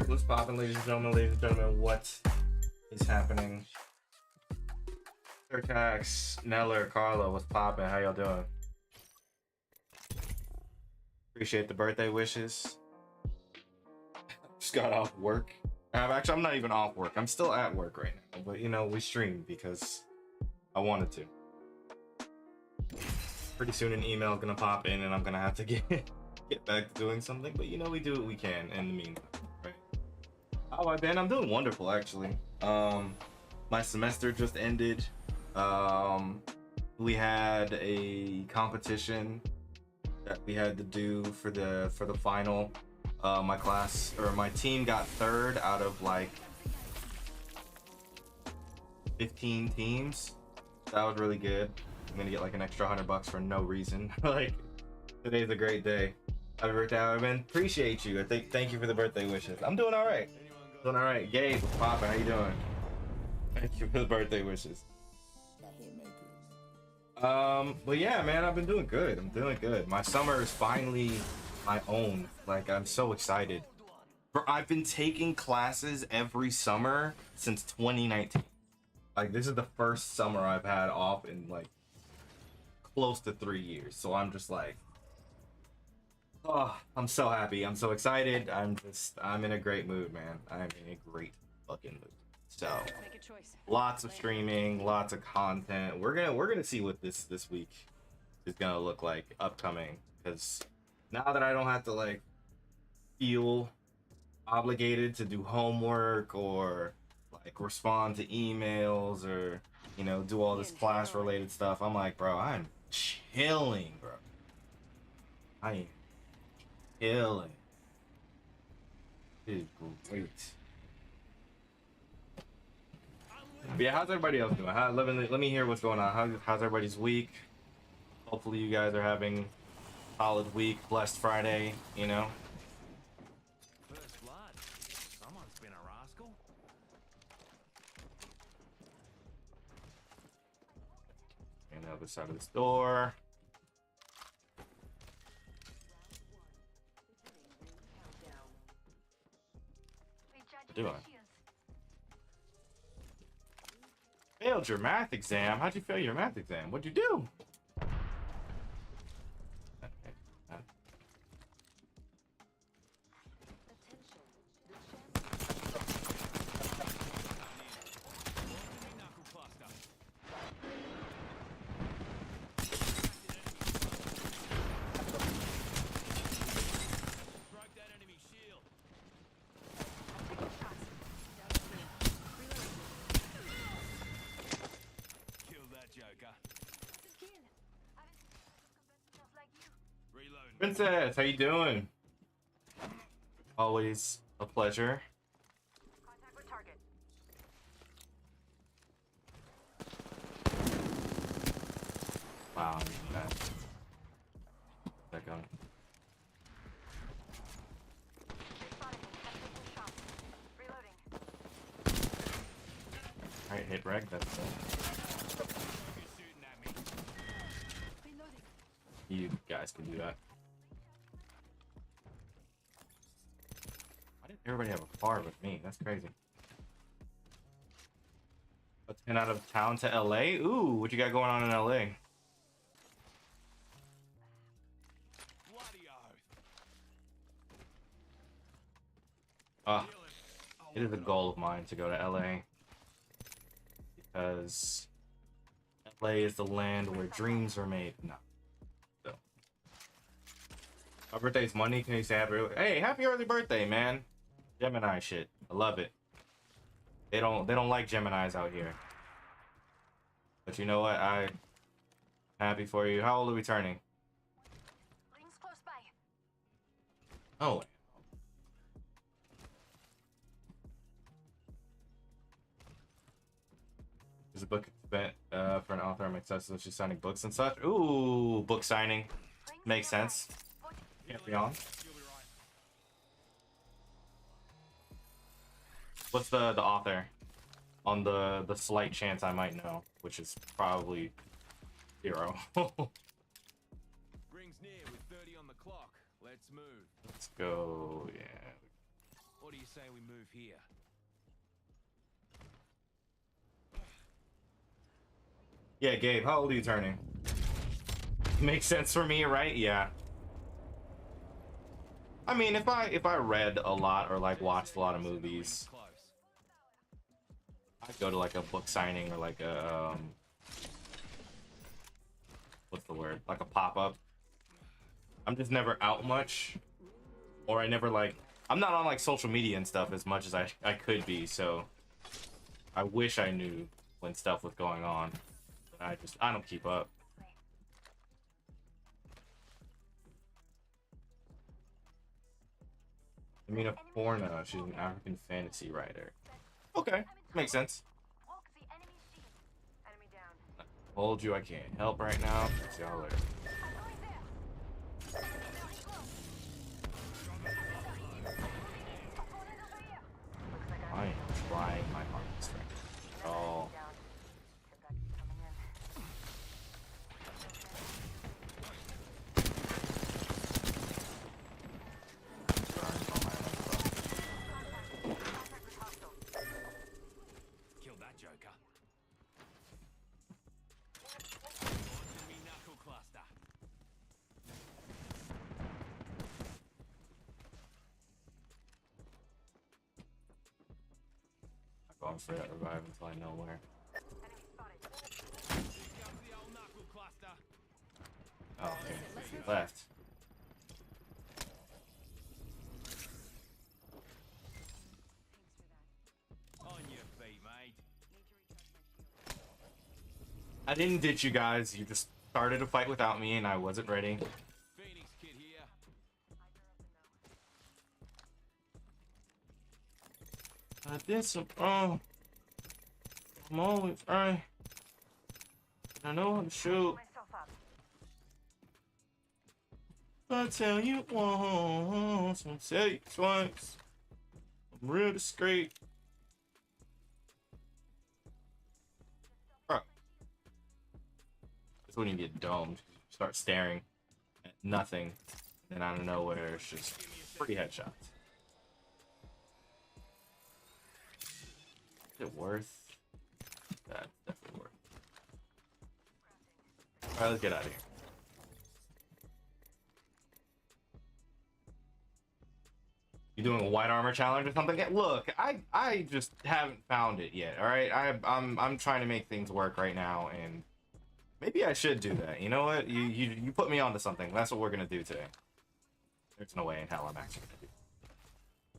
What's poppin', ladies and gentlemen? Ladies and gentlemen, what is happening? Tax, Neller, Carlo, what's poppin'? How y'all doing? Appreciate the birthday wishes. Just got off work. Actually, I'm not even off work. I'm still at work right now. But, you know, we streamed because I wanted to. Pretty soon an email gonna pop in and I'm gonna have to get back to doing something. But, you know, we do what we can in the meantime, right? How I've been? I'm doing wonderful, actually. My semester just ended. We had a competition that we had to do for the final. My class, or my team, got third out of like 15 teams. That was really good. I'm gonna get like an extra $100 for no reason. Like, today's a great day. Happy birthday, man. Appreciate you. Thank you for the birthday wishes. I'm doing all right. Doing all right. Gabe, what's poppin'? How you doing? Thank you for the birthday wishes. But yeah, man, I've been doing good. I'm doing good. My summer is finally my own. Like, I'm so excited. I've been taking classes every summer since 2019. Like, this is the first summer I've had off in like close to 3 years. So I'm just like, oh, I'm so happy. I'm so excited. I'm in a great mood, man. I'm in a great fucking mood. So lots of streaming, lots of content. We're gonna see what this week is gonna look like upcoming, because now that I don't have to like feel obligated to do homework or like respond to emails or, you know, do all this class related stuff, I'm like, bro, I'm chilling, bro. I am chilling. It is great. But yeah, how's everybody else doing? Let me hear what's going on. How's everybody's week? Hopefully you guys are having a solid week, blessed Friday, you know? First blood. Someone's been a rascal. And the other side of this door. What are you doing? Failed your math exam? How'd you fail your math exam? What'd you do? Princess, how you doing? Always a pleasure. Contact with target. Wow, that gun. Alright, hit reg, that's it. You guys can do that. Why didn't everybody have a car with me? That's crazy. Let's head out of town to LA. Ooh, what you got going on in LA? It is a goal of mine to go to LA, because LA is the land where dreams are made. No. So. My birthday's Monday. Can you say happy early birthday, man? Gemini shit. I love it. They don't like Geminis out here. But you know what? I'm happy for you. How old are we turning? Rings close by. Oh. There's a book event for an author. I'm excited, so she's signing books and such. Ooh, book signing. Makes sense. Can't be on. What's the author? On the slight chance I might know, which is probably 0. Rings near with 30 on the clock. Let's move. Let's go. Yeah. What do you say we move here? Yeah, Gabe, how old are you turning? Makes sense for me, right? Yeah. I mean, if I read a lot or like watched a lot of movies, I'd go to like a book signing or like a what's the word? Like a pop-up. I'm just never out much, or I never like, I'm not on like social media and stuff as much as I could be, so I wish I knew when stuff was going on. I don't keep up. Amina Forna, she's an African fantasy writer. Okay, makes sense. Told you I can't help right now. See y'all later. I am trying my hardest right now. Oh. Killed that joker. Launching me knuckle cluster. I'm going for that revive until I know where. Here comes the old knuckle cluster. Oh, okay. He left. On your feet, mate. I didn't ditch you guys. You just started a fight without me, and I wasn't ready. Phoenix kid here. I did some. Oh, I'm always right. I know how to shoot. Myself up. I tell you once, I'll tell you twice. I'm real discreet. Bro. That's when you get domed. You start staring at nothing, and out of nowhere, it's just pretty headshots. Is it worth? That's definitely worth. Alright, let's get out of here. You doing a white armor challenge or something? Yeah, look, I just haven't found it yet. All right, I'm trying to make things work right now, and maybe I should do that. You know what? You put me onto something. That's what we're gonna do today. There's no way in hell I'm actually gonna do it.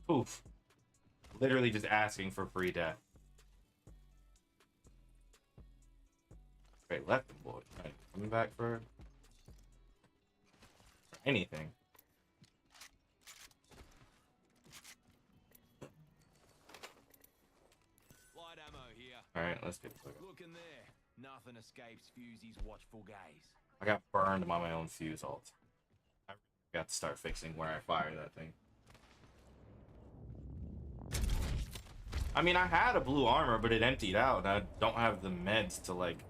Poof. Literally just asking for free death. Wait, left him, boy. Right, coming back for anything. Light ammo here. All right, let's get to it. Look in there. Nothing escapes Fusey's watchful gaze. I got burned by my own fuse ult. I got to start fixing where I fire that thing. I mean, I had a blue armor, but it emptied out. I don't have the meds to, like,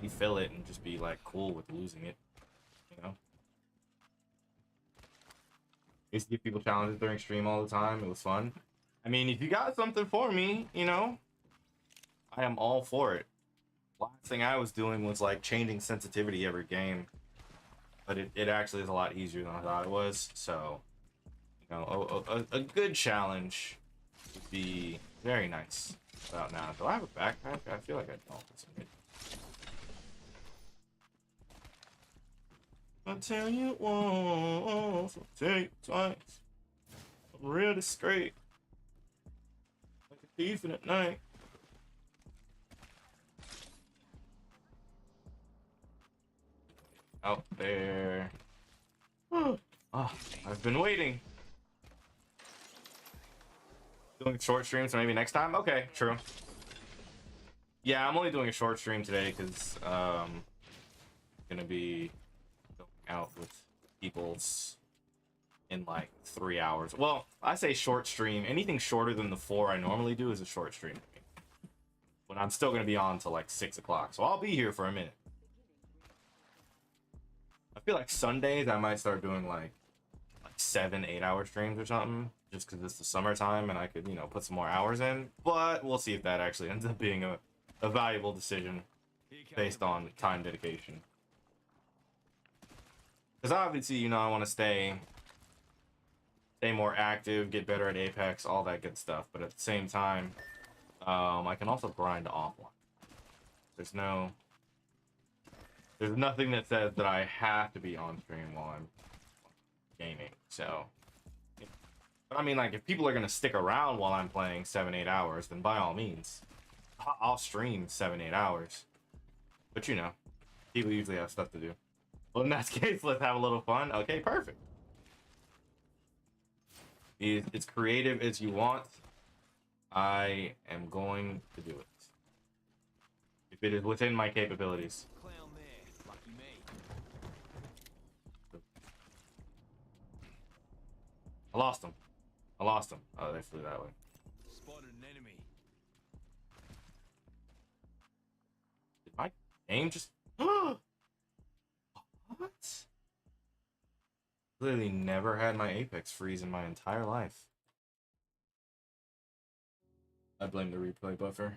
refill it and just be, like, cool with losing it. You know? I used to give people challenges during stream all the time. It was fun. I mean, if you got something for me, you know, I am all for it. Last thing I was doing was, like, changing sensitivity every game. But it actually is a lot easier than I thought it was. So, you know, a good challenge would be very nice about now. Do I have a backpack? I feel like I don't. I'll tell you once, I'll tell you twice. I'm real discreet. Like a thief in at night. Out there. Oh, I've been waiting. Doing short streams, so maybe next time? Okay, true. Yeah, I'm only doing a short stream today because gonna be going out with people's in like 3 hours. Well, I say short stream. Anything shorter than the 4 I normally do is a short stream. But I'm still gonna be on till like 6 o'clock, so I'll be here for a minute. I feel like Sundays I might start doing like 7-8 hour streams or something, just because it's the summertime and I could, you know, put some more hours in. But we'll see if that actually ends up being a valuable decision based on time dedication. Because obviously, you know, I want to stay more active, get better at Apex, all that good stuff. But at the same time, I can also grind offline. There's nothing that says that I have to be on stream while I'm gaming. So, but I mean, like, if people are gonna stick around while I'm playing 7-8 hours, then by all means, I'll stream 7-8 hours. But you know, people usually have stuff to do. Well, in that case, let's have a little fun. Okay, perfect. Be as creative as you want. I am going to do it. It is within my capabilities. Clown there. Lucky me. I lost them. I lost them. Oh, they flew that way. Spotted an enemy. Did my aim just... What? Literally never had my Apex freeze in my entire life. I blame the replay buffer.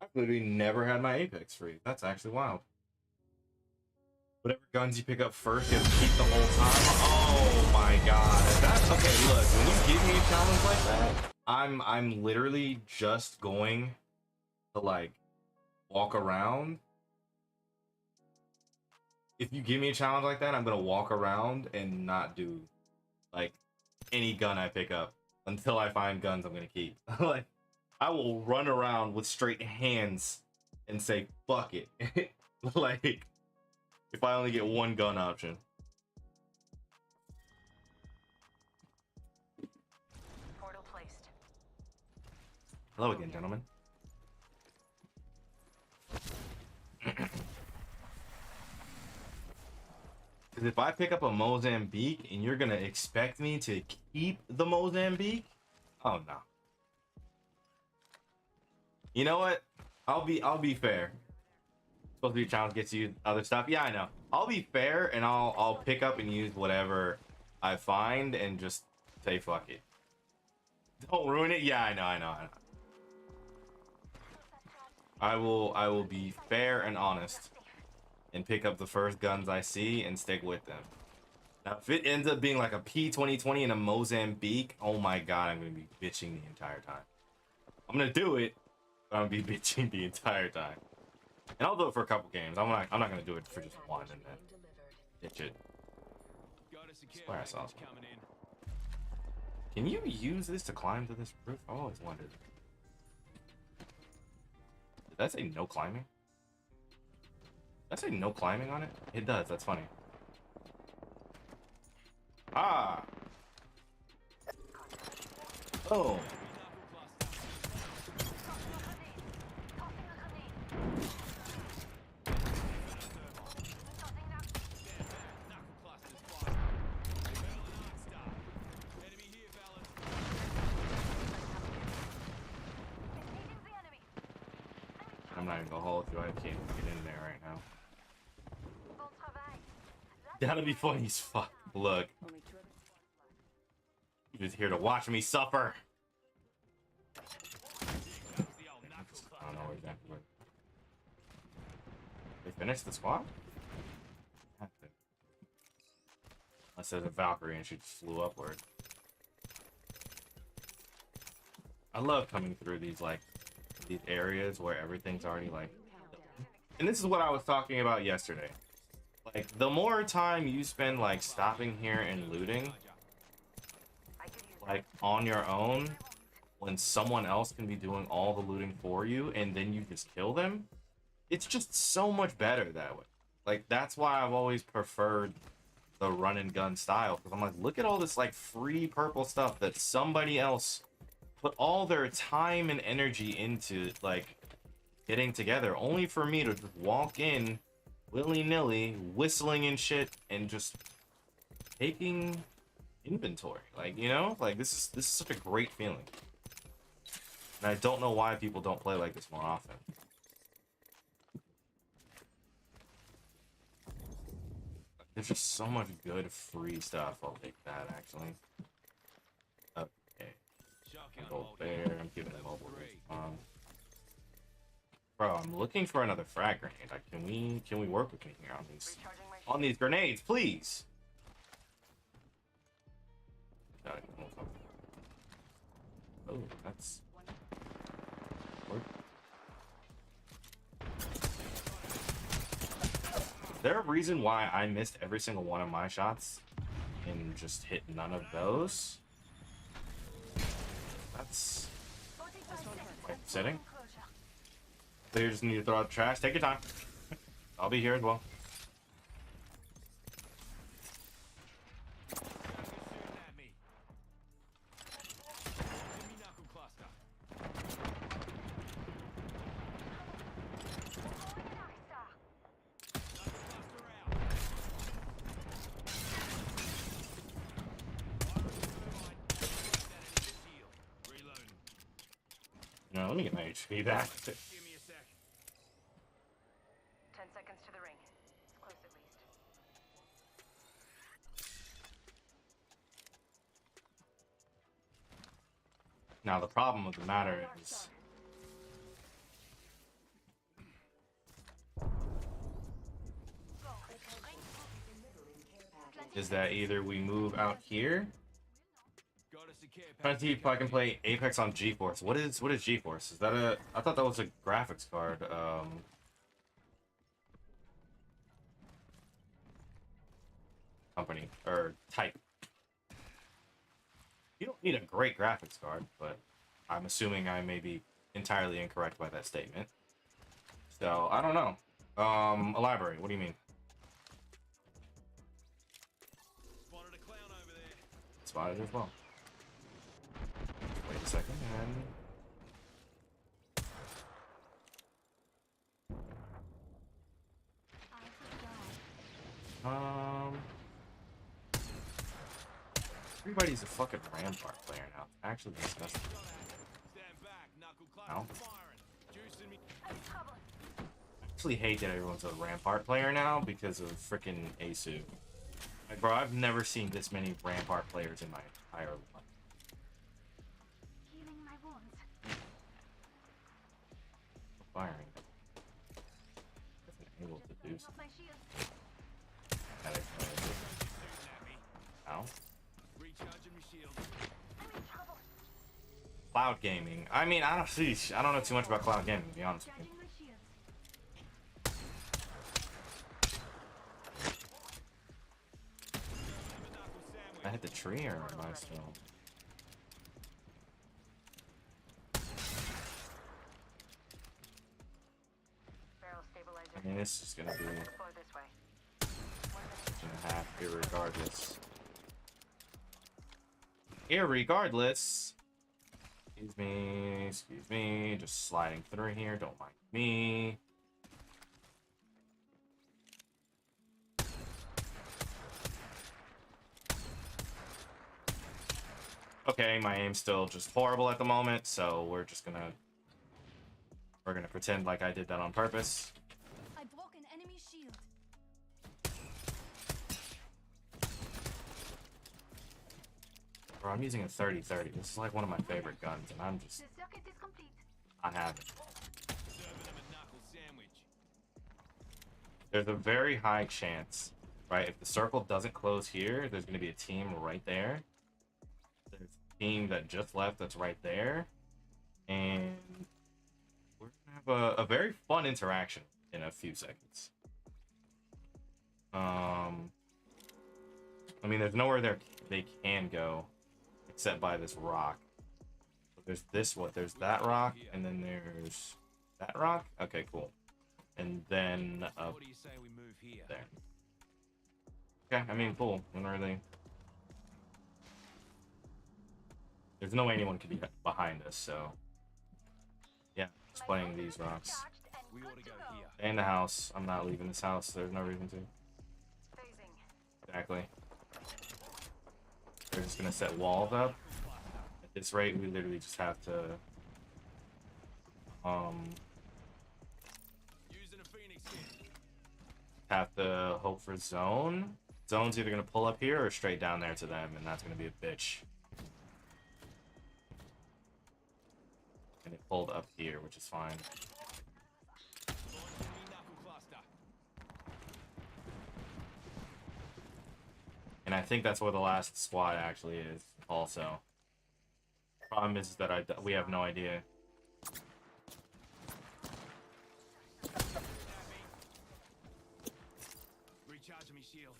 I've literally never had my Apex freeze. That's actually wild. Whatever guns you pick up first, you have to keep the whole time. Oh my god. That's okay, look, when you give me a challenge like that, I'm literally just going to like walk around. If you give me a challenge like that, I'm gonna walk around and not do like any gun I pick up until I find guns I'm gonna keep. Like I will run around with straight hands and say fuck it. Like if I only get one gun option. Portal placed. Hello again, gentlemen. Because if I pick up a Mozambique and you're gonna expect me to keep the Mozambique, oh no. You know what? I'll be fair. Supposed to be a challenge, gets you other stuff. Yeah, I know. I'll be fair and I'll pick up and use whatever I find and just say fuck it. Don't ruin it. Yeah, I know. I will be fair and honest and pick up the first guns I see and stick with them. Now, if it ends up being like a P2020 and a Mozambique, oh my god, I'm gonna be bitching the entire time. I'm gonna do it, but I'm gonna be bitching the entire time. And I'll do it for a couple games. I'm not gonna do it for just one and then ditch it. Swear I saw something. Can you use this to climb to this roof? I always wondered. Did that say no climbing? Did that say no climbing on it? It does, that's funny. Ah! Oh! I'm not even gonna hold you. I can't get in there right now. That'll be funny as fuck. Look. You're just here to watch me suffer. I don't know exactly where. They finished the squad? Unless there's a Valkyrie and she just flew upward. I love coming through these areas where everything's already like, and this is what I was talking about yesterday. Like the more time you spend like stopping here and looting like on your own when someone else can be doing all the looting for you and then you just kill them, it's just so much better that way. Like that's why I've always preferred the run and gun style, because I'm like, look at all this like free purple stuff that somebody else put all their time and energy into like getting together, only for me to just walk in willy-nilly whistling and shit and just taking inventory. Like, you know, like this is such a great feeling, and I don't know why people don't play like this more often. There's just so much good free stuff. I'll take that actually. Okay. Go there. I'm giving them mobile respawn. Bro, I'm looking for another frag grenade. Like, can we work with me here on these grenades, please? Oh, that's. Is there a reason why I missed every single one of my shots and just hit none of those? That's quite upsetting. So you just need to throw out the trash. Take your time. I'll be here as well. let me get my HP back. Give me a sec. 10 seconds to the ring. It's close at least. Now the problem with the matter is that either we move out here. Got us a care Trying to see if I can play Apex on GeForce. What is GeForce? Is that a? I thought that was a graphics card. Company or type. You don't need a great graphics card, but I'm assuming I may be entirely incorrect by that statement. So I don't know. Elaborate. What do you mean? Spotted a clown over there. Spotted as well. Wait a second, and everybody's a fucking Rampart player now. Actually disgusting. Stand back, knuckle Ow. cluster firing. Juicing me. I actually hate that everyone's a Rampart player now because of freaking Asu. Like, bro, I've never seen this many Rampart players in my entire life. Healing my wounds. Firing. Wasn't able to do Off my shield. something. Shooting at me. Ow. Recharging my shield. I'm in trouble. Cloud gaming. I mean, I don't know too much about cloud gaming, to be honest with you. Charging my shields. I hit the tree or am I still? Barrel stabilizer. I mean, this is gonna be Deploy this way. gonna have irregardless. Irregardless. Excuse me. Just sliding through here. Don't mind me. Okay, my aim's still just horrible at the moment, so we're gonna pretend like I did that on purpose. I broke an enemy shield. Bro, I'm using a 30-30. This is like one of my favorite guns, and I'm just The circuit is complete. not having it. Serving them a knuckle sandwich. There's a very high chance, right? If the circle doesn't close here, there's going to be a team right there. There's a team that just left that's right there. And we're going to have a very fun interaction in a few seconds. I mean, there's nowhere they can go except by this rock. So there's this, there's that rock, and then there's that rock. Okay, cool. And then What do you say we move here? there. Okay, I mean, cool. When really, there's no way anyone could be behind us, so yeah, just playing these rocks. Charged and We good ought to to go go. here. Stay in the house. I'm not leaving this house. There's no reason to. Phasing. Exactly. They're just gonna set walls up. At this rate, we literally just have to Using a phoenix kit. hope for zone. Zone's either gonna pull up here or straight down there to them, and that's gonna be a bitch. And it pulled up here, which is fine. Launching me knuckle cluster. And I think that's where the last squad actually is. Also, problem is that we have no idea. Recharging me shield.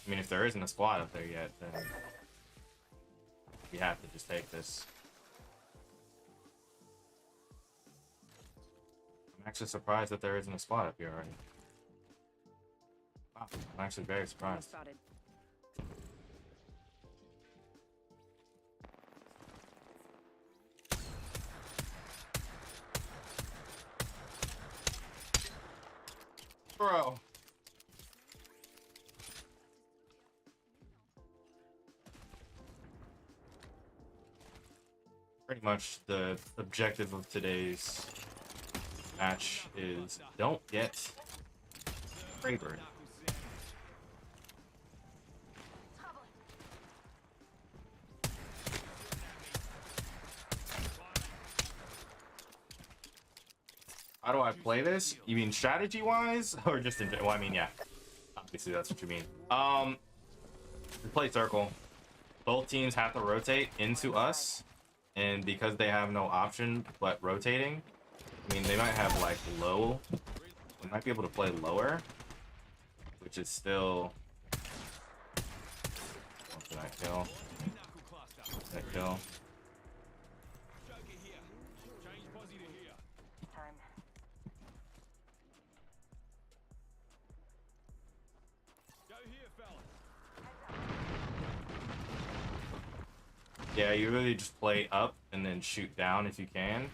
I mean, if there isn't a squad up there yet, then we have to just take this. I'm actually surprised that there isn't a squad up here already. Wow, I'm actually very surprised. Spotted. Bro. pretty much the objective of today's match is don't get Rayburn. Trouble. How do I play this? You mean strategy wise or just in, well, I mean, yeah, obviously that's what you mean. We play circle. Both teams have to rotate into us, and because they have no option but rotating, I mean, they might have like low, they might be able to play lower, which is still, what did I kill? Did I kill? Time. Yeah, you really just play up and then shoot down if you can.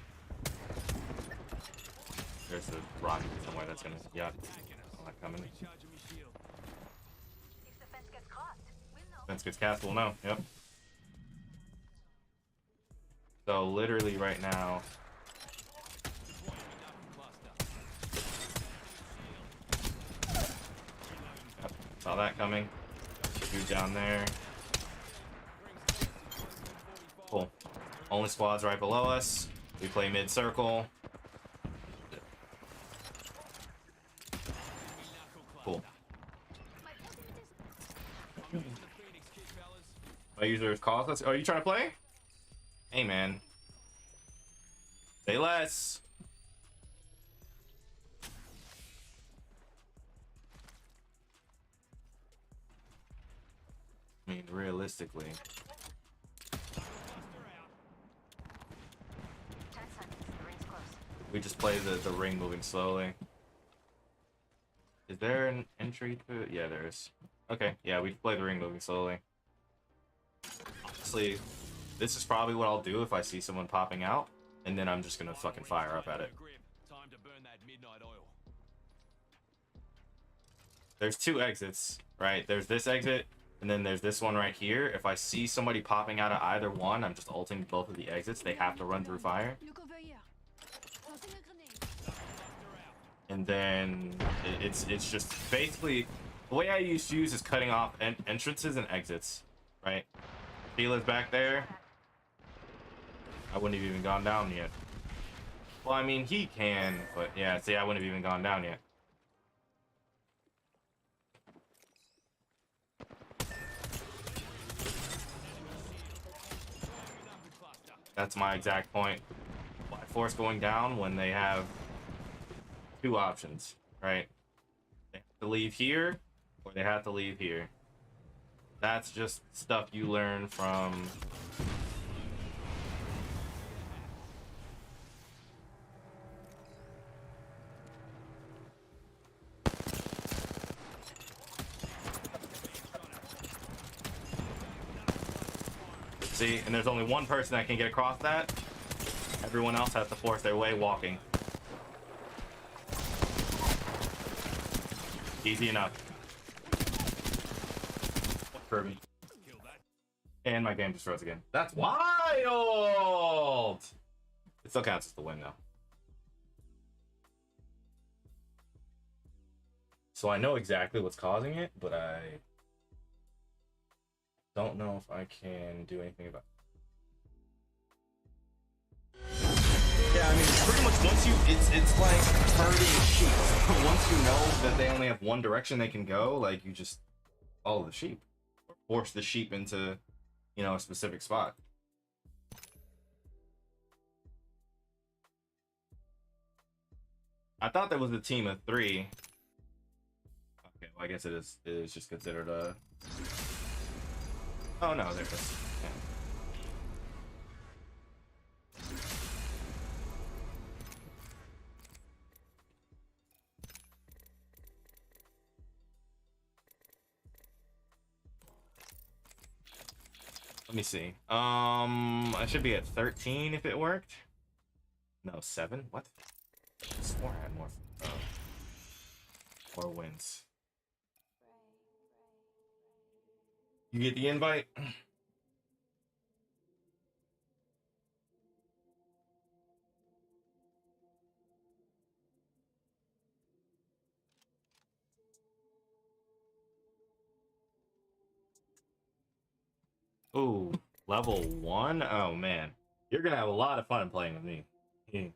There's a rocket somewhere that's gonna, yeah, not coming. If the fence gets crossed, we'll know. Fence gets cast, we'll know. Yep. So literally right now, yep, saw that coming. Shoot down there. Cool. Only squads right below us. We play mid circle. Cool. My user is calls us. Oh, you trying to play? Hey man. Say less. I mean, realistically. 10 seconds. The ring's close. We just play the ring moving slowly. Is there an entry to it? Yeah, there is. Okay, yeah, we play the ring moving slowly. Honestly, this is probably what I'll do if I see someone popping out, and then I'm just gonna fucking fire up at it. Time to burn that midnight oil. There's two exits, right? There's this exit, and then there's this one right here. If I see somebody popping out of either one, I'm just ulting both of the exits. They have to run through fire. Look over here. Tossing a grenade. And then it's just basically the way I used to use is cutting off entrances and exits, right? Steela's back there. I wouldn't have even gone down yet. Well, I mean, he can, but yeah, see, I wouldn't have even gone down yet. That's my exact point. Why force going down when they have two options, right? They have to leave here, or they have to leave here. That's just stuff you learn from see, and there's only one person that can get across that. Everyone else has to force their way walking. Easy enough. Kirby. And my game just froze again. That's wild! It still counts as the win, though. So I know exactly what's causing it, but I don't know if I can do anything about it. Yeah, I mean, pretty much once you, it's like herding sheep. Once you know that they only have one direction they can go, like, you just follow the sheep. Or force the sheep into, you know, a specific spot. I thought there was a team of 3. Okay, well, I guess it is just considered a... Oh no, there it is. Yeah. Let me see. I should be at 13 if it worked. No, 7? What? I swore I had more wins. You get the invite? Ooh, level 1? Oh man. You're gonna have a lot of fun playing with me. Yeah.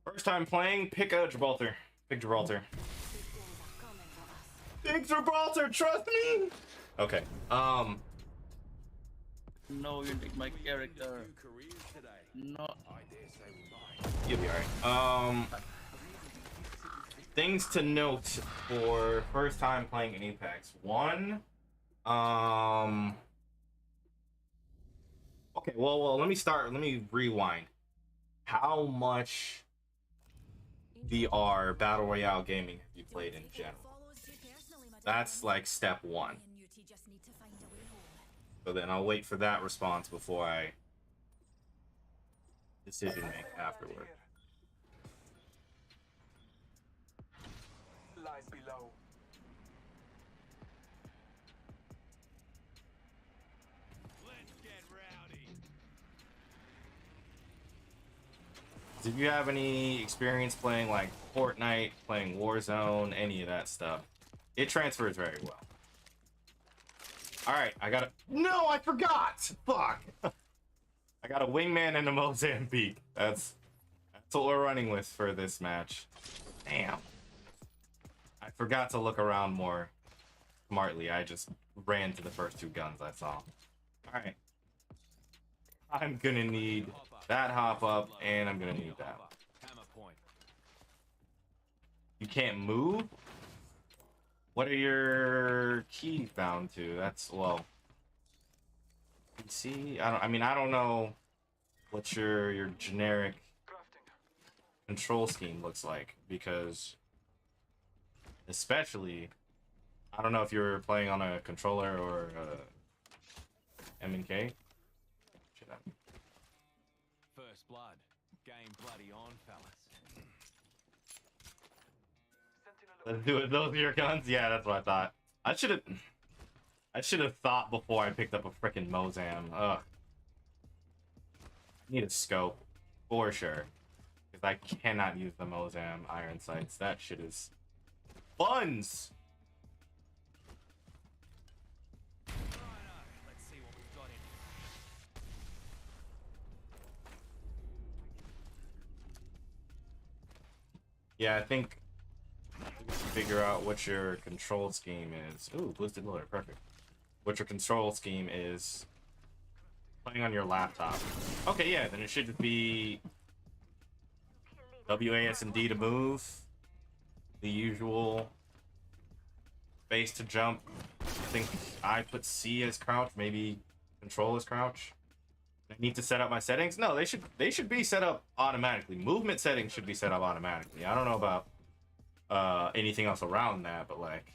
First time playing, pick a Gibraltar. Pick Gibraltar. Pick Gibraltar, trust me! Okay, No, you take my character. Few careers today. No. I dare say we might. you'll be alright. Things to note for first time playing Apex. One, okay, well, let me rewind. How much VR Battle Royale gaming have you played in general? That's like step one. So then I'll wait for that response before I decision make afterward. Lies below. Let's get rowdy. If you have any experience playing like Fortnite, playing Warzone, any of that stuff, it transfers very well. All right, I got No, I forgot. Fuck. I got a wingman and a Mozambique. That's what we're running with for this match. Damn. I forgot to look around more smartly. I just ran to the first two guns I saw. All right. I'm gonna need that hop up, and I'm gonna need that. Hammer point. You can't move? What are your keys bound to? That's, well, PC? I don't know what your generic Crafting. control scheme looks like, because especially, I don't know if you're playing on a controller or M&K. First blood. Game bloody on, fellas. Sentinel. Let's do it. Those are your guns? Yeah, that's what I thought. I should have thought before I picked up a freaking Mozam. Ugh. Need a scope for sure, because I cannot use the Mozam iron sights. That shit is buns. Righto, let's see what we've got in Yeah, I think we should figure out what your control scheme is. Ooh, boosted loader, perfect. What your control scheme is playing on your laptop. Okay, yeah, then it should be WASD to move, the usual space to jump. I think I put C as crouch, maybe control as crouch. I need to set up my settings. No, they should be set up automatically. Movement settings should be set up automatically. I don't know about anything else around that, but like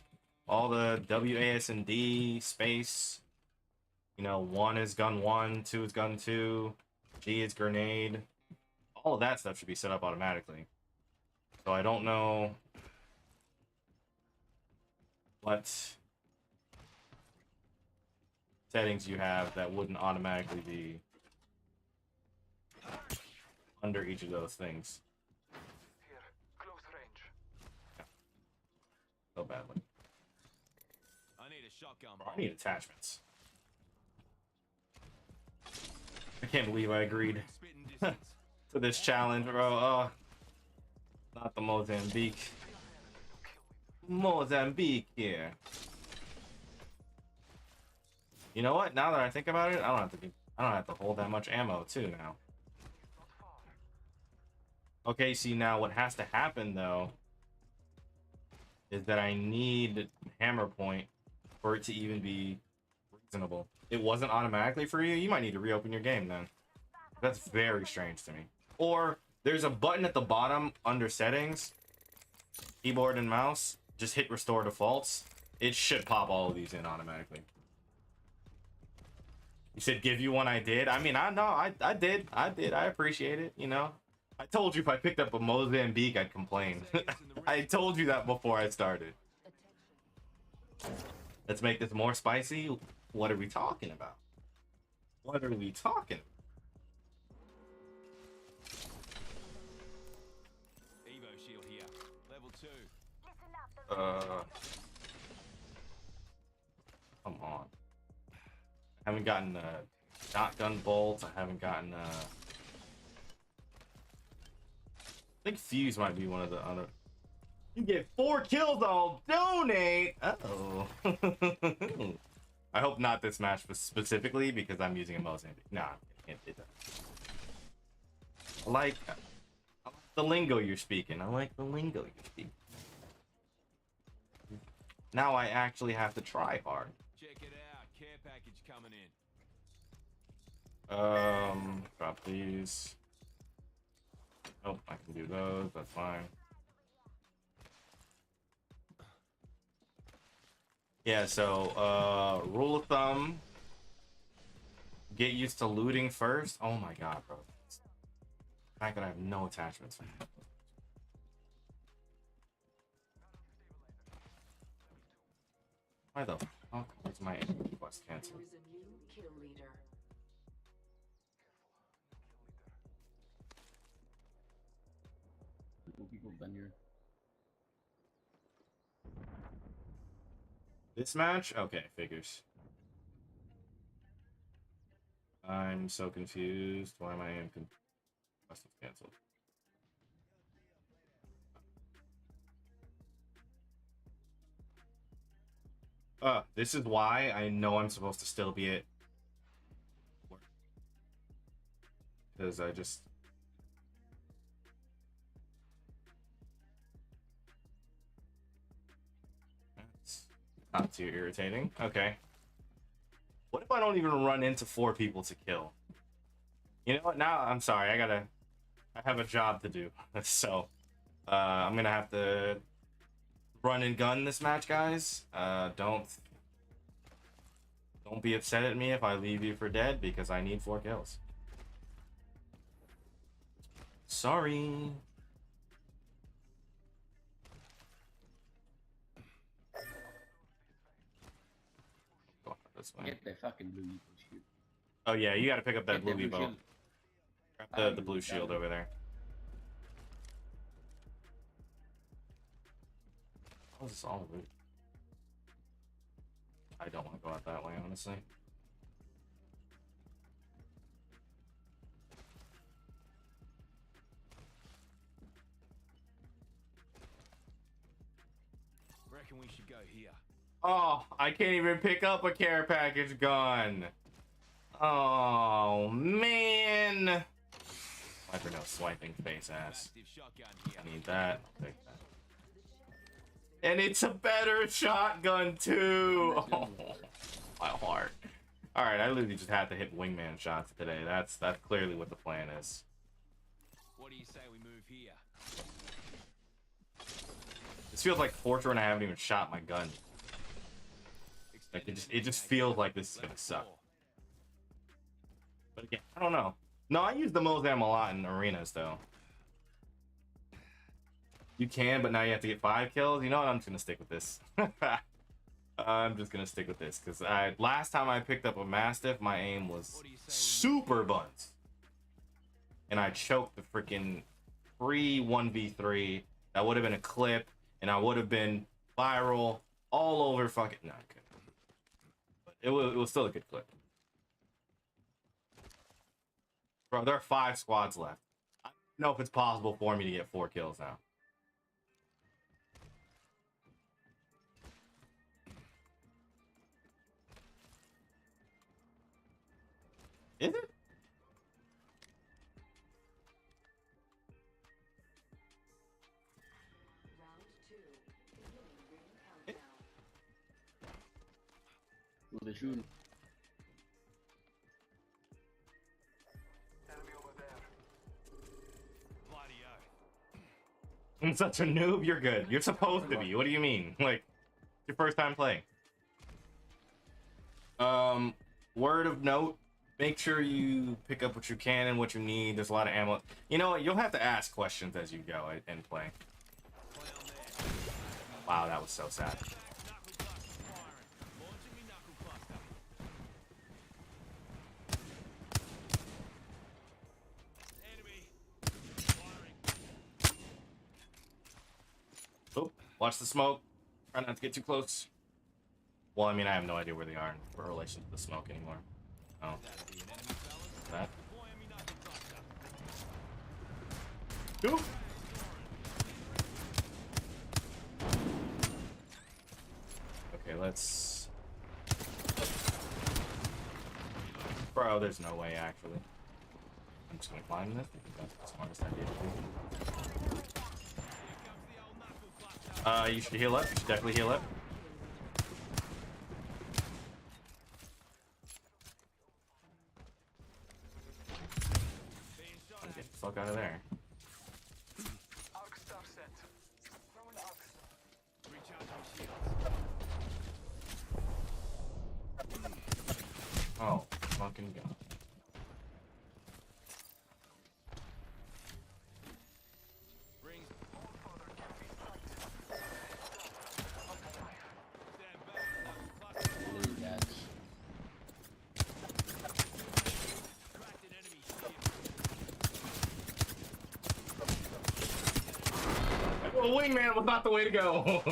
all the WASD space, you know, 1 is gun 1, 2 is gun 2, G is grenade. All of that stuff should be set up automatically. So I don't know what settings you have that wouldn't automatically be under each of those things Here. Close range. so badly. I need a shotgun. Bro, I need attachments. I can't believe I agreed Spitting distance. to this challenge, bro. Not the Mozambique. Mozambique here. You know what? Now that I think about it, I don't have to hold that much ammo too now. Not far. Okay, see, now what has to happen though is that I need hammer point for it to even be reasonable. It wasn't automatically for you. You might need to reopen your game then. That's very strange to me. Or there's a button at the bottom under settings, keyboard and mouse. Just hit restore defaults. It should pop all of these in automatically. You said give you one. I did. I mean, I know. I did. I appreciate it. You know. I told you if I picked up a Mozambique, I'd complain. I told you that before I started. Let's make this more spicy. What are we talking about? What are we talking Evo shield here. Level 2. Listen up. Come on. I haven't gotten shotgun bolts. I haven't gotten I think Fuse might be one of the other. You get 4 kills, I'll donate. Uh-oh. I hope not this match specifically because I'm using a Mozambique. Nah, it doesn't. I like the lingo you're speaking. I like the lingo you're speaking. Now I actually have to try hard. Check it out. Care package coming in. Drop these. Nope, I can do those. That's fine. Yeah, so, rule of thumb. Get used to looting first. Oh my god, bro. The fact that I have no attachments. Why the fuck was my quest canceled? There is a new kill leader. People done here. This match? Okay, figures. I'm so confused. Why am I in quest is canceled? This is why I know I'm supposed to still be at work. Because I just... That's not too irritating. Okay. What if I don't even run into 4 people to kill? You know what? Now, I'm sorry. I have a job to do. So, I'm gonna have to run and gun this match, guys. Don't be upset at me if I leave you for dead because I need 4 kills. Sorry. Go this way. Get the fucking blue Evo shield. Oh yeah, you gotta pick up that Get blue the Evo. shield. Grab the blue shield over there. How is this all loot? I don't want to go out that way, honestly. Reckon we should go here. Oh, I can't even pick up a care package gun. Oh, man. Wiper no swiping face ass. Massive shotgun here. I need that. I'll take that. And it's a better shotgun too. Oh, my heart. All right, I literally just had to hit wingman shots today. That's clearly what the plan is. What do you say we move here? This feels like torture, and I haven't even shot my gun. Like it just feels like this is gonna suck. But again, I don't know. No, I use the Mozam a lot in arenas though. You can, but now you have to get 5 kills. You know what? I'm just gonna stick with this. I'm just gonna stick with this because last time I picked up a Mastiff, my aim was super buns, and I choked the freaking free 1v3. That would have been a clip, and I would have been viral all over fucking. No, I couldn't. But it was still a good clip. Bro, there are 5 squads left. I don't know if it's possible for me to get 4 kills now. Is it? Round 2. Beginning ring countdown. Who they shooting? Enemy over there. Bloody oath. I'm such a noob. You're good. You're supposed to be. What do you mean? Like, it's your first time playing. Word of note, make sure you pick up what you can and what you need. There's a lot of ammo. You know what? You'll have to ask questions as you go and play. Wow, that was so sad. Oh, watch the smoke. Try not to get too close. Well, I mean, I have no idea where they are in relation to the smoke anymore. Oh. That. Ooh. Okay, let's... Bro, there's no way, actually. I'm just gonna climb this. I think that's the smartest idea to do. You should heal up. You should definitely heal up. Get the fuck out of there. Arc star set. Throw an arc star. Oh, fucking god. Lily dads. Well, wingman was not the way to go.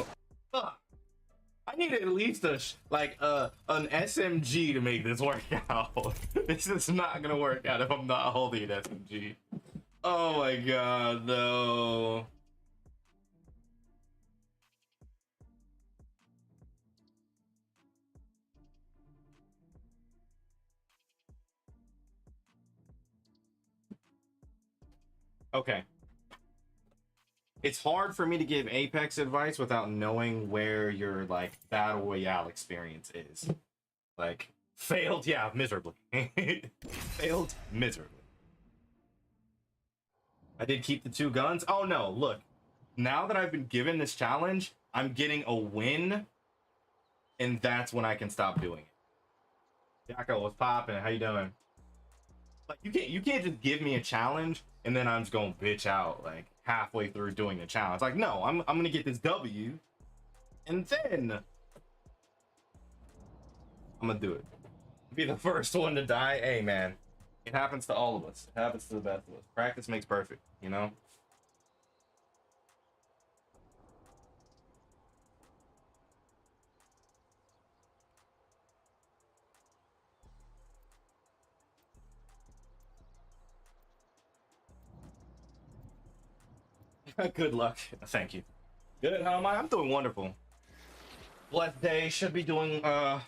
Fuck. I need at least an SMG to make this work out. This is not gonna work out if I'm not holding an SMG. Oh my god, no. Okay. It's hard for me to give Apex advice without knowing where your like battle royale experience is. Like failed, yeah, miserably. Failed miserably. I did keep the 2 guns. Oh no, look. Now that I've been given this challenge, I'm getting a win, and that's when I can stop doing it. Jacko, what's poppin'? How you doing? Like you can't just give me a challenge and then I'm just gonna bitch out like halfway through doing the challenge. Like, no, I'm gonna get this W, and then I'm gonna do it. Be the first one to die. Hey, man, it happens to all of us. It happens to the best of us. Practice makes perfect, you know. Good luck. Thank you. Good. How am I? I'm doing wonderful. Blessed day. Should be doing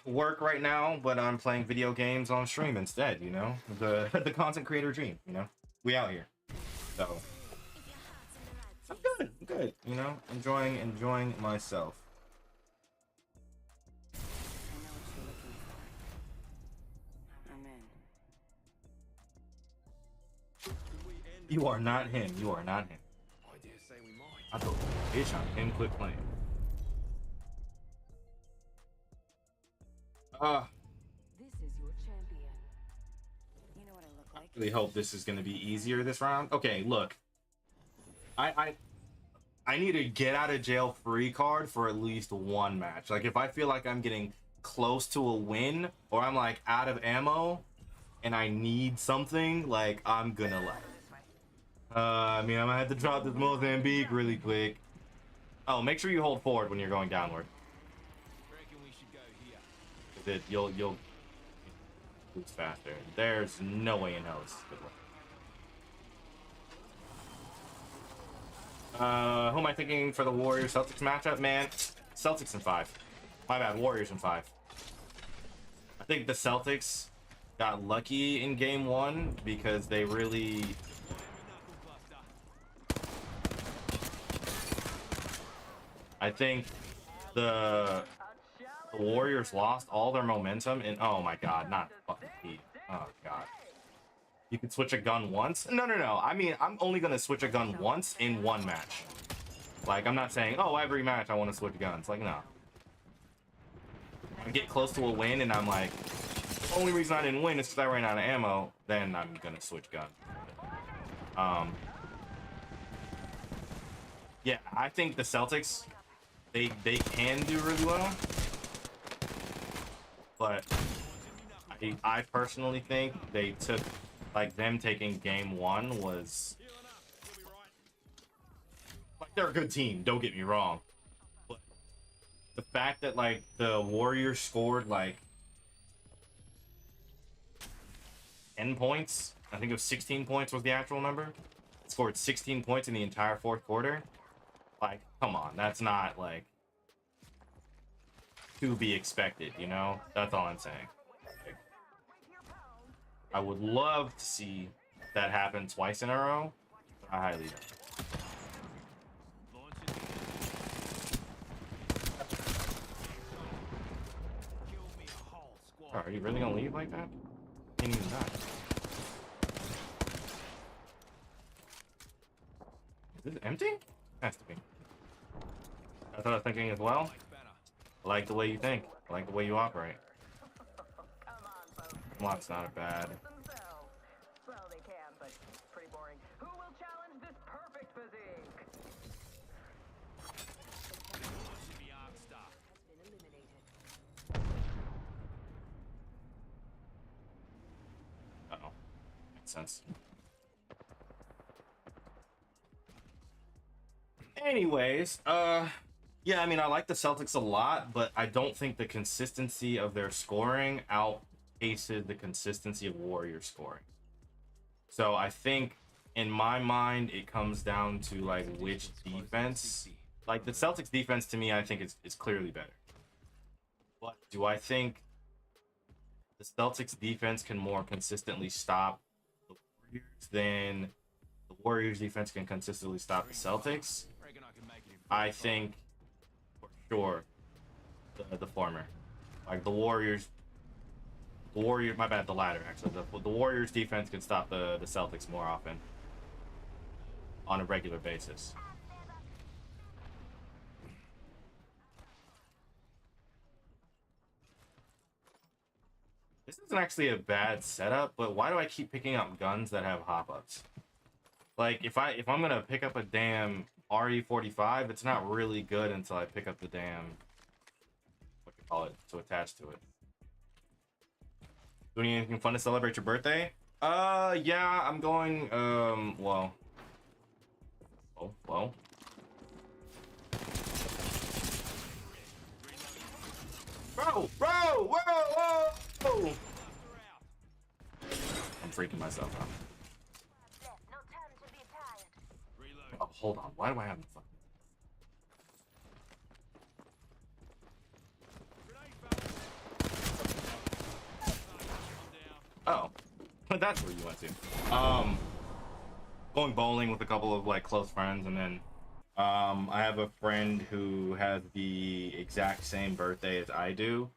work right now, but I'm playing video games on stream instead. You know, the content creator dream. You know, we out here. So I'm good. I'm good. You know, enjoying myself. I know what you're looking for. I'm in. You are not him. You are not him. I dare say we might. I thought, bitch, I'm him. Quit playing. This is your champion. You know what I look like? Really hope this is going to be easier this round. Okay, look. I need a get out of jail free card for at least one match. Like, if I feel like I'm getting close to a win or I'm like out of ammo and I need something, like, I'm gonna like I mean, I'm gonna have to drop this Mozambique really quick. Oh, make sure you hold forward when you're going downward. Reckon we should go here. 'Cause you'll lose faster. There's no way in hell this is good one. Who am I thinking for the Warriors Celtics matchup? Man, Celtics in 5. My bad, Warriors in 5. I think the Celtics got lucky in game 1 because they really I think the Warriors lost all their momentum and oh my god, not fucking Pete. Oh god. You can switch a gun once? No. I mean, I'm only gonna switch a gun once in one match. Like, I'm not saying, oh, every match I want to switch guns. Like, no. I get close to a win and I'm like, only reason I didn't win is because I ran out of ammo. Then I'm gonna switch gun. Yeah, I think the Celtics, they can do really well, but I personally think they took, like, them taking game one was, like, they're a good team, don't get me wrong, but the fact that, like, the Warriors scored like 10 points, I think it was 16 points was the actual number, scored 16 points in the entire fourth quarter. Like, come on, that's not, like, to be expected, you know? That's all I'm saying. Like, I would love to see that happen twice in a row, but I highly doubt it. Oh, are you really gonna leave like that? Can't even die. Is this empty? Has to be. That's what I was thinking as well. I like the way you think. I like the way you operate. Lock's not bad. Well, they can, but pretty boring. Who will challenge this perfect physique? Uh-oh. Makes sense. Anyways, yeah, I mean, I like the Celtics a lot, but I don't think the consistency of their scoring outpaces the consistency of Warriors scoring. So I think, in my mind, it comes down to, like, which defense. Like, the Celtics defense, to me, I think is clearly better. But do I think the Celtics defense can more consistently stop the Warriors than the Warriors defense can consistently stop the Celtics? I think for sure the former. Like, the Warriors, my bad, the latter actually. The Warriors defense can stop the Celtics more often on a regular basis. This isn't actually a bad setup, but why do I keep picking up guns that have hop-ups? Like, if I'm gonna pick up a damn RE45, it's not really good until I pick up the damn, what you call it, to attach to it. Doing anything fun to celebrate your birthday? Yeah, I'm going, well. Bro, whoa! I'm freaking myself out. No time to be tired. Oh, hold on. Why do I have the fuck? Oh, that's where you went to. Going bowling with a couple of, like, close friends, and then I have a friend who has the exact same birthday as I do.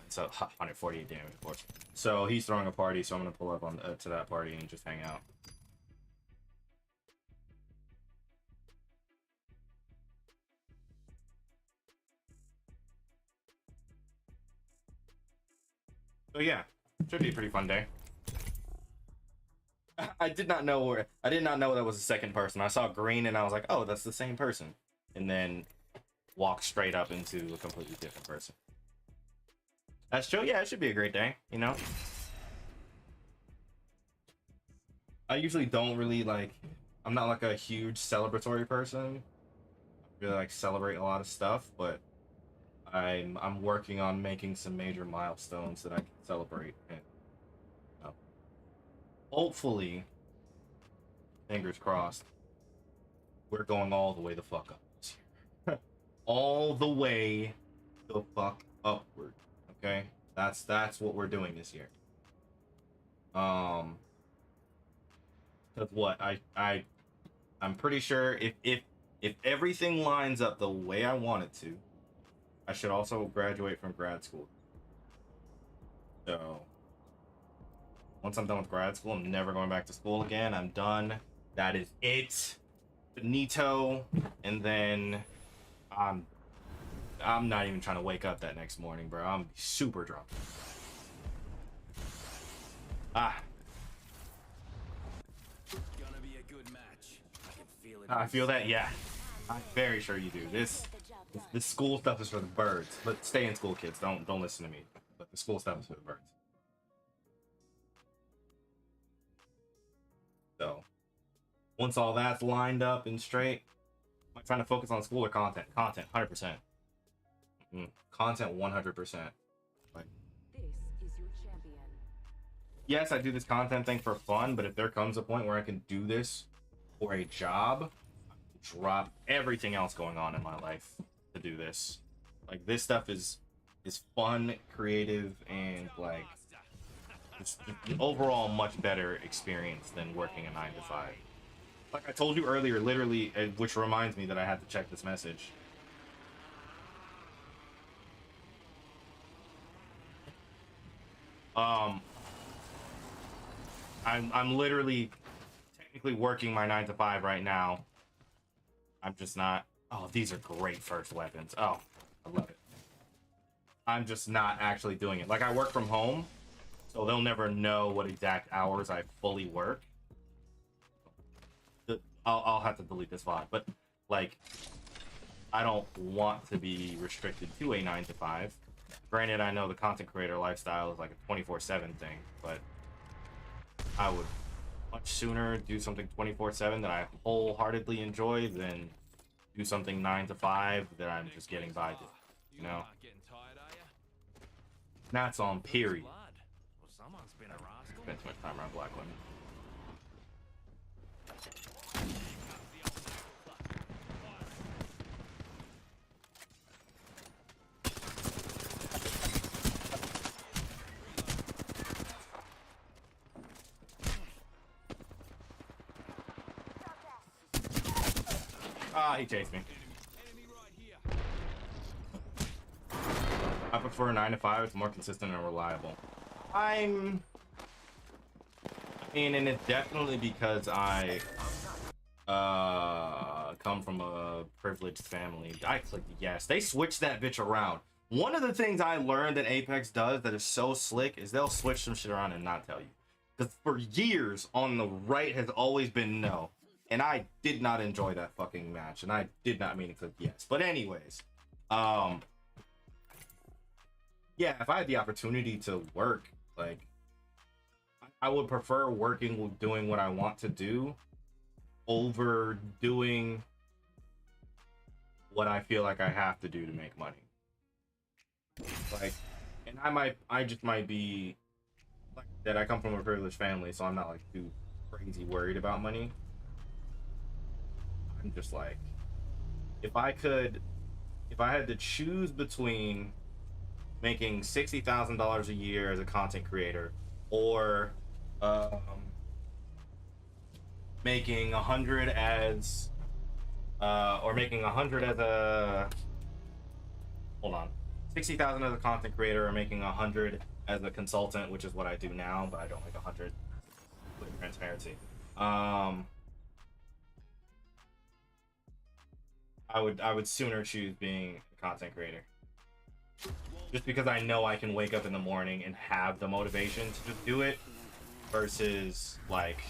So 148 damage, of course. So he's throwing a party, so I'm gonna pull up on to that party and just hang out. So yeah, should be a pretty fun day. I did not know that was the second person. I saw green and I was like, oh, that's the same person, and then walked straight up into a completely different person. That's true. Yeah, it should be a great day, you know? I usually don't really, like, I'm not like a huge celebratory person. I really, like, celebrate a lot of stuff, but I'm working on making some major milestones that I can celebrate, and hopefully, fingers crossed, we're going all the way the fuck up this year. All the way the fuck upward. Okay, that's what we're doing this year. Cause what I'm pretty sure if everything lines up the way I want it to, I should also graduate from grad school. So once I'm done with grad school, I'm never going back to school again. I'm done. That is it. Finito. And then I'm not even trying to wake up that next morning, bro. I'm super drunk. Ah, Gonna be a good match. I can feel it. I feel that. Yeah, I'm very sure you do. This school stuff is for the birds. But stay in school, kids. Don't listen to me. But the school stuff is for the birds. So once all that's lined up and straight, am I trying to focus on school or content? Content, 100%. Content, 100%. Like, This is your champion. yes, I do this content thing for fun, but if there comes a point where I can do this for a job, I will drop everything else going on in my life to do this. Like, this stuff is fun, creative, and like it's the overall much better experience than working a 9 to 5. Like I told you earlier, literally, which reminds me that I had to check this message. I'm literally technically working my 9 to 5 right now. I'm just not. Oh, these are great first weapons. Oh, I love it. I'm just not actually doing it. Like, I work from home, so they'll never know what exact hours I fully work. I'll have to delete this VOD, but like, I don't want to be restricted to a 9 to 5. Granted, I know the content creator lifestyle is like a 24/7 thing, but I would much sooner do something 24/7 that I wholeheartedly enjoy than do something 9 to 5 that I'm just getting by to, you know? Getting tired, are you? That's on period. Blood. Well, someone's been a rascal. Spend too much time around black women. Ah, he chased me. I prefer a 9 to 5. It's more consistent and reliable. I mean, and it's definitely because I come from a privileged family. I clicked yes. They switched that bitch around. One of the things I learned that Apex does that is so slick is they'll switch some shit around and not tell you. Because for years on the right has always been no. And I did not enjoy that fucking match. And I did not mean to click yes. But anyways, yeah, if I had the opportunity to work, like, I would prefer working, doing what I want to do over doing what I feel like I have to do to make money. Like, and I just might be, like that, I come from a privileged family, so I'm not like too crazy worried about money. I'm just like, if I had to choose between making $60,000 a year as a content creator or making 100 as making 100 as a, hold on, 60,000 as a content creator or making 100 as a consultant, which is what I do now, but I don't make 100 with transparency. I would sooner choose being a content creator. Just because I know I can wake up in the morning and have the motivation to just do it versus like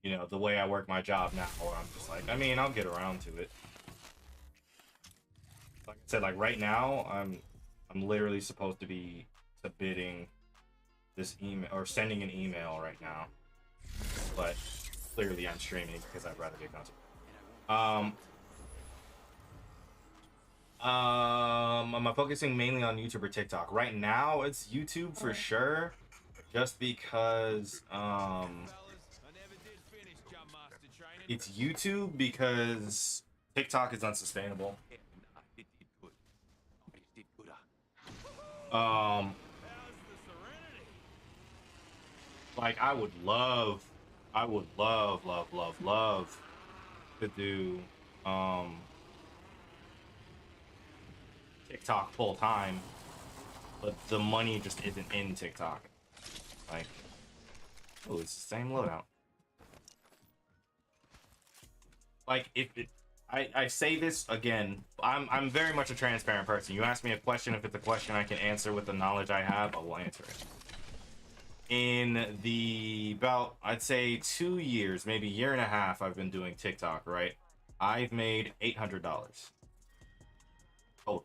you know, the way I work my job now, where I'm just like, I mean, I'll get around to it. Like I said, like right now, I'm literally supposed to be submitting this email or sending an email right now, but clearly I'm streaming because I'd rather be a content. Am I focusing mainly on YouTube or TikTok? Right now, it's YouTube for sure, just because it's YouTube because TikTok is unsustainable. Like I would love to do TikTok full time, but the money just isn't in TikTok. Like, oh, it's the same loadout. Like, if it, I say this again. I'm very much a transparent person. You ask me a question, if it's a question I can answer with the knowledge I have, I will answer it. In the about, I'd say 2 years, maybe year and a half, I've been doing TikTok, right? I've made $800. Oh,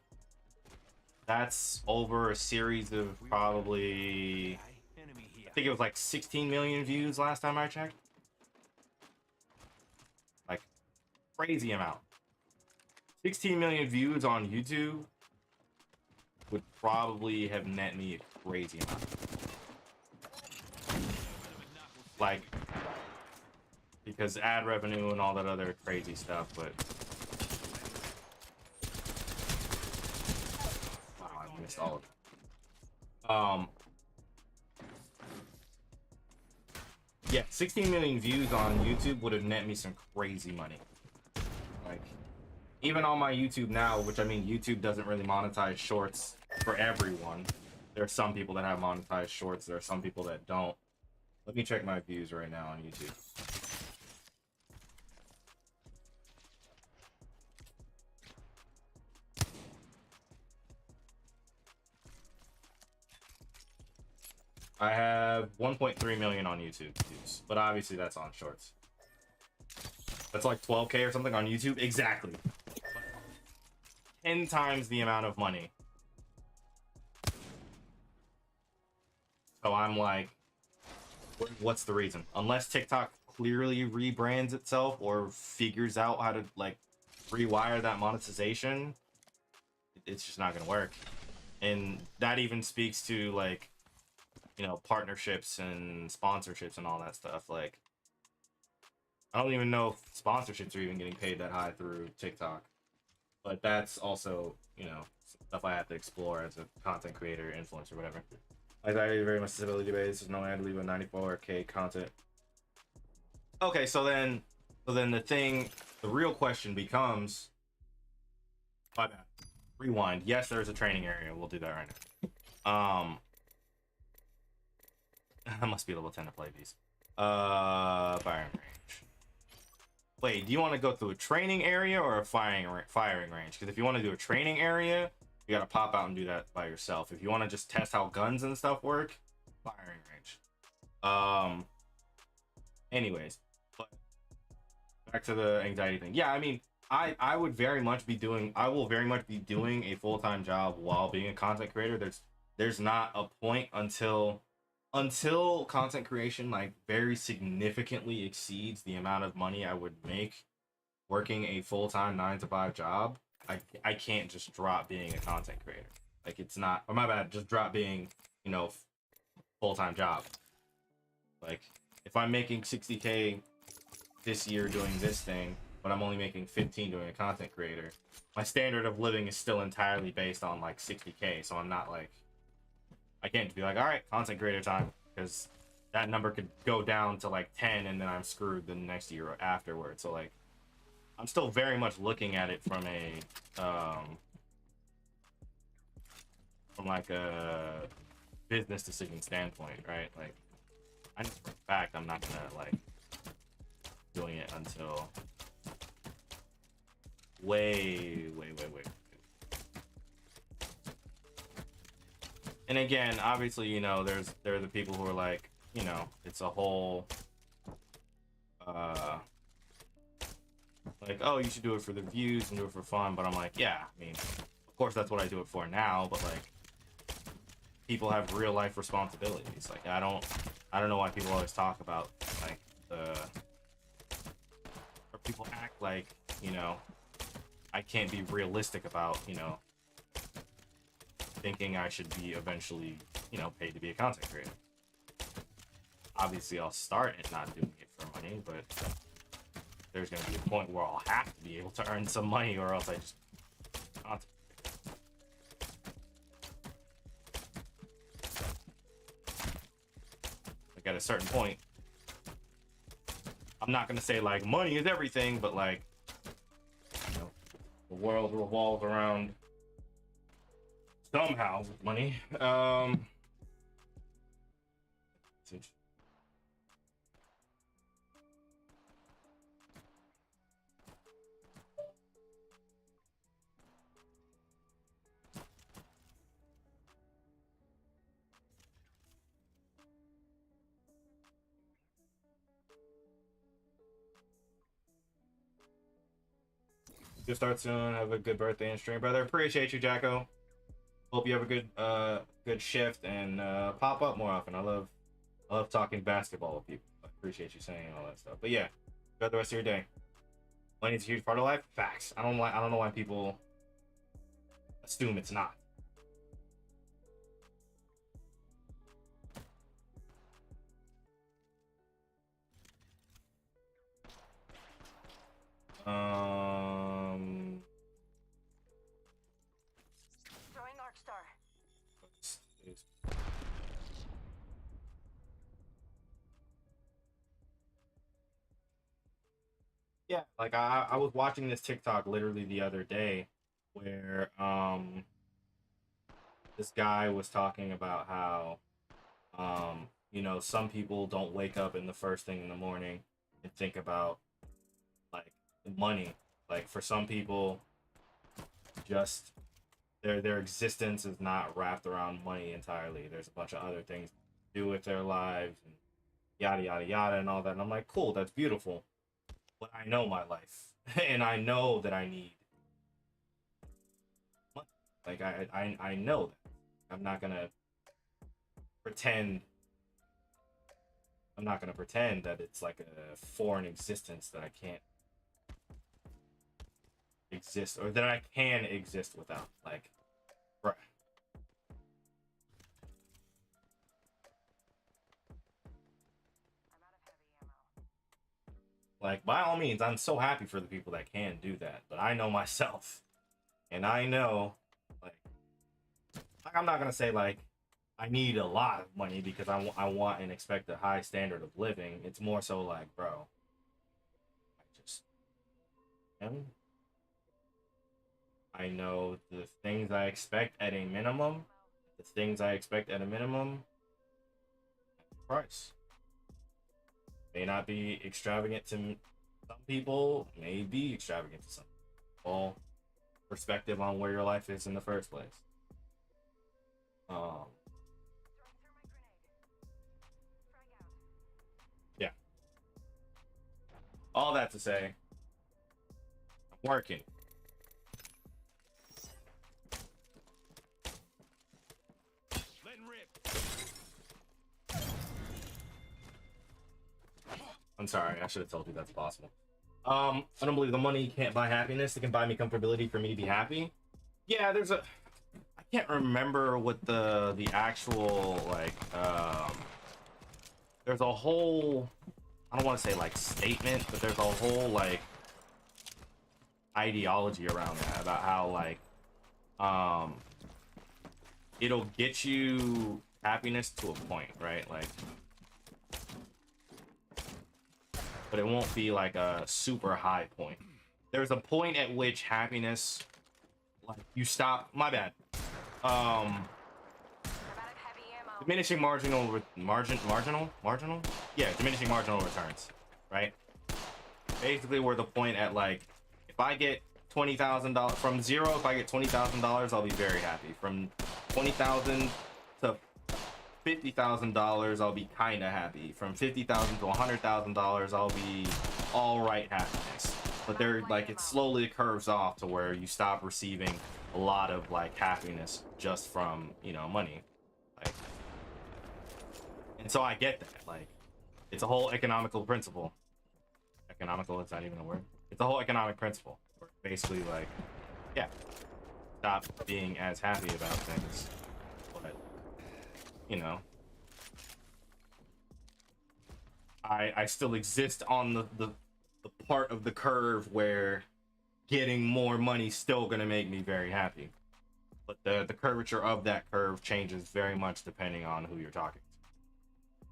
that's over a series of probably, Enemy here. I think it was like 16 million views last time I checked. Like, crazy amount. 16 million views on YouTube would probably have net me a crazy amount. Like, because ad revenue and all that other crazy stuff, but wow, I missed all of it. Yeah, 16 million views on YouTube would have net me some crazy money. Like, even on my YouTube now, which I mean, YouTube doesn't really monetize shorts for everyone. There are some people that have monetized shorts. There are some people that don't. Let me check my views right now on YouTube. I have 1.3 million on YouTube views, but obviously that's on shorts. That's like 12K or something on YouTube. Exactly. 10 times the amount of money. So I'm like, what's the reason? Unless TikTok clearly rebrands itself or figures out how to like rewire that monetization, it's just not gonna work. And that even speaks to like, you know, partnerships and sponsorships and all that stuff. Like, I don't even know if sponsorships are even getting paid that high through TikTok, but that's also, you know, stuff I have to explore as a content creator, influencer, whatever. I value very much stability based. There's no way I'd leave a 94K content. Okay, so then the real question becomes, my bad. Rewind. Yes, there's a training area. We'll do that right now. I must be level 10 to play these. Firing range. Wait, do you want to go through a training area or a firing range? Because if you want to do a training area, you gotta pop out and do that by yourself. If you want to just test how guns and stuff work, firing range. Anyways, but back to the anxiety thing. Yeah, I mean, I will very much be doing a full-time job while being a content creator. There's not a point until content creation like very significantly exceeds the amount of money I would make working a full-time 9-to-5 job. I can't just drop being a content creator. Like, it's not, or my bad, just drop being, you know, full-time job. Like, if I'm making 60K this year doing this thing, but I'm only making 15 doing a content creator, my standard of living is still entirely based on like 60K. So I'm not like, I can't just be like, all right, content creator time, because that number could go down to like 10 and then I'm screwed the next year afterwards. So like, I'm still very much looking at it from a from like a business decision standpoint, right? Like, I know for a fact I'm not gonna like doing it until way. And again, obviously, you know, there are the people who are like, you know, it's a whole like, oh, you should do it for the views and do it for fun. But I'm like, yeah, I mean, of course that's what I do it for now, but like, people have real life responsibilities. Like, I don't know why people always talk about like or people act like, you know, I can't be realistic about, you know, thinking I should be eventually, you know, paid to be a content creator. Obviously, I'll start at not doing it for money, but there's going to be a point where I'll have to be able to earn some money, or else I just content. Like, at a certain point, I'm not going to say like money is everything, but like, you know, the world revolves around somehow with money. You'll start soon. Have a good birthday and stream, brother. Appreciate you, Jacko. Hope you have a good shift and pop up more often. I love talking basketball with people. I appreciate you saying all that stuff. But yeah, enjoy the rest of your day. Money's a huge part of life. Facts. I don't know why people assume it's not. Throwing Arc Star. Yeah, like I was watching this TikTok literally the other day where this guy was talking about how you know, some people don't wake up in the first thing in the morning and think about like money. Like for some people, just their existence is not wrapped around money entirely. There's a bunch of other things to do with their lives and yada yada yada and all that. And I'm like, cool, that's beautiful. But I know my life and I know that I need money. Like I know that. I'm not gonna pretend that it's like a foreign existence that I can't exist or that I can exist without. Like, right. Like, by all means, I'm so happy for the people that can do that. But I know myself. And I know, like I'm not going to say, like, I need a lot of money because I want and expect a high standard of living. It's more so like, bro, I just am. I know the things I expect at a minimum. The things I expect at a minimum. Price. May not be extravagant to some people. May be extravagant to some people. All perspective on where your life is in the first place. Yeah. All that to say, I'm working. Letting rip. I'm sorry, I should have told you that's possible. I don't believe the money can't buy happiness. It can buy me comfortability for me to be happy. Yeah, I can't remember what the actual like there's a whole, I don't want to say like statement, but there's a whole like ideology around that about how like it'll get you happiness to a point, right? Like, but it won't be like a super high point. There's a point at which happiness, like, you stop. My bad. Diminishing marginal. Yeah, diminishing marginal returns, right? Basically, we're the point at like, if I get $20,000 from zero, if I get $20,000, I'll be very happy. From $20,000 to $50,000, I'll be kind of happy. From $50,000 to $100,000, I'll be all right happiness. But they're like, it slowly curves off to where you stop receiving a lot of like happiness just from, you know, money. Like, and so I get that. Like, it's a whole economical principle. Economical, it's not even a word. It's a whole economic principle. Where basically, like, yeah, stop being as happy about things. But, you know, I still exist on the part of the curve where getting more money still gonna make me very happy. But the curvature of that curve changes very much depending on who you're talking to.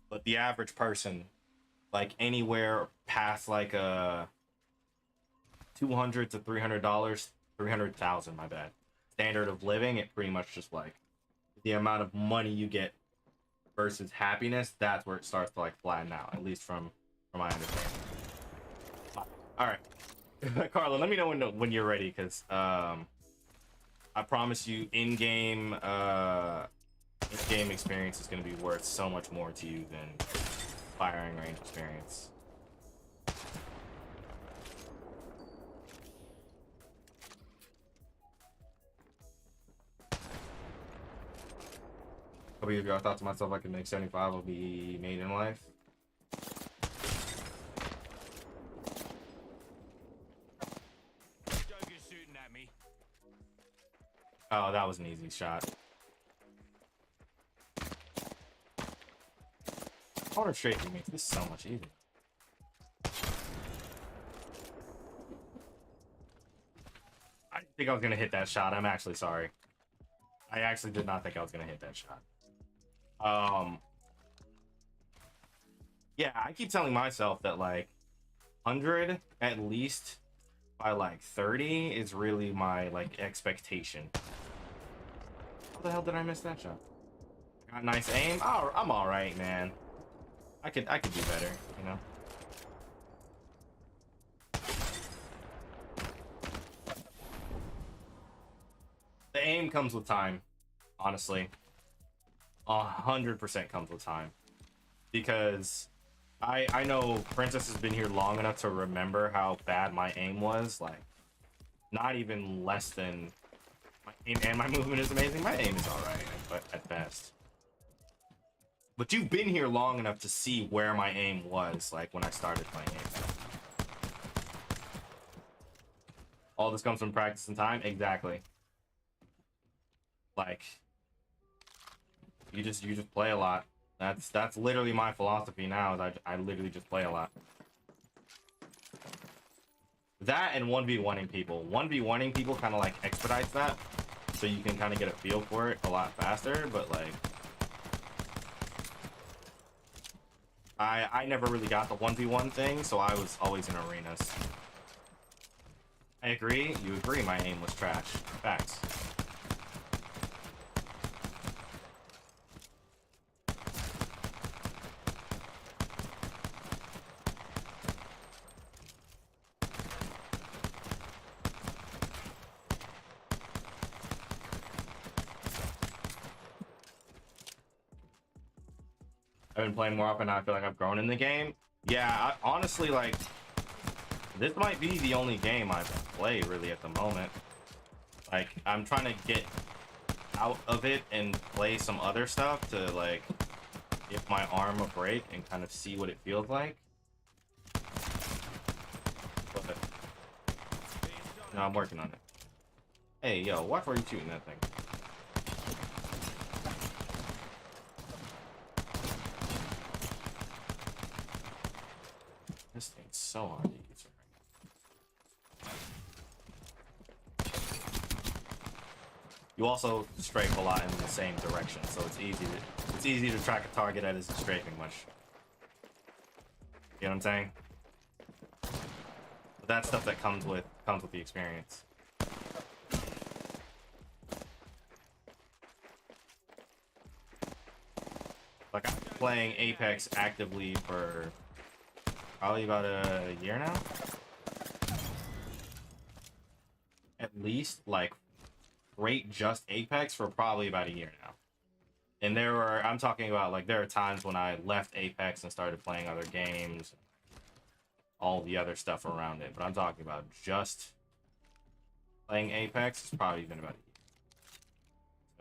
But the average person, like anywhere past like a $200 to $300, 300,000, my bad, standard of living, it pretty much just like the amount of money you get versus happiness, that's where it starts to like flatten out, at least from my understanding. All right, Carla, let me know when you're ready, because I promise you, in-game experience is going to be worth so much more to you than firing range experience. couple years ago, I thought to myself I could make 75 will be made in life. Joker's shooting at me. Oh, that was an easy shot. Counter strafing makes this so much easier. I didn't think I was gonna hit that shot. I'm actually sorry. I actually did not think I was gonna hit that shot. Yeah, I keep telling myself that like 100 at least by like 30 is really my like expectation. How the hell did I miss that shot? Got nice aim. Oh, I'm all right, man. I could do better, you know. The aim comes with time, honestly. 100% comes with time, because I know Princess has been here long enough to remember how bad my aim was. Like, not even less than my aim, and my movement is amazing. My aim is all right, but at best. But you've been here long enough to see where my aim was, like when I started playing Apex. All this comes from practice and time. Exactly. Like, you just play a lot. That's literally my philosophy now. Is I literally just play a lot. That and 1v1ing people. 1v1ing people kind of like expedites that, so you can kind of get a feel for it a lot faster. But like, I never really got the 1v1 thing, so I was always in arenas. I agree. You agree. My aim was trash. Facts. I've been playing more often. I feel like I've grown in the game. Yeah, honestly, like, this might be the only game I play really at the moment. Like, I'm trying to get out of it and play some other stuff to like give my arm a break and kind of see what it feels like. But no, I'm working on it. Hey, yo, watch where you shooting that thing. This thing's so hard to use right now. You also strafe a lot in the same direction, so it's easy to track a target that isn't strafing much. You know what I'm saying? But that's stuff that comes with the experience. Like, I've been playing Apex actively for probably about a year now. At least, like, rate just Apex for probably about a year now. And I'm talking about, like, there are times when I left Apex and started playing other games, all the other stuff around it. But I'm talking about just playing Apex. It's probably been about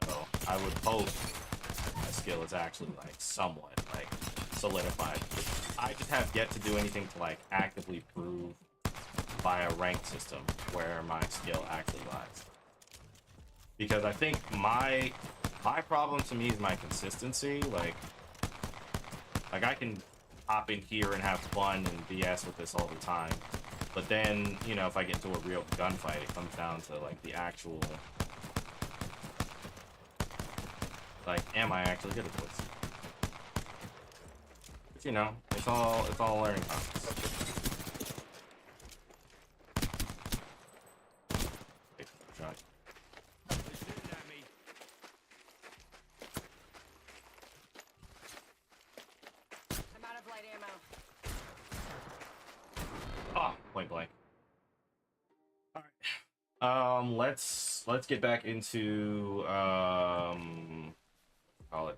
a year. So I would hope my skill is actually, like, somewhat, like, solidified. I just have yet to do anything to like actively prove by a ranked system where my skill actually lies. Because I think my problem to me is my consistency. Like I can hop in here and have fun and BS with this all the time. But then, you know, if I get into a real gunfight, it comes down to like the actual, like, am I actually good at this? You know, it's all a learning process. Shot. They're shooting at me. I'm out of light ammo. Oh, point blank. All right. Let's get back into call it.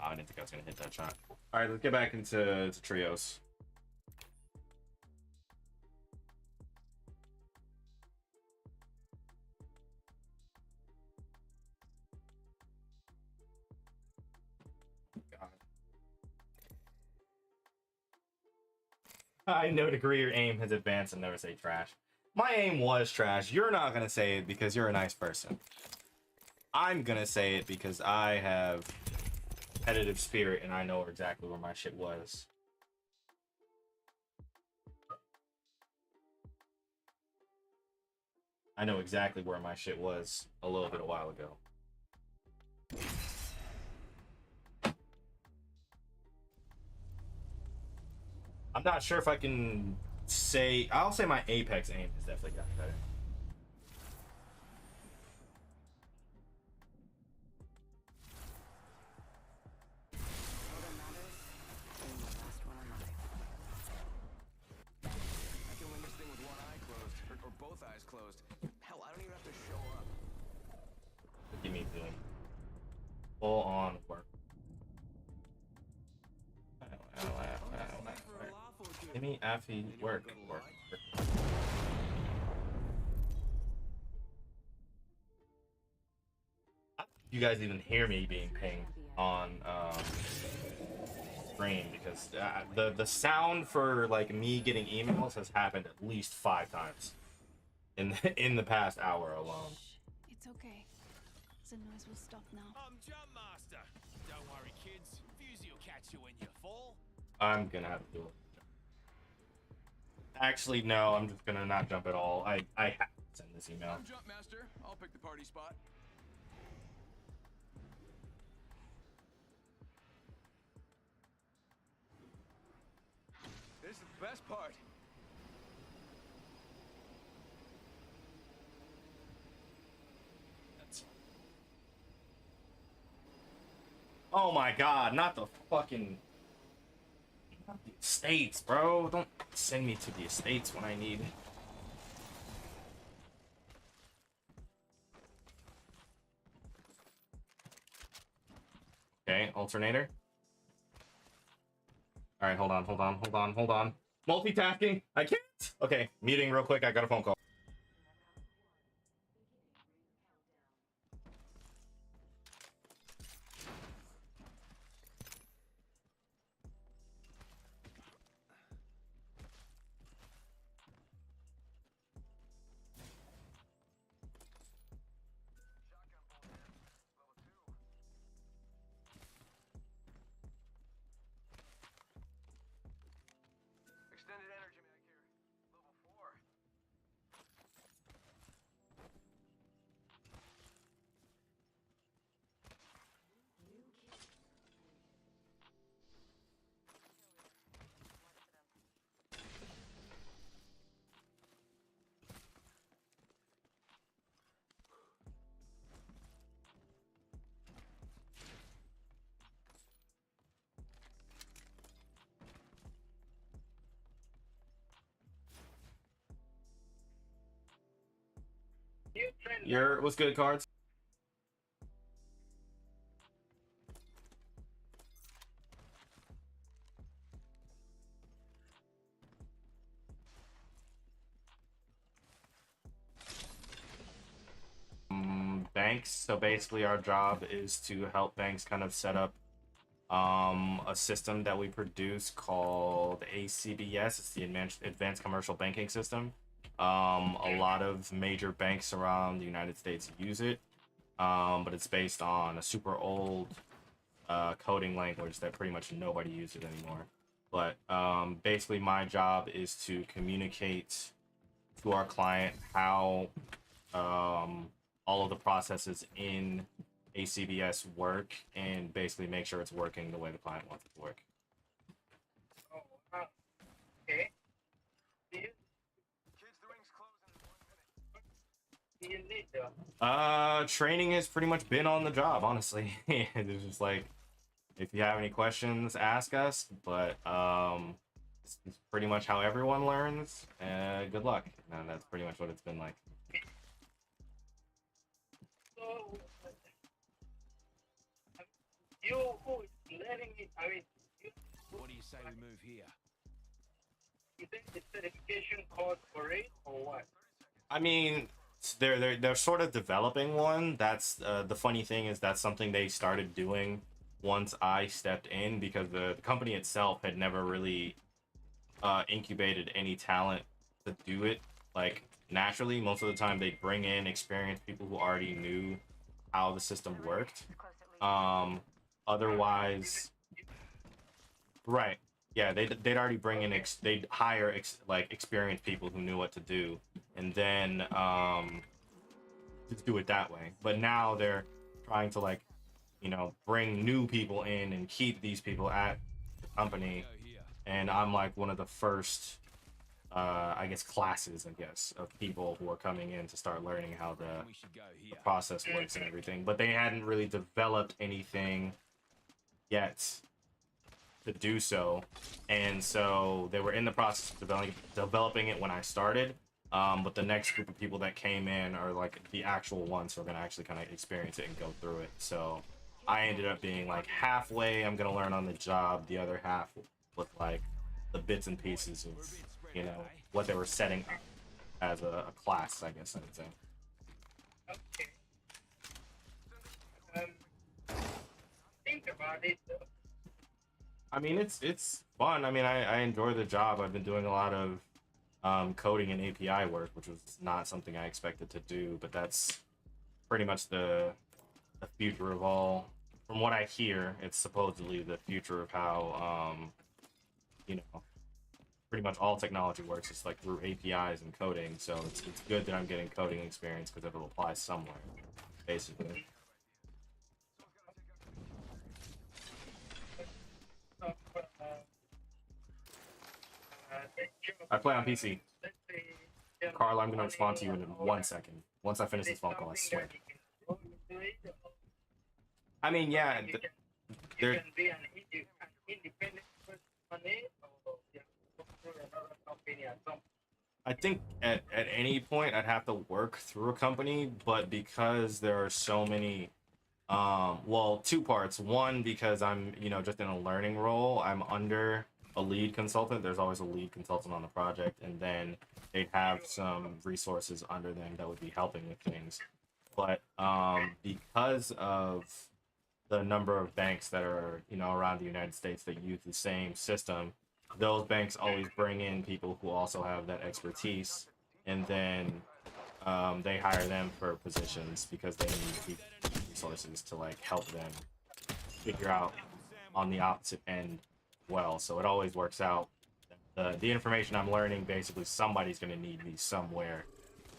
I didn't think I was gonna hit that shot. All right, let's get back into trios. I know degree your aim has advanced and never say trash. My aim was trash. You're not gonna say it because you're a nice person. I'm gonna say it because I have competitive spirit and I know exactly where my shit was. I know exactly where my shit was a little bit a while ago. I'm not sure if I can say... I'll say my Apex aim has definitely gotten better. All that matters, being the last one alive. I can win this thing with one eye closed, or both eyes closed. Hell, I don't even have to show up. Give me doing full on work. Give me Affy work. You guys even hear me being pinged on stream because the sound for like me getting emails has happened at least 5 times in the past hour alone. It's okay. The noise will stop now. I'm Jump Master. Don't worry, kids. Fusey will catch you when you fall. I'm gonna have to do it. Actually, no, I'm just gonna not jump at all. I have to send this email. I'm Jump Master. I'll pick the party spot. This is the best part. Oh my god, not the fucking... Not the estates, bro. Don't send me to the estates when I need... Okay, alternator. Alright, hold on. Multitasking? I can't! Okay, meeting real quick, I got a phone call. Extended energy mag here. Level 4. What's good, cards? Banks. So basically our job is to help banks kind of set up a system that we produce called ACBS. It's the Advanced Commercial Banking System. A lot of major banks around the United States use it, but it's based on a super old coding language that pretty much nobody uses anymore. But basically my job is to communicate to our client how all of the processes in ACBS work and basically make sure it's working the way the client wants it to work. Okay. Kids, the ring's closing in 1 minute. Training has pretty much been on the job, honestly. It's just like, if you have any questions, ask us, but it's pretty much how everyone learns. Good luck. And that's pretty much what it's been like. So, you who is learning it, I mean, What do you say we move here? you think the certification course for it or what? I mean, they're sort of developing one. That's the funny thing is that's something they started doing once I stepped in, because the company itself had never really incubated any talent to do it like naturally. Most of the time, they bring in experienced people who already knew how the system worked. Otherwise, right? Yeah, they'd already bring in they'd hire like experienced people who knew what to do, and then just do it that way. But now they're trying to like, bring new people in and keep these people at the company. And I'm like one of the first, I guess, classes, I guess, of people who are coming in to start learning how the process works and everything. But they hadn't really developed anything yet to do so, and so they were in the process of developing it when I started. But the next group of people that came in are like the actual ones who are gonna actually kind of experience it and go through it. So I ended up being like halfway. I'm gonna learn on the job. The other half with like the bits and pieces of what they were setting up as a class, I guess I would say. Okay. Think about it though. I mean, it's fun. I mean, I enjoy the job. I've been doing a lot of coding and API work, which was not something I expected to do, but that's pretty much the future of all. From what I hear, it's supposedly the future of how pretty much all technology works. It's like through APIs and coding. So it's good that I'm getting coding experience because it'll apply somewhere, basically. I play on PC. Carl, I'm going to respond to you in 1 second. Once I finish this phone call, I swear. I mean, yeah, You can be an independent person on it, or you go through another company or something. I think at any point I'd have to work through a company, but because there are so many, well, two parts. One, because I'm, just in a learning role, I'm under a lead consultant. There's always a lead consultant on the project, and then they'd have some resources under them that would be helping with things. But because of the number of banks that are, around the United States that use the same system, those banks always bring in people who also have that expertise, and then they hire them for positions because they need resources to like help them figure out on the opposite end well. So it always works out. The information I'm learning, basically somebody's going to need me somewhere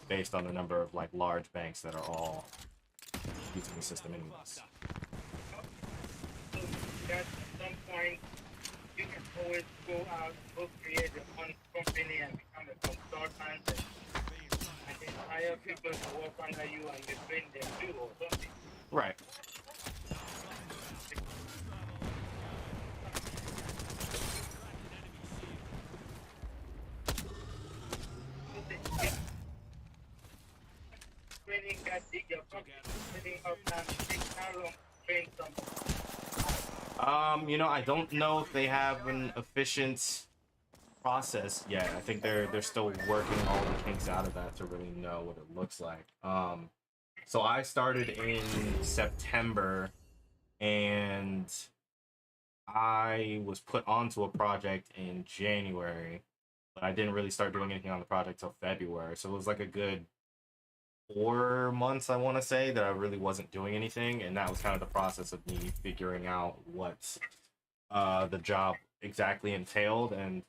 based on the number of like large banks that are all using the system anyways. So that at some point you can always go out, go create your own company and become a consultant and then hire people to work under you and you train them too or something. Right. Training that big your company, setting up that big how long to train someone. I don't know if they have an efficient process yet. I think they're still working all the kinks out of that to really know what it looks like. So I started in September, and I was put onto a project in January, but I didn't really start doing anything on the project till February. So it was like a good 4 months, I want to say, that I really wasn't doing anything, and that was kind of the process of me figuring out what the job exactly entailed. And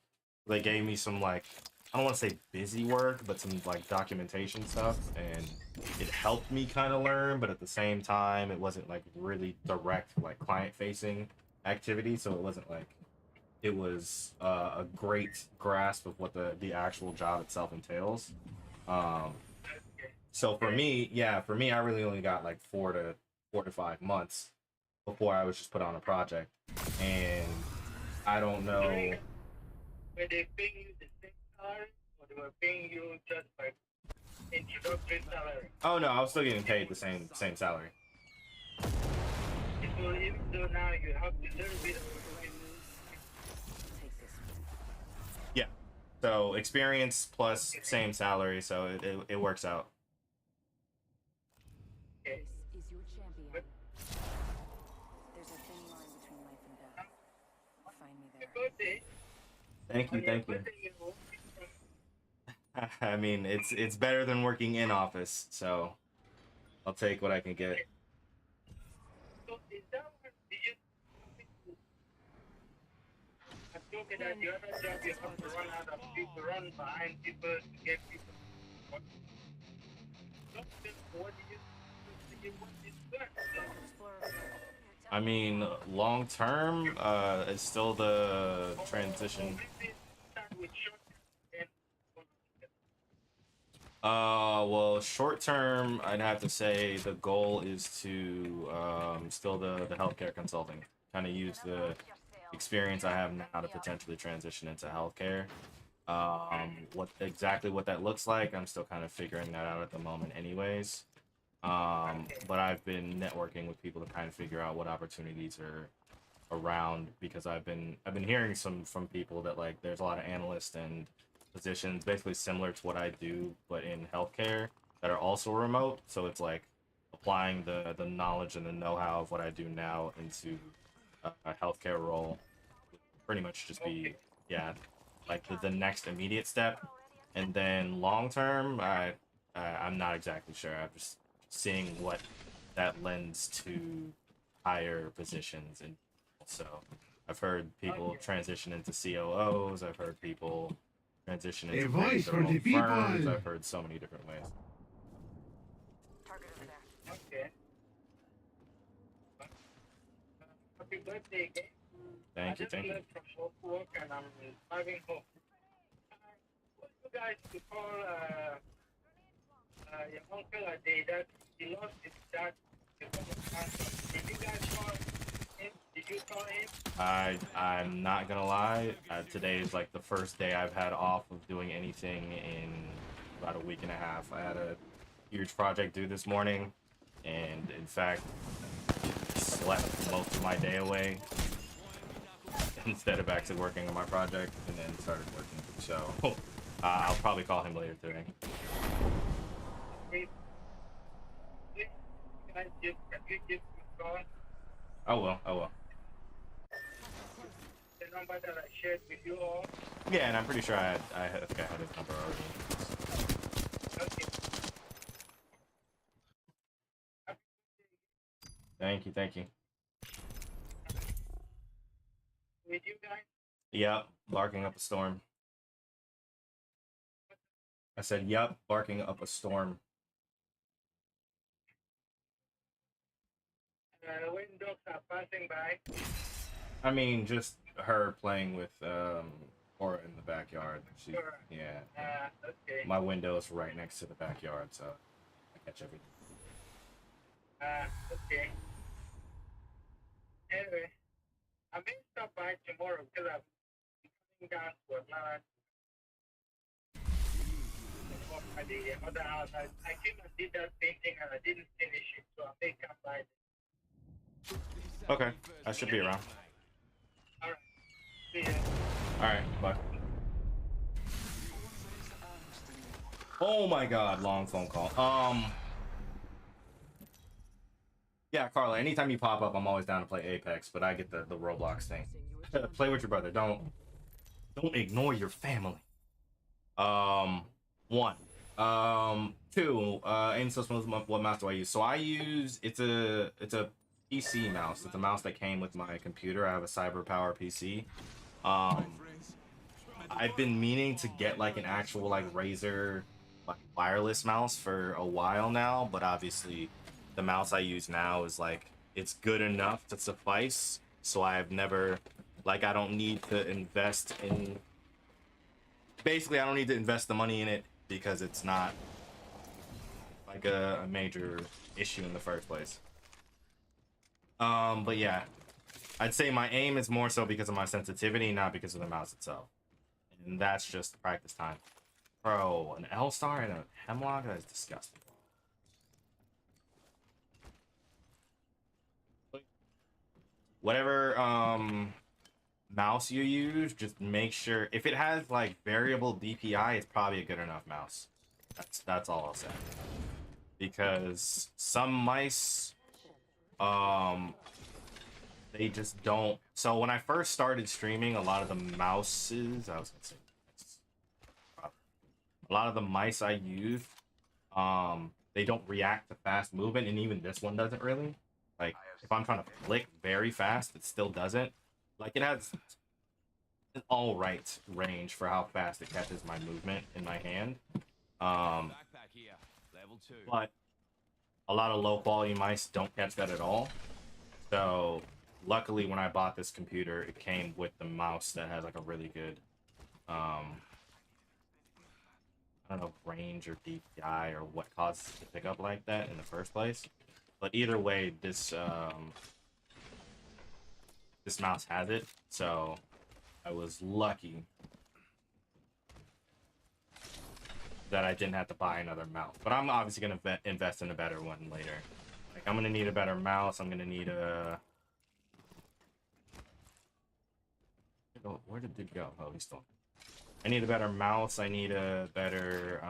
they gave me some, like, I don't want to say busy work, but some like documentation stuff, and it helped me kind of learn, but at the same time it wasn't like really direct like client facing activity, so it wasn't like it was a great grasp of what the actual job itself entails. So for me, I really only got like 4 to 5 months before I was just put on a project, and I don't know. Were they paying you the same salary or they were paying you just like introductory salary? Oh no, I was still getting paid the same salary. So even though now you have a little bit of Yeah. So experience plus same salary, so it works out. This is your champion. There's a thin line between life and death. Find me there. birthday. Thank you, thank you. I mean, it's better than working in office, so I'll take what I can get. So is that what did you I told me that the other job you have to run out of people, run behind people to get people. What what did you do? Explore over there. I mean, long term, it's still the transition. Start with short and Well, short term, I'd have to say the goal is to still the healthcare consulting. Kind of use the experience I have now to potentially transition into healthcare. What that looks like, I'm still kind of figuring that out at the moment, anyways. But I've been networking with people to kind of figure out what opportunities are around, because I've been hearing from people that like there's a lot of analysts and positions basically similar to what I do but in healthcare that are also remote, so it's like applying the knowledge and the know-how of what I do now into a healthcare role would pretty much just be, yeah, like the next immediate step. And then long term, I'm not exactly sure. I'm just seeing what that lends to higher positions. And so I've heard people transition into COOs. I've heard people transition into A voice their for own the people. firms. I've heard so many different ways. Target over there. okay. Happy birthday again. Thank you, thank you. I just left from work and I'm driving home. What you guys to call your uncle a day that he lost his dad because of cancer? Did you guys call him? Did you call him? I'm not gonna lie. Today is like the first day I've had off of doing anything in about a week and a half. I had a huge project due this morning, and in fact, slept most of my day away instead of actually working on my project, and then started working. So I'll probably call him later today. Please, guys, can you give me a call? I will. The number that I shared with you all. Yeah, and I'm pretty sure I think I had his number already. Okay. Thank you. With you guys. Yep, barking up a storm. I said, yep, barking up a storm. When dogs are passing by. I mean, just her playing with Cora in the backyard. She, Sure. yeah. Okay. My window is right next to the backyard, so I catch everything. Okay. Anyway, I may stop by tomorrow because I'm coming down to Atlanta. At the other house, I came and did that painting and I didn't finish it, so I may come by. Okay, I should be around. All right. See ya. All right, bye. Oh my God, long phone call. Yeah, Carla, anytime you pop up, I'm always down to play Apex, but I get the Roblox thing. Play with your brother. Don't ignore your family. One. Two. And so what mouse do I use? So I use it's a PC mouse. It's a mouse that came with my computer. I have a CyberPower PC. I've been meaning to get like an actual like Razer like wireless mouse for a while now, but obviously the mouse I use now is like it's good enough to suffice. So I've never like I don't need to invest in. Basically, I don't need to invest the money in it because it's not like a major issue in the first place. But yeah, I'd say my aim is more so because of my sensitivity, not because of the mouse itself. And that's just practice time. Bro, an L-Star and a Hemlock? That is disgusting. Whatever mouse you use, just make sure if it has like variable DPI, it's probably a good enough mouse. That's all I'll say. Because some mice they just don't. So when I first started streaming, a lot of the mouses, I was gonna say, a lot of the mice I used, they don't react to fast movement, and even this one doesn't really. Like, if I'm trying to flick very fast, it still doesn't. Like, it has an all right range for how fast it catches my movement in my hand. Backpack here. Level 2. But a lot of low quality mice don't catch that at all. So luckily when I bought this computer, it came with the mouse that has like a really good I don't know, range or DPI or what causes it to pick up like that in the first place. But either way, this mouse has it, so I was lucky that I didn't have to buy another mouse. But I'm obviously going to invest in a better one later. Like, I'm going to need a better mouse. I'm going to need a... Oh, where did it go? Oh, he's still... I need a better mouse. I need a better...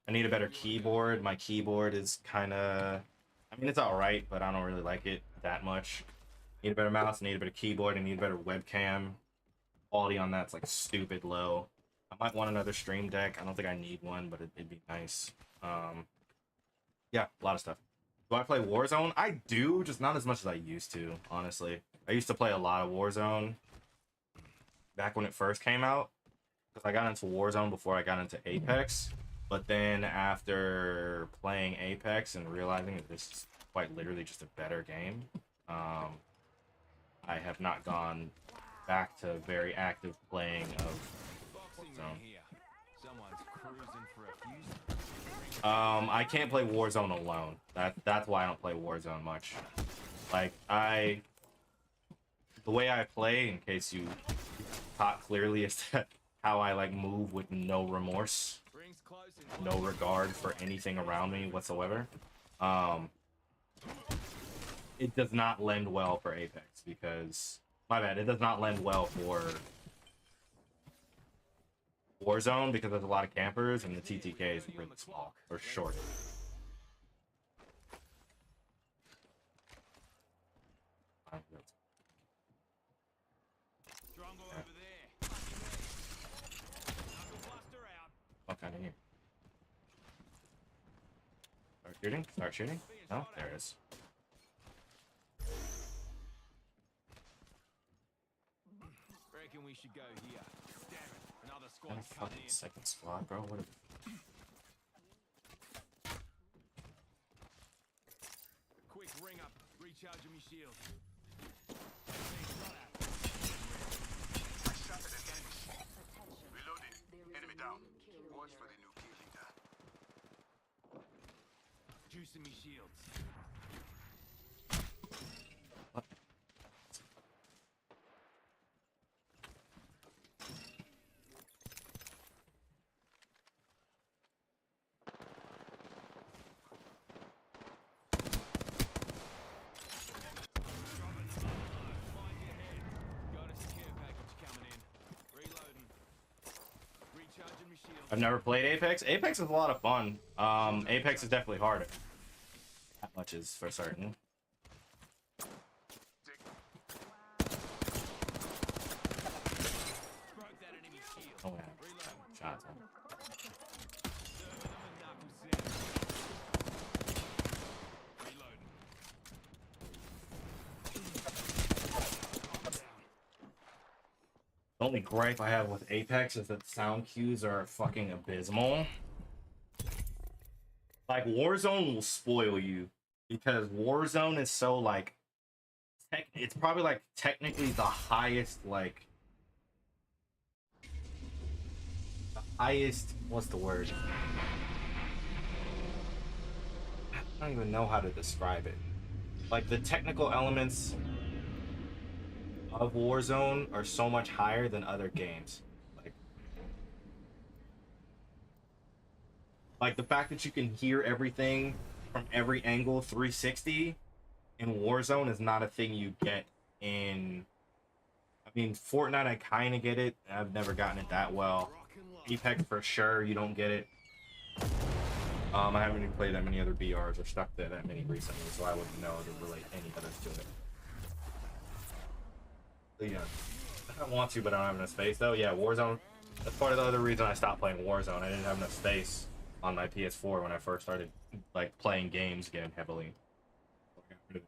I need a better keyboard. My keyboard is kind of... I mean, it's alright, but I don't really like it that much. Need a better mouse. I need a better keyboard. I need a better webcam. Quality on that's like stupid low. I might want another stream deck. I don't think I need one, but it'd be nice. Yeah, a lot of stuff. Do I play Warzone? I do, just not as much as I used to, honestly. I used to play a lot of Warzone back when it first came out, because I got into Warzone before I got into Apex. But then after playing Apex and realizing that this is quite literally just a better game, I have not gone back to very active playing of Warzone. I can't play Warzone alone. That's why I don't play Warzone much. Like, the way I play, in case you caught clearly, is that how I like move with no remorse, no regard for anything around me whatsoever. It does not lend well for Apex because, my bad, it does not lend well for Warzone because there's a lot of campers and the TTK is really small or short. What kind of here? Start shooting? Start shooting? Oh, there it is. Reckon we should go here. Damn it, another What squad's a coming fucking in. second squad, bro. What a... Quick ring up, recharging my shield. Reloading. Enemy down. Watch for the new kill leader. Juicing me shields. I've never played Apex. Apex is a lot of fun. Apex is definitely harder. That much is for certain. Oh yeah, shots. The only gripe I have with Apex is that sound cues are fucking abysmal. Like, Warzone will spoil you because Warzone is so like it's probably like technically the highest, like the highest, what's the word? I don't even know how to describe it. Like, the technical elements of Warzone are so much higher than other games. Like the fact that you can hear everything from every angle 360 in Warzone is not a thing you get in... I mean, Fortnite, I kind of get it. I've never gotten it that well. Apex, for sure, you don't get it. I haven't even played that many other BRs or stuck to that many recently, so I wouldn't know to relate any others to it. But yeah, I want to, but I don't have enough space though. Yeah, Warzone. That's part of the other reason I stopped playing Warzone. I didn't have enough space on my PS4 when I first started like playing games again heavily. This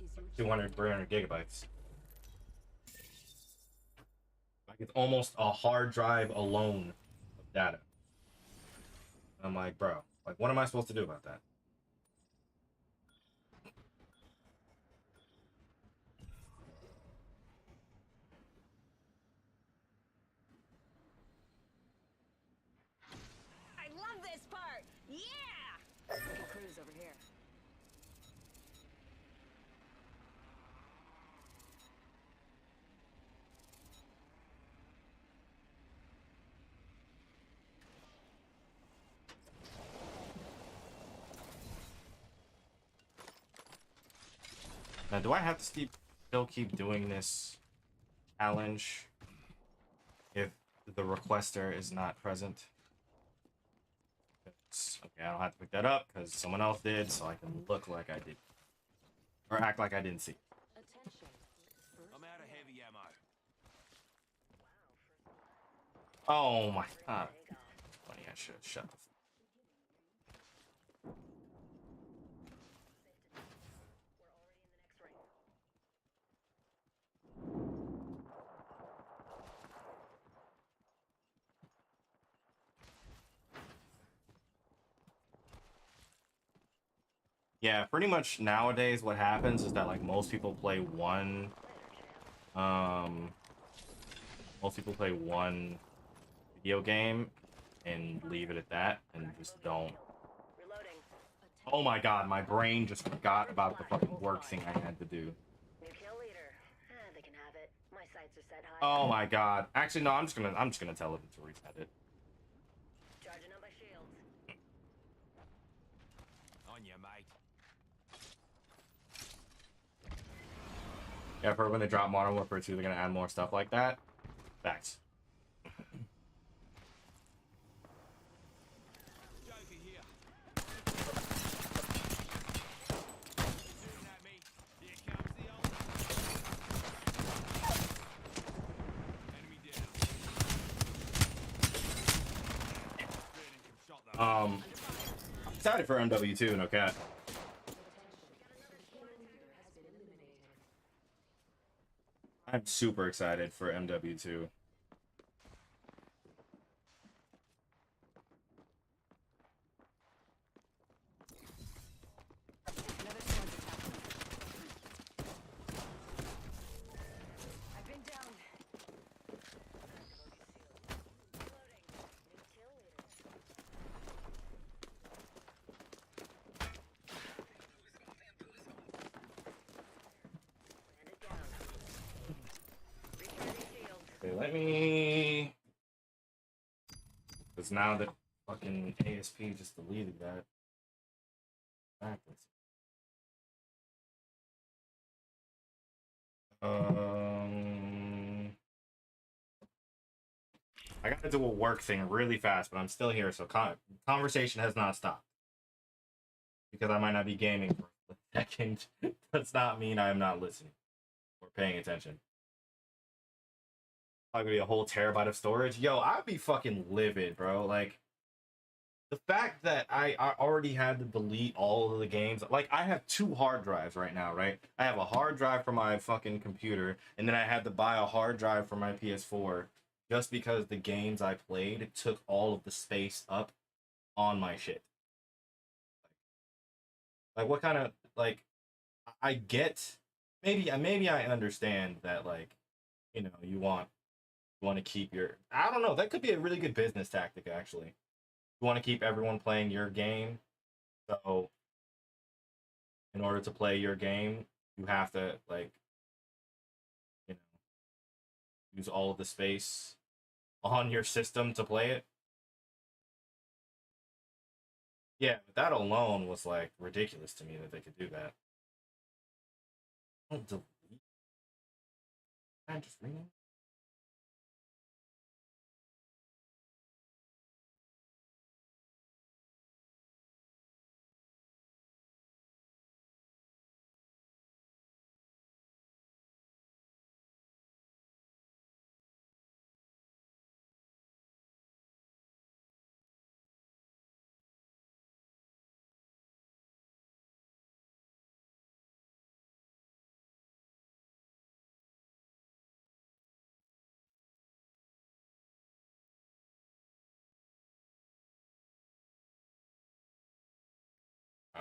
is your 200, 300 gigabytes. Like it's almost a hard drive alone of data. I'm like, bro, like what am I supposed to do about that? I love this part! Yeah! We can cruise over here. Now, do I have to still keep doing this challenge if the requester is not present? Okay, I don't have to pick that up because someone else did, so I can look like I did. Or act like I didn't see. Attention. I'm out of heavy ammo. Oh my god. Funny, I should have shut the Yeah, pretty much nowadays what happens is that like most people play one video game and leave it at that and just don't. Reloading. Oh my god, my brain just forgot about the fucking work thing I had to do. New kill leader. They can have it. My sights are set high. Oh my god. Actually no, I'm just gonna tell it to reset it. Charging up my shields. On you, mate. Yeah, I've heard when they drop Modern Warfare 2, they're gonna add more stuff like that. Facts. Joker here. Shooting at me. Here comes the old. Enemy down. Shot though. I'm excited for MW2, no cap. I'm super excited for MW2. Another squad's attacking. I've been down. Landed down. Recharging shields. Okay, let me... Because now that fucking ASP just deleted that. Back, let's see. I gotta do a work thing really fast, but I'm still here, so conversation has not stopped. Because I might not be gaming for a second does not mean I'm not listening or paying attention. Probably gonna be a whole terabyte of storage. Yo, I'd be fucking livid, bro. Like, the fact that I already had to delete all of the games. Like, I have 2 hard drives right now, right? I have a hard drive for my fucking computer, and then I had to buy a hard drive for my PS4 just because the games I played took all of the space up on my shit. Like what kind of, like, I get, maybe I understand that, like, you know, you want to keep your, I don't know, that could be a really good business tactic, actually. You want to keep everyone playing your game, so in order to play your game, you have to, like, you know, use all of the space on your system to play it. Yeah, but that alone was, like, ridiculous to me that they could do that. Don't delete. Can I just rename?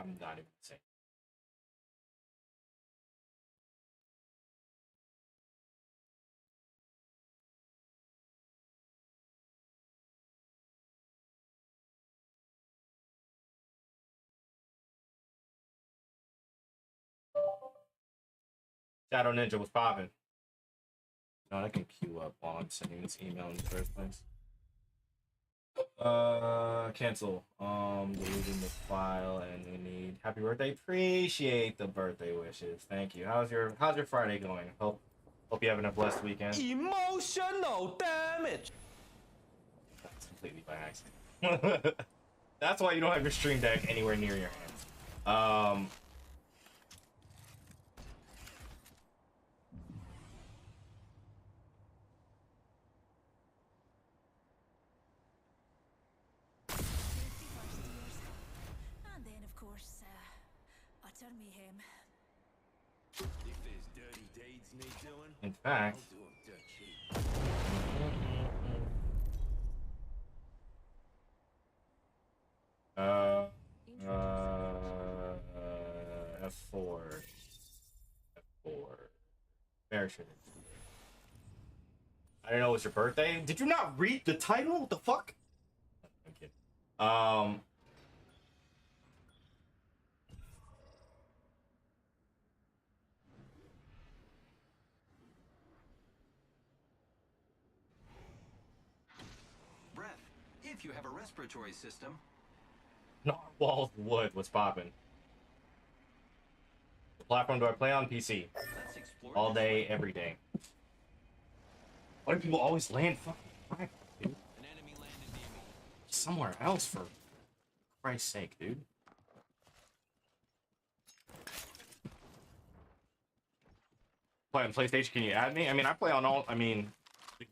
I'm not even saying. Shadow Ninja was popping. No, I can queue up while I'm sending this email in the first place. Cancel. Deleting the file, and we need happy birthday. Appreciate the birthday wishes. Thank you. How's your Friday going? Hope you're having a blessed weekend. Emotional damage. That's completely by accident. That's why you don't have your stream deck anywhere near your hands. And then, of course, utter mayhem. If there's dirty deeds need doing, In fact, I'll do 'em dirt cheap. F4. Very sure. I didn't know it was your birthday. Did you not read the title? What the fuck? I'm kidding. Breath, if you have a respiratory system. Not walls wood. What's poppin'? What platform do I play on? PC. Let's explore All this day, way. every day. Why do people always land fucking right, dude? An enemy landed near me. Somewhere else, for Christ's sake, dude. Play on PlayStation, can you add me? I mean, I play on all, I mean,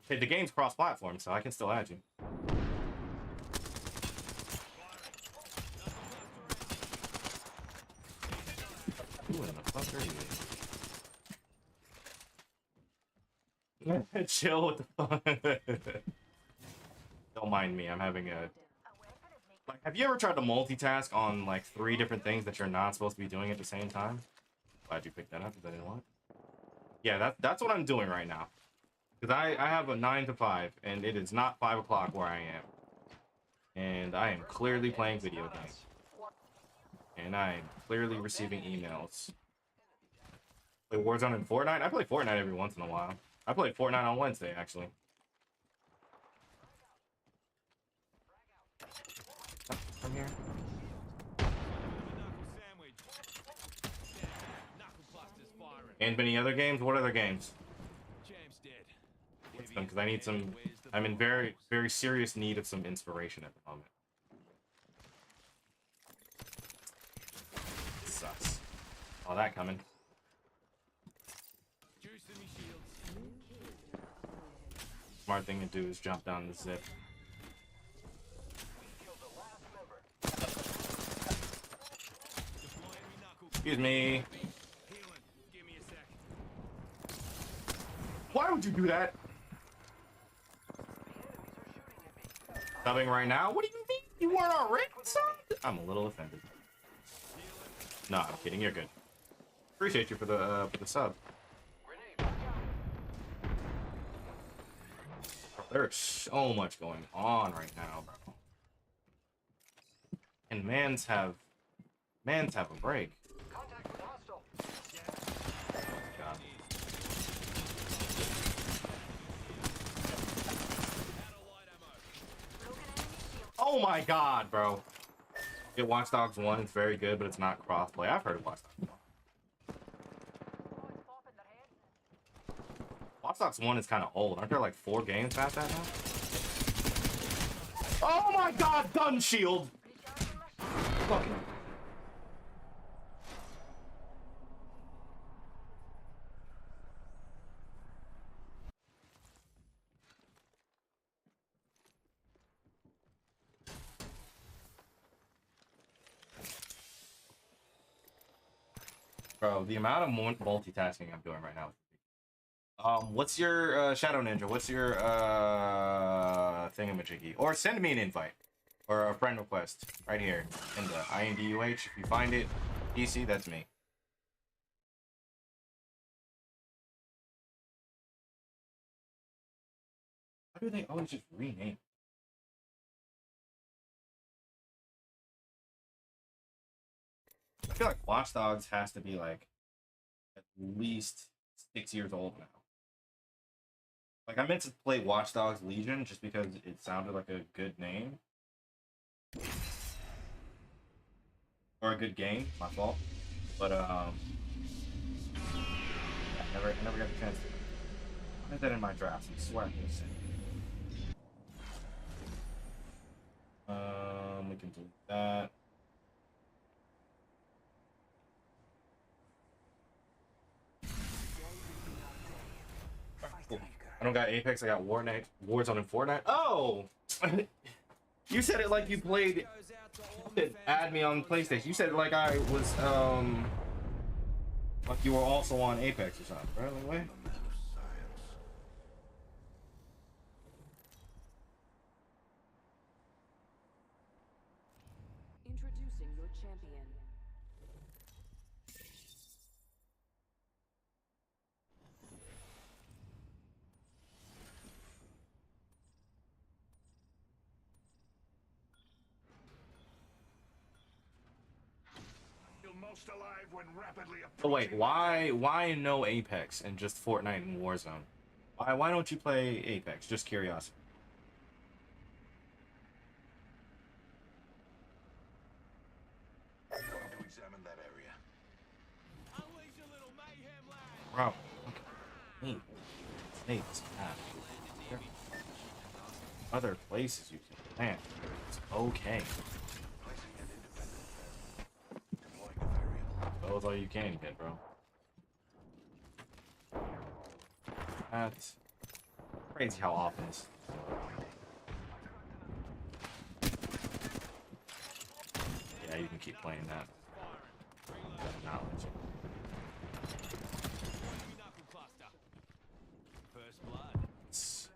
the game's cross-platform, so I can still add you. Who in the fuck are you? Chill with the fuck. Don't mind me, I'm having a... Like, have you ever tried to multitask on, like, 3 different things that you're not supposed to be doing at the same time? Glad you picked that up, because I didn't want. Yeah, that's what I'm doing right now. Because I have a 9 to 5, and it is not 5 o'clock where I am. And I am clearly playing video games. And I am clearly receiving emails. Play Warzone and Fortnite? I play Fortnite every once in a while. I played Fortnite on Wednesday, actually. From here. Knuckle sandwich. Yeah, knuckle clusters firing. And any other games? What other games? James dead. Because I need some... I'm in very, very serious need of some inspiration at the moment. Sucks. All that coming. Juice in me shields. Smart thing to do is jump down the zip. Deploying me knuckle. Excuse me. Healing. Give me a sec. Why would you do that? Subbing right now? What do you mean? You weren't already subbed? I'm a little offended. No, I'm kidding. You're good. Appreciate you for the sub. There's so much going on right now, bro. And mans have a break. God. Oh my god, bro. Yeah, Watch Dogs 1 is very good, but it's not crossplay. I've heard of Watch Dogs 1. Watch Dogs 1 is kind of old. Aren't there like 4 games past that now? Oh my god, gun shield! Fucking... Bro, the amount of multitasking I'm doing right now. What's your Shadow Ninja? What's your thingamajiggy? Or send me an invite. or a friend request right here in the INDUH. If you find it, PC, that's me. Why do they always just rename? I feel like Watch Dogs has to be like at least 6 years old now. Like I meant to play Watch Dogs Legion just because it sounded like a good name. Or a good game, my fault. But I never got the chance to. I had that in my drafts, I swear I could have said. We can do that. Cool. I don't got Apex, I got Warzone and Fortnite. Oh! You said it like you played. Add me on PlayStation. You said it like I was, like you were also on Apex or something, right? Like, what? Introducing your champion. Feel most alive when rapidly Oh wait, why no Apex and just Fortnite and Warzone? Why don't you play Apex? Just curiosity. Going to examine that area. Unleash a little mayhem, lad. Bro, okay. Snakes. Other places you can plant. It's okay. Placing an independent fence. Deploying a variable. Those all you can get, bro. That's crazy how often it's. Yeah, you can keep playing that. Not let you. First blood. It's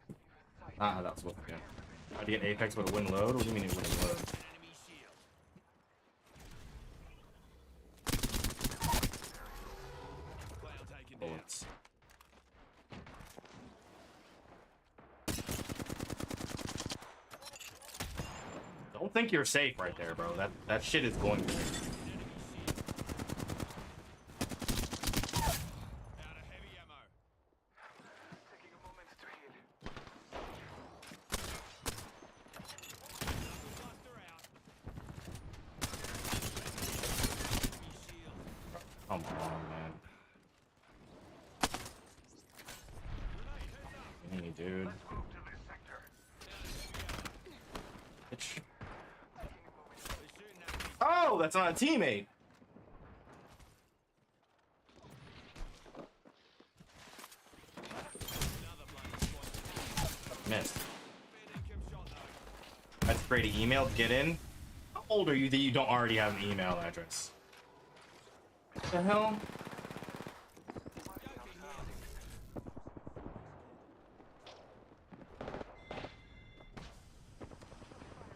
not how that's supposed to go. How do you get Apex with a win load? What do you mean it wouldn't load? Enemy shield. Player taken down. Bullets. Don't think you're safe right there, bro. That shit is going to. Out of heavy ammo. Taking a moment to heal. Buster out. Enemy shield. Come on, man. Hey, dude. Let's move to this sector. Bitch. They're shooting at me. Oh, that's not a teammate. Another bloody squad. Missed. Fair dinkum shot though. I have to create an email to get in. How old are you that you don't already have an email address? What the hell?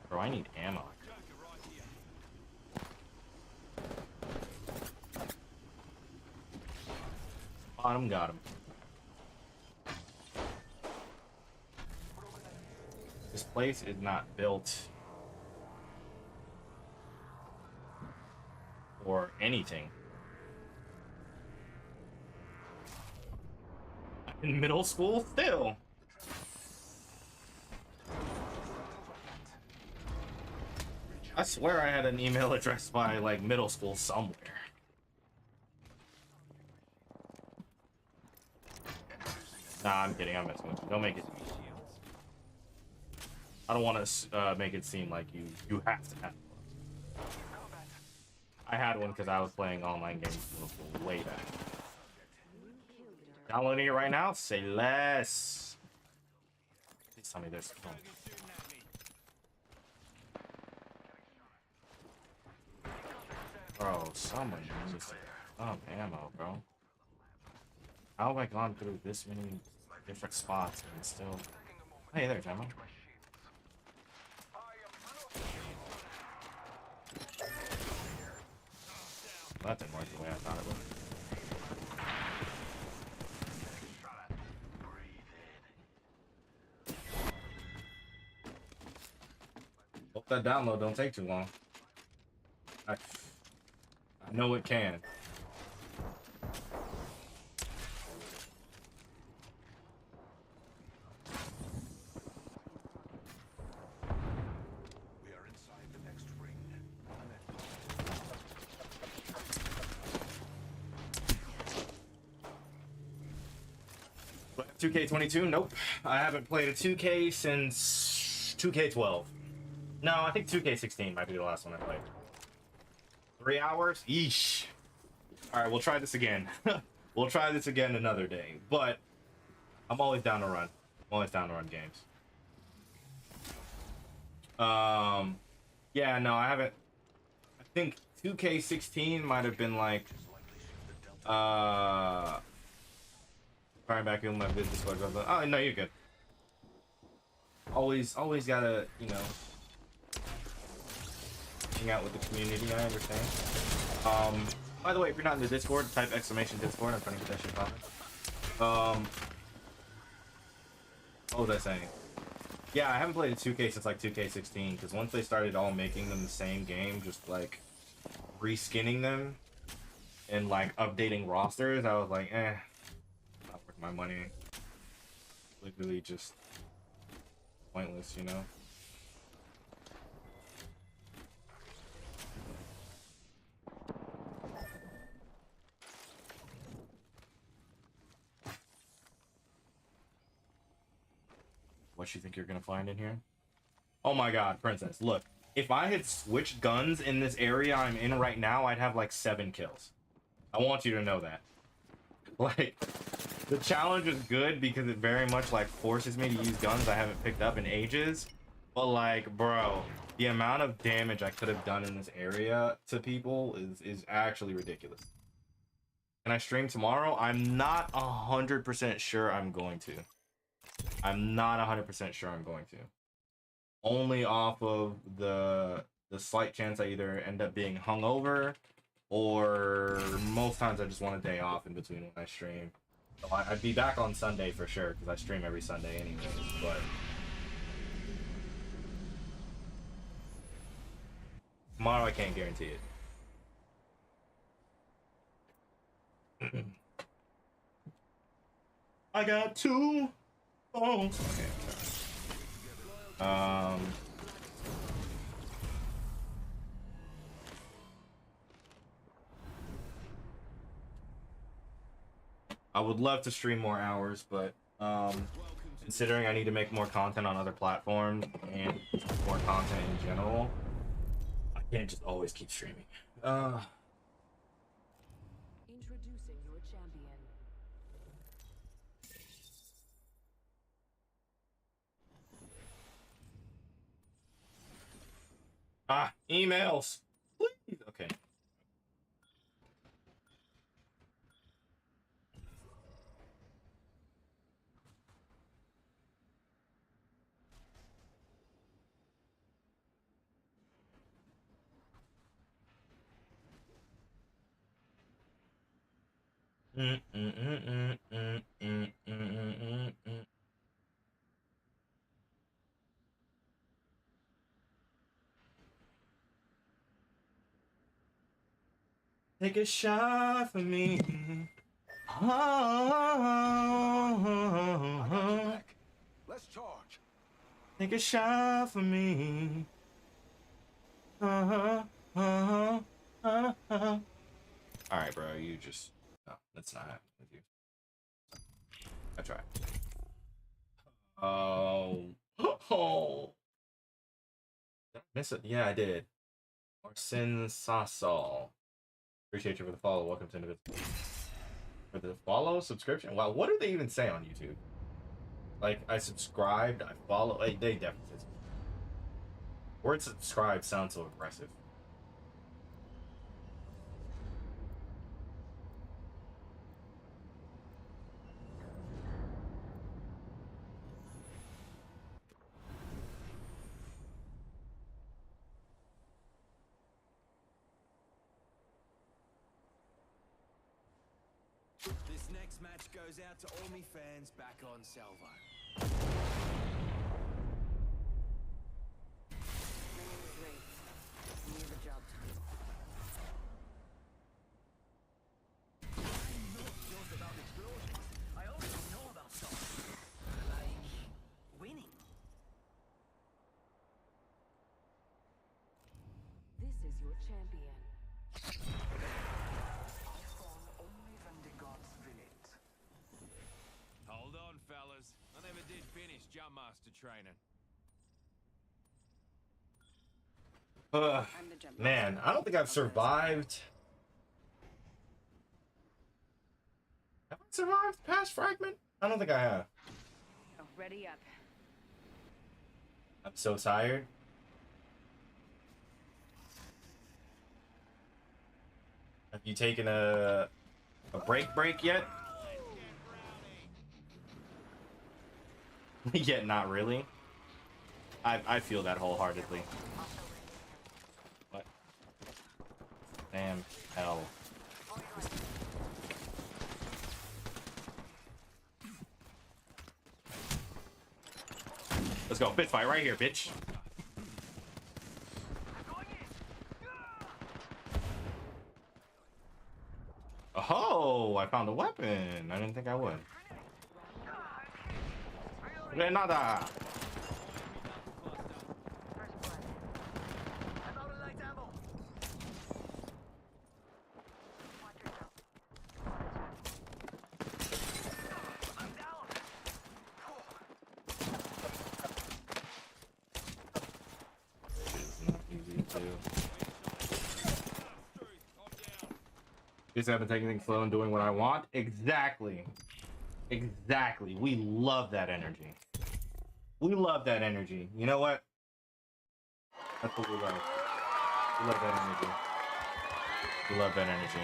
Bro, I need ammo. Joker right here. Bottom got him. This place is not built for anything. In middle school, still. I swear I had an email address by like middle school somewhere. Nah, I'm kidding. I'm messing with you. Don't make it. I don't want to make it seem like you have to have one. I had one because I was playing online games way back. Downloading it right now. Say less. Please tell me this. Oh. Joker's shooting at me. Bro, someone just ammo, bro. How have I gone through this many different spots and still? Hey there, Gemma. that didn't work the way I thought it would. Hope that download don't take too long. I know it can. We are inside the next ring. 2K22? Nope. I haven't played a 2K since 2K12. No, I think 2K16 might be the last one I played. 3 hours? Yeesh. Alright, we'll try this again. We'll try this again another day. But I'm always down to run. I'm always down to run games. Yeah, no, I haven't. I think 2K16 might have been like trying back in my business card. Oh no, you're good. Always gotta, you know, hang out with the community. I understand. By the way, if you're not in the Discord, type exclamation Discord. I'm trying to get that shit popping. What was I saying? Yeah, I haven't played a 2K since like 2K16 because once they started all making them the same game, just like reskinning them and like updating rosters, I was like, not worth my money. Literally just pointless, you know? What you think you're gonna find in here? Oh my god, Princess, look. If I had switched guns in this area I'm in right now, I'd have like 7 kills. I want you to know that. Like, the challenge is good because it very much like forces me to use guns I haven't picked up in ages. But like, bro, the amount of damage I could have done in this area to people is actually ridiculous. Can I stream tomorrow? I'm not 100% sure I'm going to. I'm not 100% sure I'm going to. Only off of the slight chance I either end up being hungover, or most times I just want a day off in between when I stream. So I'd be back on Sunday for sure because I stream every Sunday anyways. But tomorrow I can't guarantee it. I got 2 phones. Okay, I would love to stream more hours, but considering I need to make more content on other platforms and more content in general, I can't just always keep streaming. Introducing your champion. Emails. Please. Okay. Take a shot for me. I got your back. Let's charge. Take a shot for me. All right, bro. You just no. That's not happening with you. I tried. Oh. Oh. Did I miss it? Yeah, I did. Orsin Sasol. Appreciate you for the follow. Welcome to for the follow subscription. Wow, what do they even say on YouTube? Like, I subscribed, I follow. Like, they definitely. Word subscribe sounds so aggressive. next match goes out to all me fans back on Salvo. My name is Ray. You have a job to do. I'm not just about explosions. I also know about stuff. Like winning. This is your champion. Only when the gods will it. Hold on, fellas. I never did finish Jump Master training. I'm the jump Man, master. I don't think I've survived. Have I survived past fragment? I don't think I have. Oh, ready up. I'm so tired. Have you taken a break yet? Yet not really. I feel that wholeheartedly. What? Damn hell. Let's go. Fist fight right here, bitch. Oh, I found a weapon. I didn't think I would. Grenada. Just haven't taken things slow and doing what I want. Exactly. Exactly. We love that energy. We love that energy. You know what? That's what we love. We love that energy. We love that energy.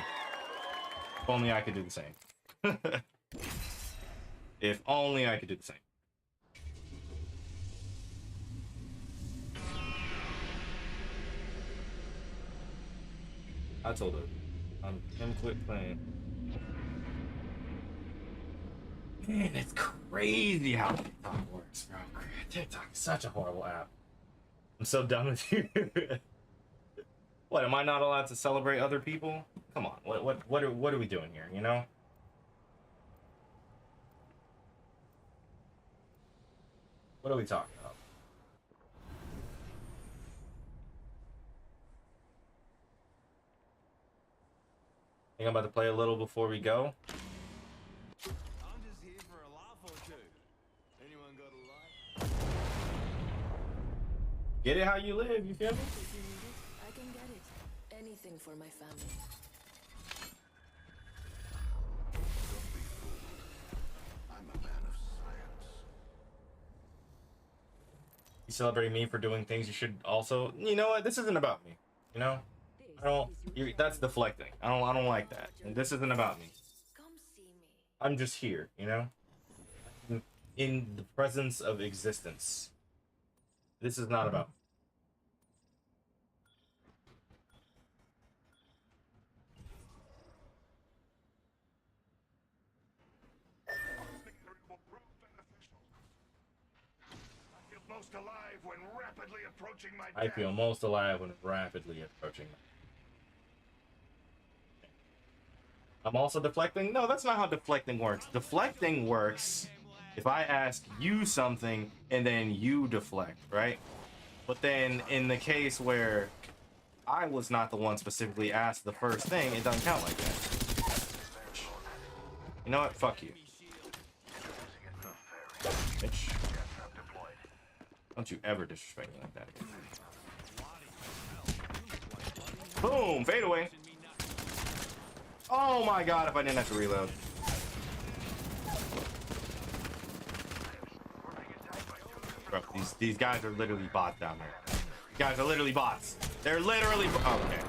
If only I could do the same. If only I could do the same. I told her. I'm gonna quit playing. Man, it's crazy how TikTok works, bro. TikTok is such a horrible app. I'm so done with you. What, am I not allowed to celebrate other people? Come on, what are we doing here, you know? What are we talking about? Think I'm about to play a little before we go. I'm just here for a laugh or two. Anyone got a light? Get it how you live, you feel me? If you need it, I can get it. Anything for my family. Don't be fooled. I'm a man of science. You celebrating me for doing things you should also. You know what? This isn't about me. You know? I don't. That's deflecting. I don't like that. And this isn't about me. Come see me. I'm just here. You know? In the presence of existence. This is not about me. Victory will prove beneficial. I feel most alive when rapidly approaching my I death. feel most alive when rapidly approaching. I'm also deflecting? No, that's not how deflecting works. Deflecting works if I ask you something and then you deflect, right? But then in the case where I was not the one specifically asked the first thing, it doesn't count like that. You know what? Fuck you. Bitch. Don't you ever disrespect me like that again. Boom! Fade away. Oh my god, if I didn't have to reload. Bro, these guys are literally bots down there. These guys are literally bots. They're literally oh, okay.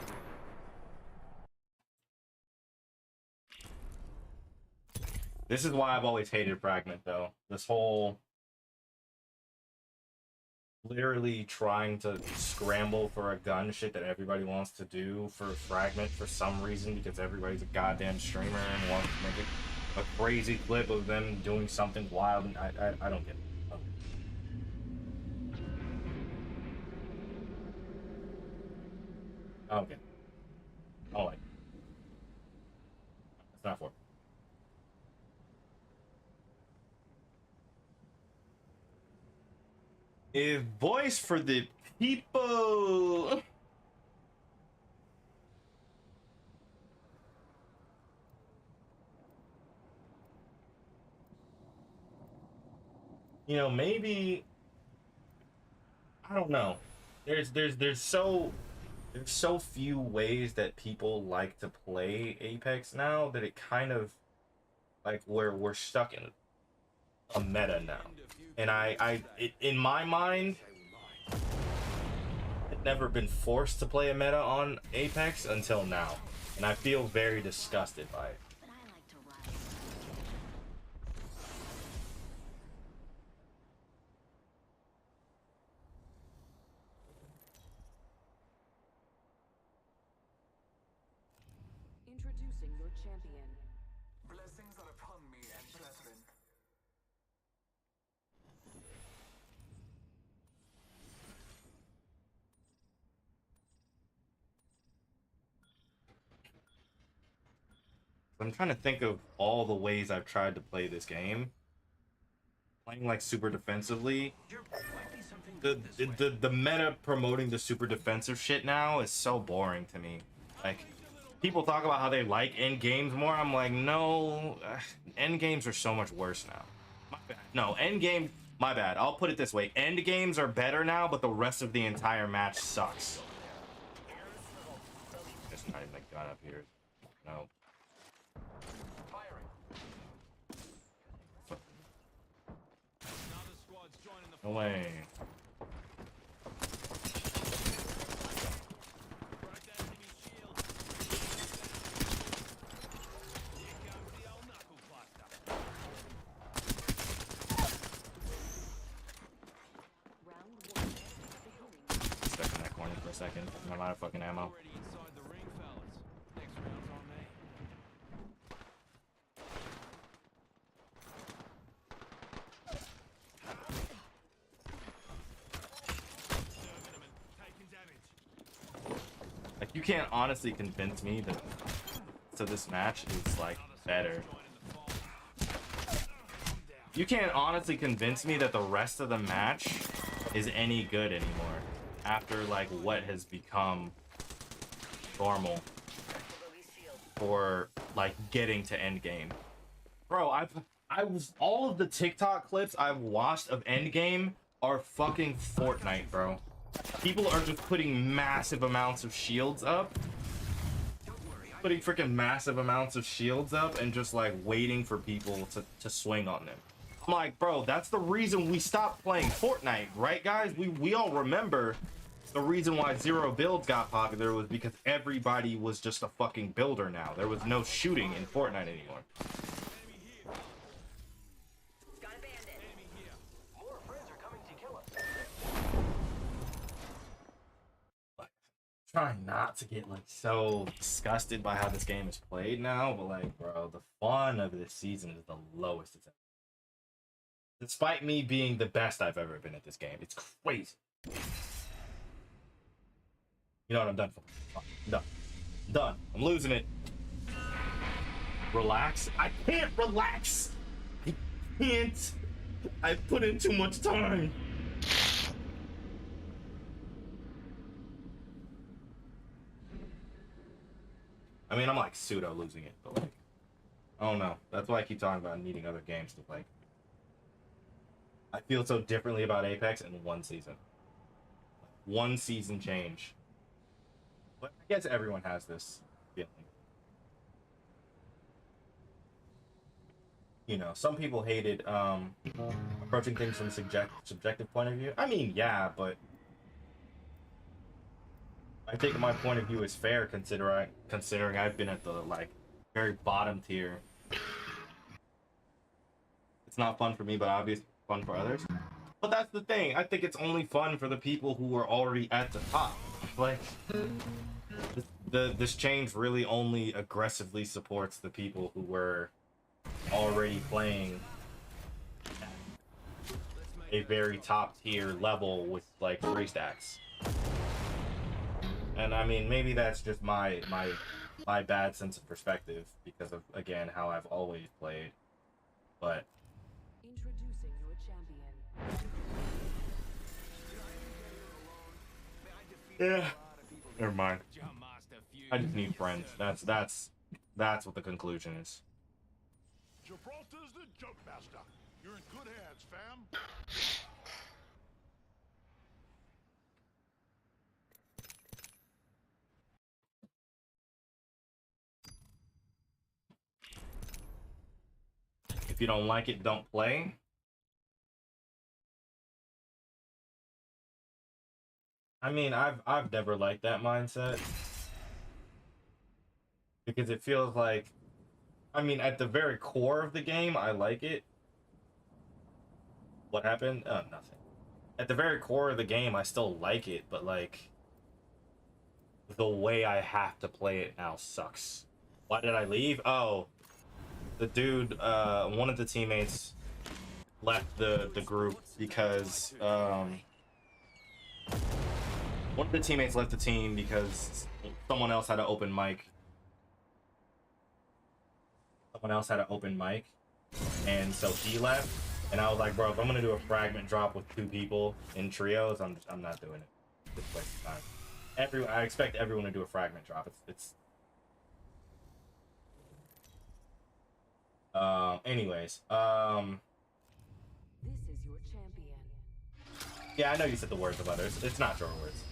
This is why I've always hated Fragment though. This whole literally trying to scramble for a gun shit that everybody wants to do for Fragment for some reason because everybody's a goddamn streamer and wants to make it. a crazy clip of them doing something wild, and I don't get it. I don't get it. I don't like it. It's not for me. A voice for the people. You know, maybe I don't know. There's so few ways that people like to play Apex now that it kind of like we're stuck in a meta now. And in my mind, I've never been forced to play a meta on Apex until now, and I feel very disgusted by it. But I like to ride. Introducing your champion. Blessings are upon me and brethren. I'm trying to think of all the ways I've tried to play this game. Playing like super defensively. The meta promoting the super defensive shit now is so boring to me. Like, people talk about how they like end games more. I'm like, no, end games are so much worse now. My bad. No, end game, my bad. I'll put it this way: end games are better now, but the rest of the entire match sucks. Just not even got up here. No. No way. Stuck in that corner for a second. I'm out of fucking ammo. Like, you can't honestly convince me that this match is like better. You can't honestly convince me that the rest of the match is any good anymore after like what has become normal for like getting to endgame. Bro, all of the TikTok clips I've watched of endgame are fucking Fortnite, bro. People are just putting massive amounts of shields up. Putting freaking massive amounts of shields up and just like waiting for people to swing on them. I'm like, bro, that's the reason we stopped playing Fortnite, right, guys? We all remember the reason why zero builds got popular was because everybody was just a fucking builder now. There was no shooting in Fortnite anymore. More friends are coming to kill us. Trying not to get like so disgusted by how this game is played now, but like, bro, the fun of this season is the lowest it's ever. Despite me being the best I've ever been at this game, it's crazy. You know what? I'm done for. I'm done. I'm done. I'm losing it. Relax. I can't relax. I can't. I put in too much time. I mean, I'm like pseudo losing it, but like, I don't know. That's why I keep talking about needing other games to play. I feel so differently about Apex in one season. One season change. But I guess everyone has this feeling. You know, some people hated approaching things from a subjective point of view. I mean, yeah, but I think my point of view is fair considering I've been at the like very bottom tier. It's not fun for me, but obviously fun for others. But that's the thing. I think it's only fun for the people who are already at the top. Like, this change really only aggressively supports the people who were already playing a very top tier level with like 3 stacks. And I mean, maybe that's just my bad sense of perspective because of, again, how I've always played. But Introducing your champion. yeah, never mind. I just need friends. That's what the conclusion is. Gibraltar's the joke master. You're in good hands, fam. If you don't like it, don't play. I mean, I've never liked that mindset because it feels like, I mean, at the very core of the game, I like it. What happened? Oh, nothing. At the very core of the game, I still like it, but like the way I have to play it now sucks. Why did I leave? Oh, the dude, one of the teammates left the group because one of the teammates left the team because someone else had an open mic. Someone else had an open mic, and so he left. And I was like, bro, if I'm gonna do a fragment drop with 2 people in trios, I'm not doing it. It's a waste of time. I expect everyone to do a fragment drop. Anyways, This is your champion. yeah, I know you said the words of others. It's not your words.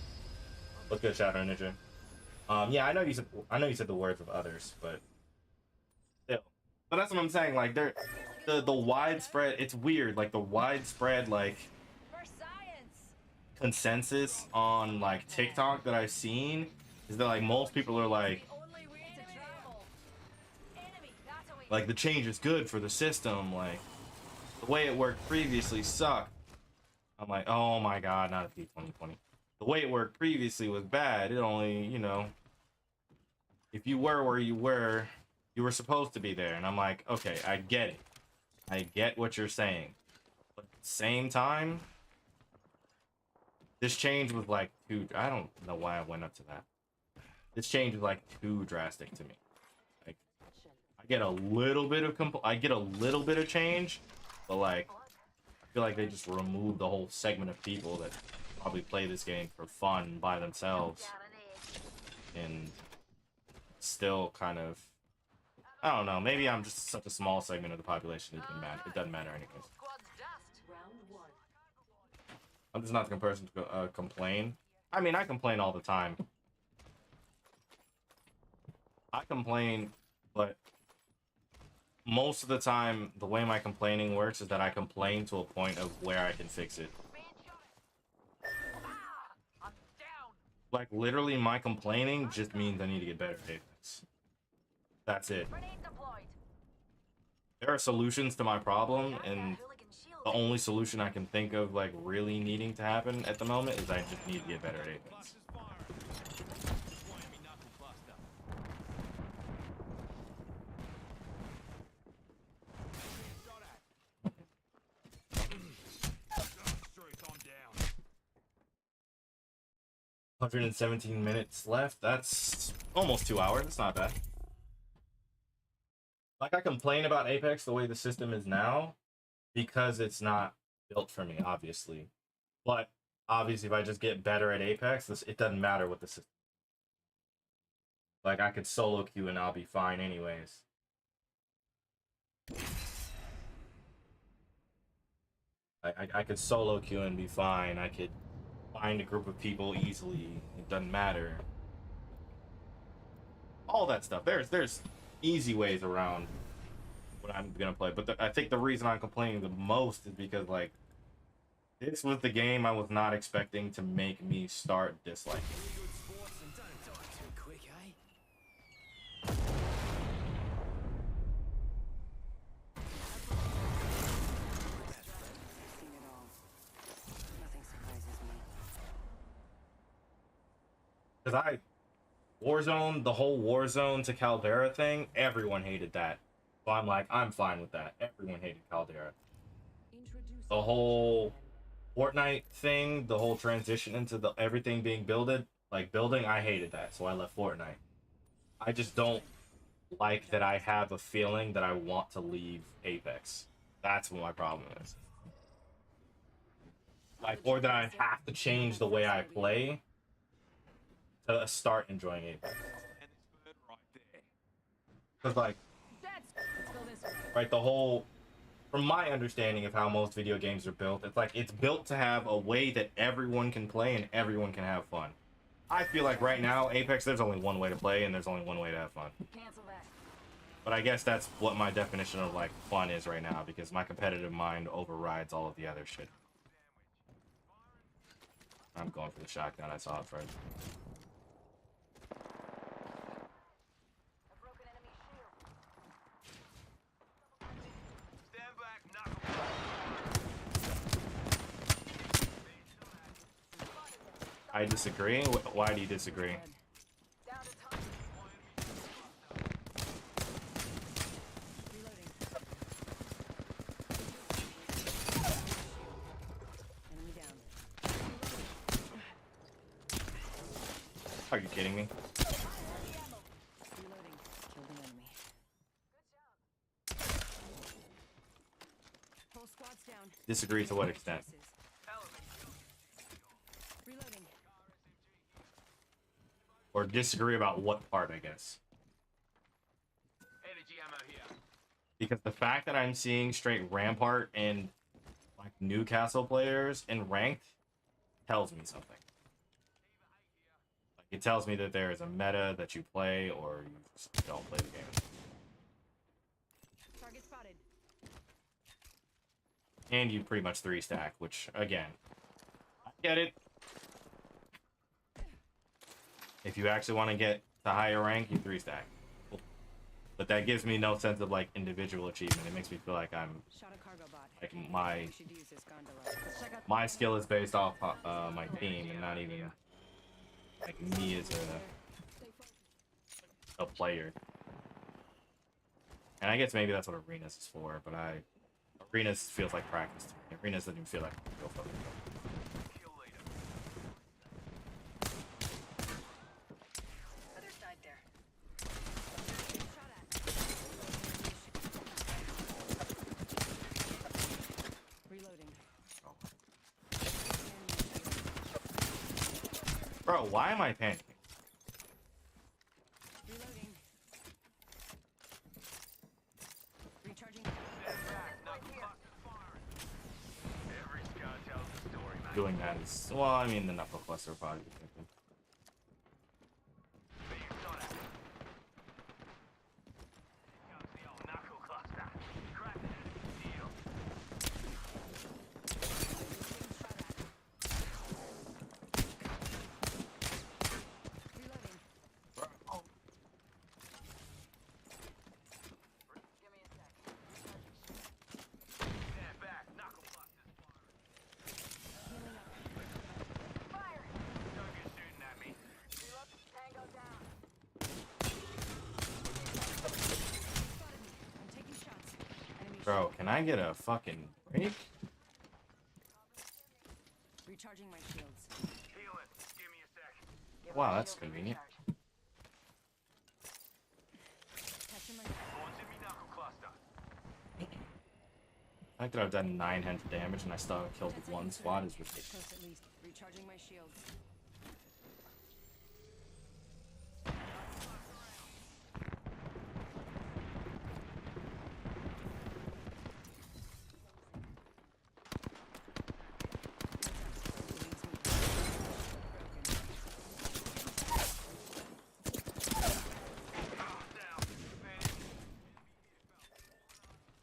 What's good, Shadow Ninja? Yeah, I know you said the words of others, but still. But that's what I'm saying. Like, the widespread. It's weird. Like the widespread like consensus on like TikTok that I've seen is that like most people are like the change is good for the system. Like the way it worked previously sucked. I'm like, oh my god, not a P2020. The way it worked previously was bad. It only, you know, if you were where you were supposed to be there. And I'm like, okay, I get it. I get what you're saying. But at the same time, this change was like I don't know why I went up to that. This change was like too drastic to me. Like, I get a little bit of change, but like I feel like they just removed the whole segment of people that probably play this game for fun by themselves, and still kind of, I don't know, maybe I'm just such a small segment of the population. It doesn't matter anyways. Round 1. I'm just not the person to complain. I mean, I complain all the time. I complain, but most of the time, the way my complaining works is that I complain to a point of where I can fix it. Like, literally, my complaining just means I need to get better at Apex. That's it. There are solutions to my problem, and the only solution I can think of, like, really needing to happen at the moment is I just need to get better at Apex. I'm down. 117 minutes left. That's almost 2 hours. It's not bad. Like, I complain about Apex the way the system is now because it's not built for me, obviously. But obviously, if I just get better at Apex, it doesn't matter what the system. Like, I could solo queue and I'll be fine anyways. I could solo queue and be fine. I could find a group of people easily. It doesn't matter. All that stuff. There's easy ways around what I'm gonna play. But I think the reason I'm complaining the most is because, like, this was the game I was not expecting to make me start disliking. Seen it all. Nothing surprises me. Because Warzone, the whole Warzone to Caldera thing, everyone hated that. So I'm like, I'm fine with that. Everyone hated Caldera. Introducing The your whole champion. Fortnite thing, the whole transition into the everything being builded, like building, I hated that. So I left Fortnite. I just don't like that I have a feeling that I want to leave Apex. That's what my problem is. Like, or that I have to change the way I play to start enjoying Apex. And this bird right there. Because, like, Let's go this way. right, the whole, from my understanding of how most video games are built, it's like it's built to have a way that everyone can play and everyone can have fun. I feel like right now, Apex, there's only one way to play and there's only one way to have fun. Cancel that. But I guess that's what my definition of, like, fun is right now, because my competitive mind overrides all of the other shit. I'm going for the shotgun. I saw it first. A broken enemy shield. Stand back, knuckle. I disagree. Why do you disagree? Down to top. Reloading. Enemy down. Are you kidding me? Reloading. Killed an enemy. Whole squad's down. Disagree to what extent? Reloading. Or disagree about what part, I guess. Energy ammo here. Because the fact that I'm seeing straight Rampart and, like, Newcastle players in ranked tells me something. Like, it tells me that there is a meta that you play or you just don't play the game. Target spotted. And you pretty much 3-stack, which, again, I get it. If you actually want to get to higher rank, you 3-stack. But that gives me no sense of, like, individual achievement. It makes me feel like I'm, Shot a cargo bot. like, my We should use this gondola. Let's check out my skill is based off my team and not even, like, me as a player. And I guess maybe that's what Arenas is for, but Arenas feels like practice to me. Arenas doesn't even feel like real fucking fun. Kill leader. Other side there. shot at. Reloading. Bro, why am I panicking? Reloading. Recharging. Stand back, knuckle cluster firing. Every scar tells a story, mate. Doing that is, well, I mean, the knuckle cluster probably. Being shot at. Here comes the old knuckle cluster. Crack the enemy shield. Reloading. Give me a sec. Stand back, knuckle clusters firing. Fire! Don't get shooting at me. Reload. Tango down. Spotted me. I'm taking shots. Enemy Bro, can I get a fucking break? recharging my shields. Heal it. Give me a sec. Give Wow, my that's shield a convenient. recharge. Catching my Launching me knuckle cluster. The fact that I've done 900 damage and I still haven't killed one squad is ridiculous. close at least. Recharging my shields. Down.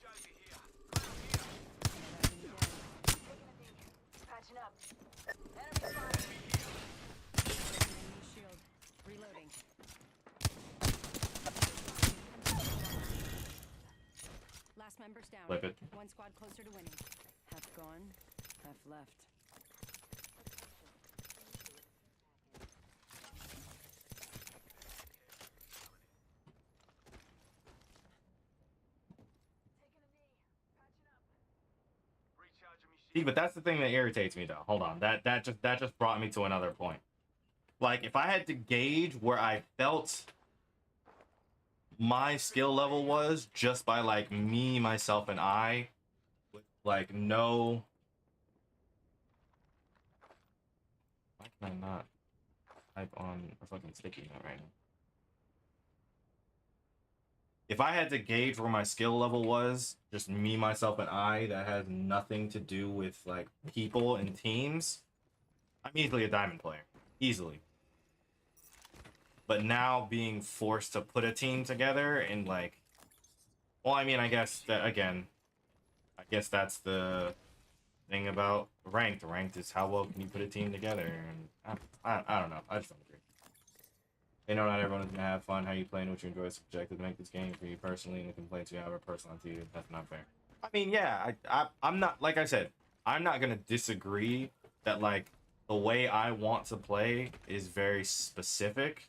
Joker here. Clown here. Patching up. Enemy fire. Enemy shield. Reloading. Last member's down. Flip it. One squad closer to winning. Half gone, half left. See, but that's the thing that irritates me though. Hold on. That just brought me to another point. Like if I had to gauge where I felt my skill level was just by like me, myself, and I, with like no. Why can I not type on a fucking sticky note right now? If I had to gauge where my skill level was, just me, myself, and I, that has nothing to do with like people and teams, I'm easily a diamond player. Easily. But now being forced to put a team together and like, well, I mean, I guess that again, I guess that's the thing about ranked. Ranked is how well can you put a team together, and I don't know. I just don't agree. I know not everyone is gonna have fun. How you play and what you enjoy is subjective. To make this game for you personally, and the complaints you have are personal to you. That's not fair. I mean, yeah, I'm not, like I said, I'm not gonna disagree that like the way I want to play is very specific.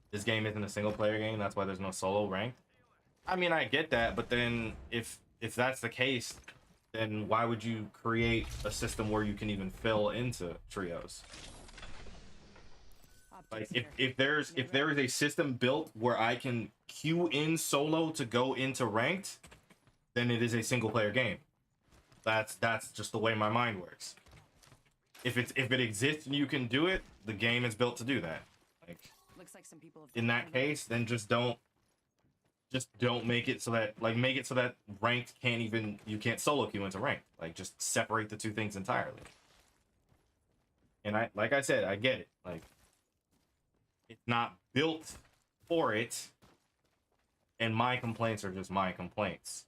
This game isn't a single player game. That's why there's no solo ranked. I mean, I get that, but then if that's the case, then why would you create a system where you can even fill into trios? Like if there is a system built where I can queue in solo to go into ranked, then it is a single player game. That's just the way my mind works. If it exists and you can do it, the game is built to do that. Like Looks like some people have in that case, then just don't make it so that ranked you can't solo queue into ranked. Like just separate the two things entirely. And like I said, I get it. Like it's not built for it, and my complaints are just my complaints.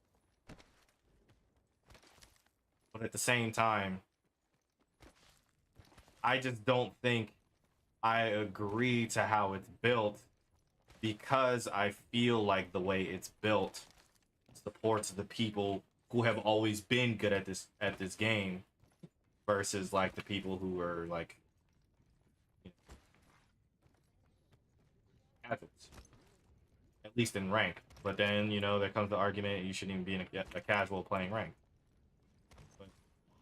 But at the same time, I just don't think I agree to how it's built, because I feel like the way it's built supports the people who have always been good at this game versus like the people who are like casuals, at least in rank. But then, you know, there comes the argument you shouldn't even be a casual playing rank. But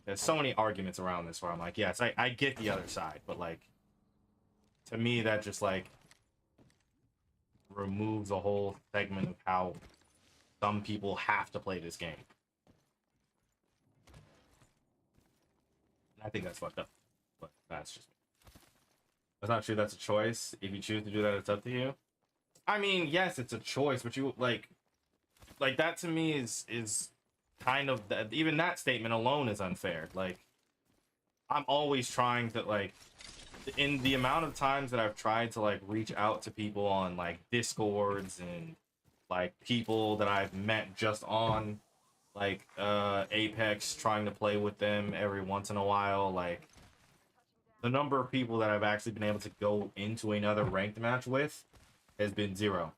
there's so many arguments around this where I'm like, yes, I get the other side, but like to me that just like removes a whole segment of how some people have to play this game. I think that's fucked up, but that's just me. That's not true. That's a choice. If you choose to do that, it's up to you. I mean, yes, it's a choice, but you like that to me is kind of even that statement alone is unfair. Like I'm always trying to like, in the amount of times that I've tried to like reach out to people on like Discords and like people that I've met just on like Apex, trying to play with them every once in a while, like the number of people that I've actually been able to go into another ranked match with has been zero.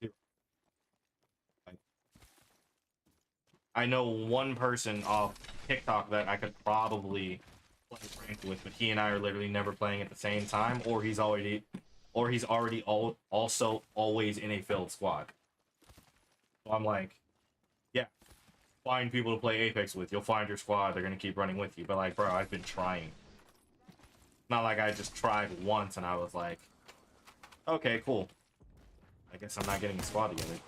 Like, I know one person off TikTok that I could probably play ranked with, but he and I are literally never playing at the same time, or he's already also always in a filled squad. So I'm like, yeah, find people to play Apex with. You'll find your squad. They're gonna keep running with you. But like, bro, I've been trying. Not like I just tried once and I was like, okay, cool, I guess I'm not getting a squad together.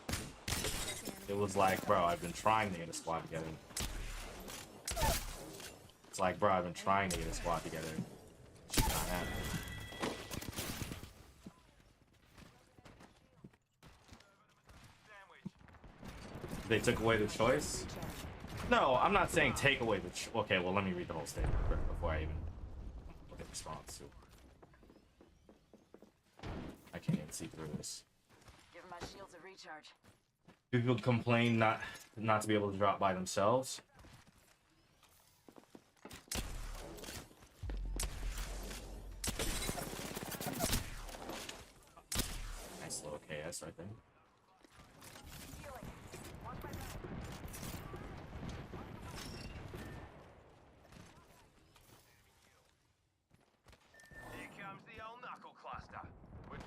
It was like, bro, I've been trying to get a squad together. It's like, bro, I've been trying to get a squad together. Shit's not happening. They took away the choice? No, I'm not saying take away the choice. Okay, well, let me read the whole statement first before I even look at the response to. I can't even see through this. Give my shields a recharge. People complain not to be able to drop by themselves. Nice little KS right there. Here comes the old knuckle cluster. Open.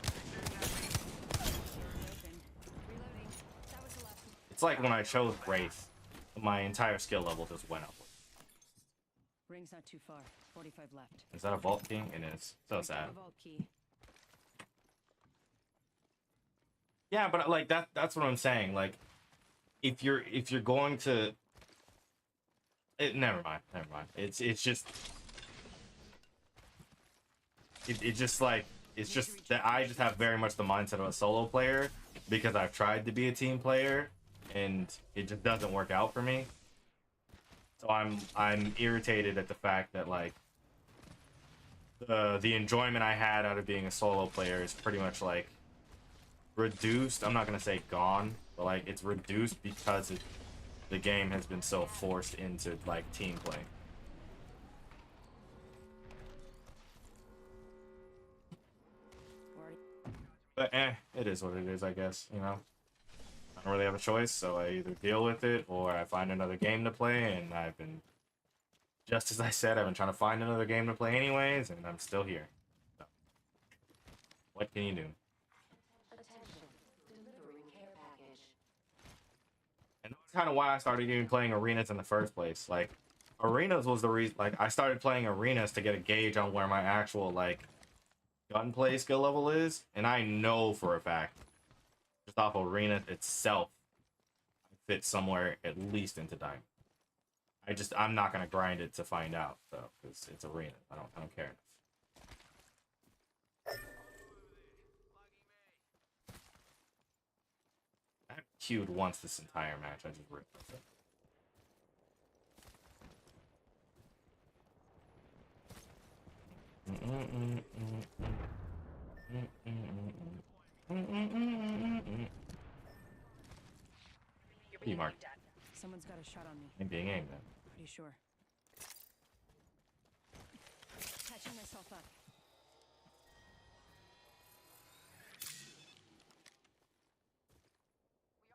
Reloading. That was the last one. It's like when I chose Wraith. my entire skill level just went up. Ring's not too far. 45 left. Is that a vault key? It is. So sad. Vault key. Yeah, but like that's what I'm saying. Like, if you're going to, never mind. It's just it's just that I just have very much the mindset of a solo player because I've tried to be a team player and it just doesn't work out for me. So I'm irritated at the fact that like the enjoyment I had out of being a solo player is pretty much like reduced. I'm not gonna say gone, but like it's reduced because the game has been so forced into like team play. But it is what it is, I guess, you know. I don't really have a choice, so I either deal with it or I find another game to play, and I've been, just as I said, I've been trying to find another game to play anyways, and I'm still here. So, what can you do? Attention. Delivering care package. And that's kind of why I started even playing arenas in the first place. Like, arenas was the reason, like, I started playing arenas to get a gauge on where my actual, like, gunplay skill level is, and I know for a fact, just off arena itself, I fit somewhere at least into diamond. I'm not gonna grind it to find out though, because it's arena. I don't care enough. I haven't queued once this entire match. I just ripped it. You mark. Someone's got a shot on me. I'm being aimed at. Pretty sure. Catching myself up.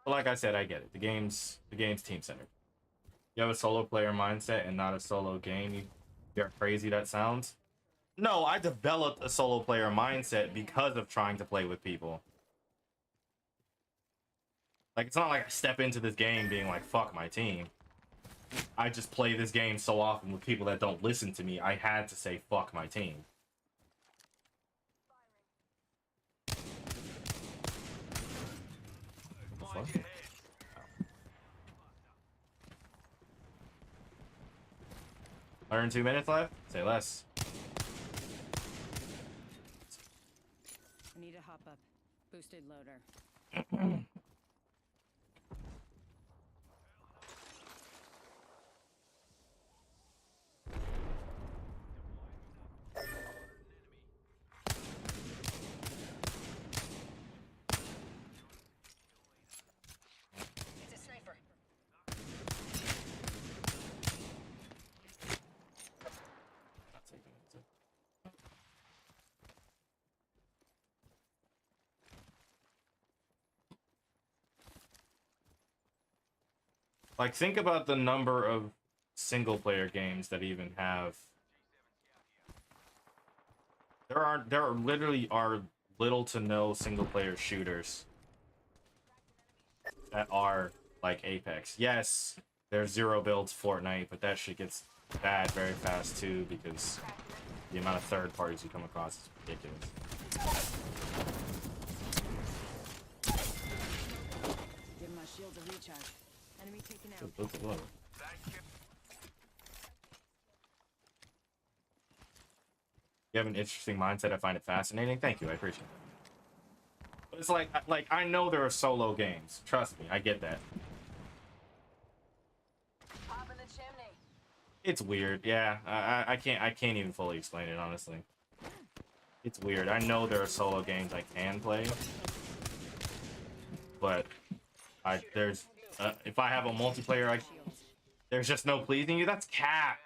But like I said, I get it. The game's team centered. You have a solo player mindset and not a solo game. You hear how crazy that sounds? No, I developed a solo player mindset because of trying to play with people. Like, it's not like I step into this game being like, fuck my team. I just play this game so often with people that don't listen to me, I had to say fuck my team. What? 102 minutes left? Say less. I need to hop up. Boosted loader. It's a sniper. Not taking it, is it? Like, think about the number of single player games that even have. There literally are little to no single player shooters that are like Apex. Yes, there's zero builds Fortnite, but that shit gets bad very fast too because the amount of third parties you come across is ridiculous. Give my shield a recharge. Enemy taken out. Look. You have an interesting mindset. I find it fascinating. Thank you. I appreciate it. But it's like I know there are solo games. Trust me, I get that. Pop in the chimney. It's weird. Yeah, I can't even fully explain it honestly. It's weird. I know there are solo games I can play, but there's if I have a multiplayer, there's just no pleasing you. That's cap.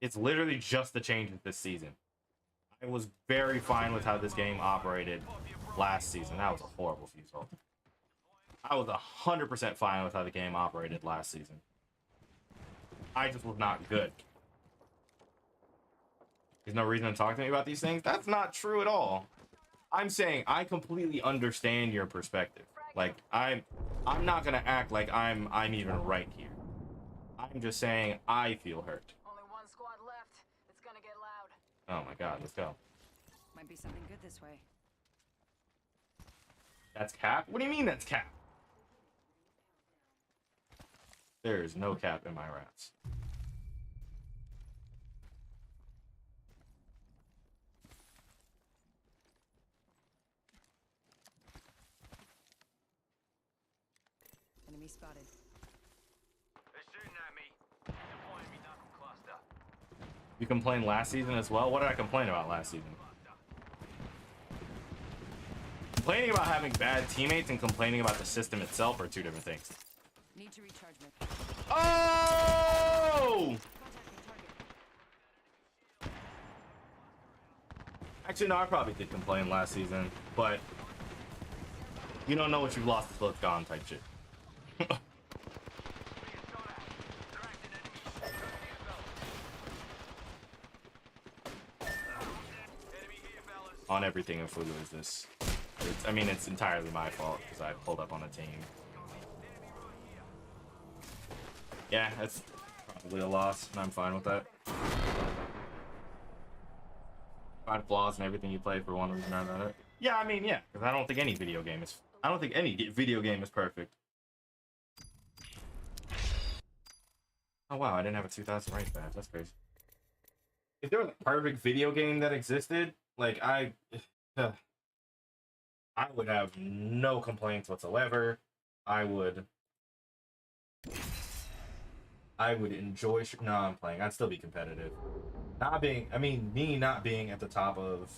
It's literally just the changes this season. I was very fine with how this game operated last season. That was a horrible fuse hole. I was 100% fine with how the game operated last season. I just was not good. There's no reason to talk to me about these things. That's not true at all. I'm saying I completely understand your perspective. Like, I'm not gonna act like I'm even right here. I'm just saying I feel hurt. Only one squad left. It's gonna get loud. Oh my god, let's go. Might be something good this way. That's cap? What do you mean that's cap? There is no cap in my rats. Enemy spotted. They're shooting at me. Deploying me knuckle cluster. You complained last season as well? What did I complain about last season? Complaining about having bad teammates and complaining about the system itself are two different things. Need to recharge my. Oh! Actually, no, I probably did complain last season, but you don't know what you've lost till it's gone type shit. On everything in Fulu is this. I mean, it's entirely my fault because I pulled up on a team. Yeah, that's probably a loss, and I'm fine with that. Find flaws in everything you play for one reason or another. Yeah, I mean, yeah, because I don't think any video game is. I don't think any video game is perfect. Oh wow, I didn't have a 2000 rank badge. That's crazy. If there was a perfect video game that existed, like I would have no complaints whatsoever. I would enjoy. No, I'm playing. I'd still be competitive. Not being, I mean, me not being at the top of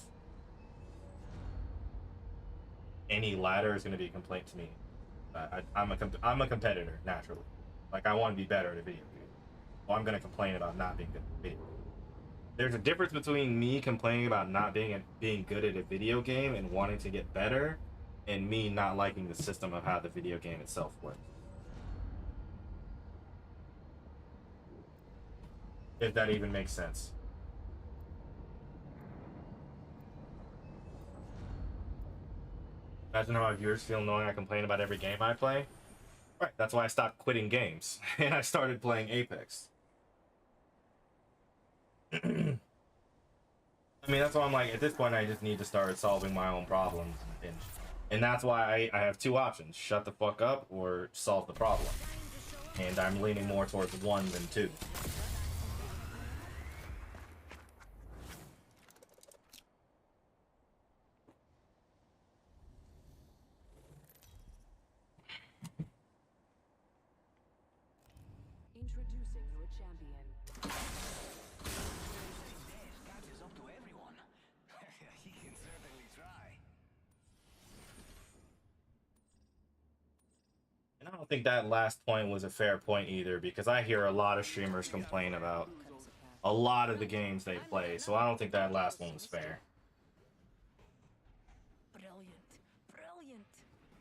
any ladder is going to be a complaint to me. I'm a competitor naturally. Like I want to be better at a video game. Well, I'm going to complain about not being good at a video game. There's a difference between me complaining about not being good at a video game and wanting to get better, and me not liking the system of how the video game itself works. If that even makes sense. Imagine how my viewers feel knowing I complain about every game I play. Right, that's why I stopped quitting games and I started playing Apex. I mean, that's why I'm like, at this point, I just need to start solving my own problems. And that's why I have two options: shut the fuck up or solve the problem. And I'm leaning more towards one than two. Introducing your champion. Dash catches up to everyone. He can certainly try. And I don't think that last point was a fair point either, because I hear a lot of streamers complain about a lot of the games they play, so I don't think that last one was fair. Brilliant. Brilliant.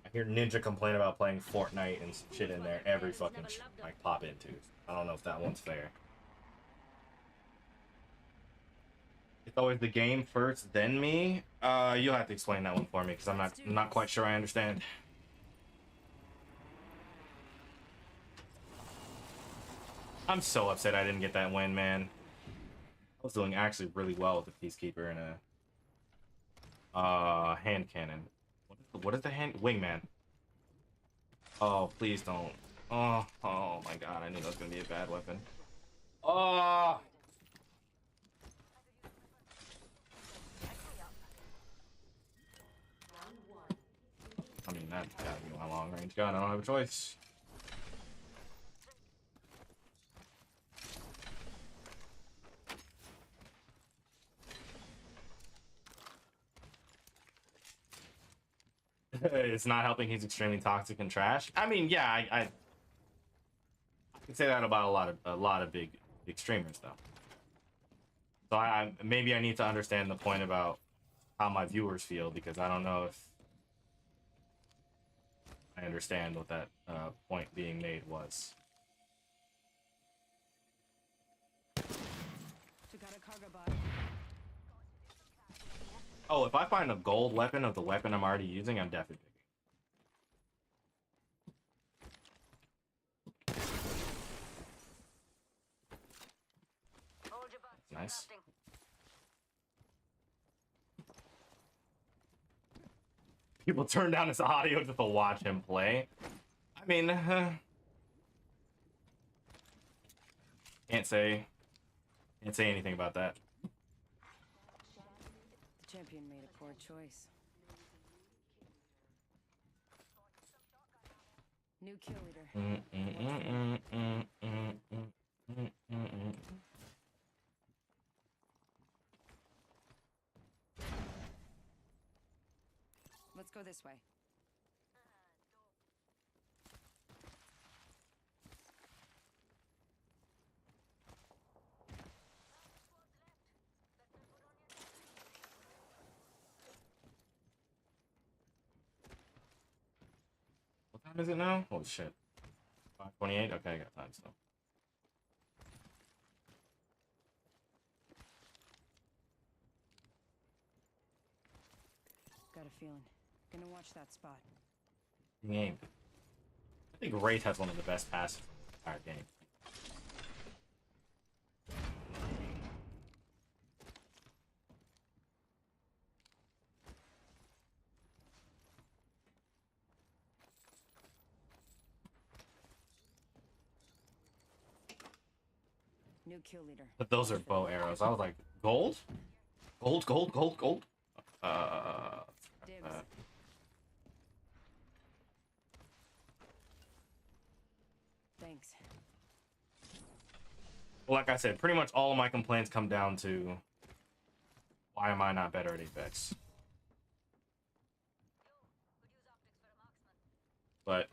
I hear Ninja complain about playing Fortnite and shit in there every fucking like pop into. I don't know if that one's fair. It's always the game first, then me. You'll have to explain that one for me because I'm not quite sure I understand. I'm so upset I didn't get that win, man. I was doing actually really well with the Peacekeeper and a hand cannon. What is the hand wingman? Oh, please don't. Oh my god, I knew that was gonna be a bad weapon. Oh. I mean, that's gotta be my long range gun. I don't have a choice. It's not helping. He's extremely toxic and trash. I mean, yeah, I can say that about a lot of big streamers, though. So maybe I need to understand the point about how my viewers feel, because I don't know if I understand what that point being made was. Took out a cargo bot. Oh, if I find a gold weapon of the weapon I'm already using, I'm definitely people turn down his audio just to watch him play. I mean, can't say anything about that. The champion made a poor choice. New kill leader. Let's go this way. What time is it now? Holy shit. 5:28? Okay, I got time still. Got a feeling. Gonna watch that spot. Game. I think Wraith has one of the best passes in the entire game. New kill leader. But those are bow arrows. I was like, gold? Gold, gold, gold, gold? Dibs. Thanks. Well, like I said, pretty much all of my complaints come down to why am I not better at Apex? But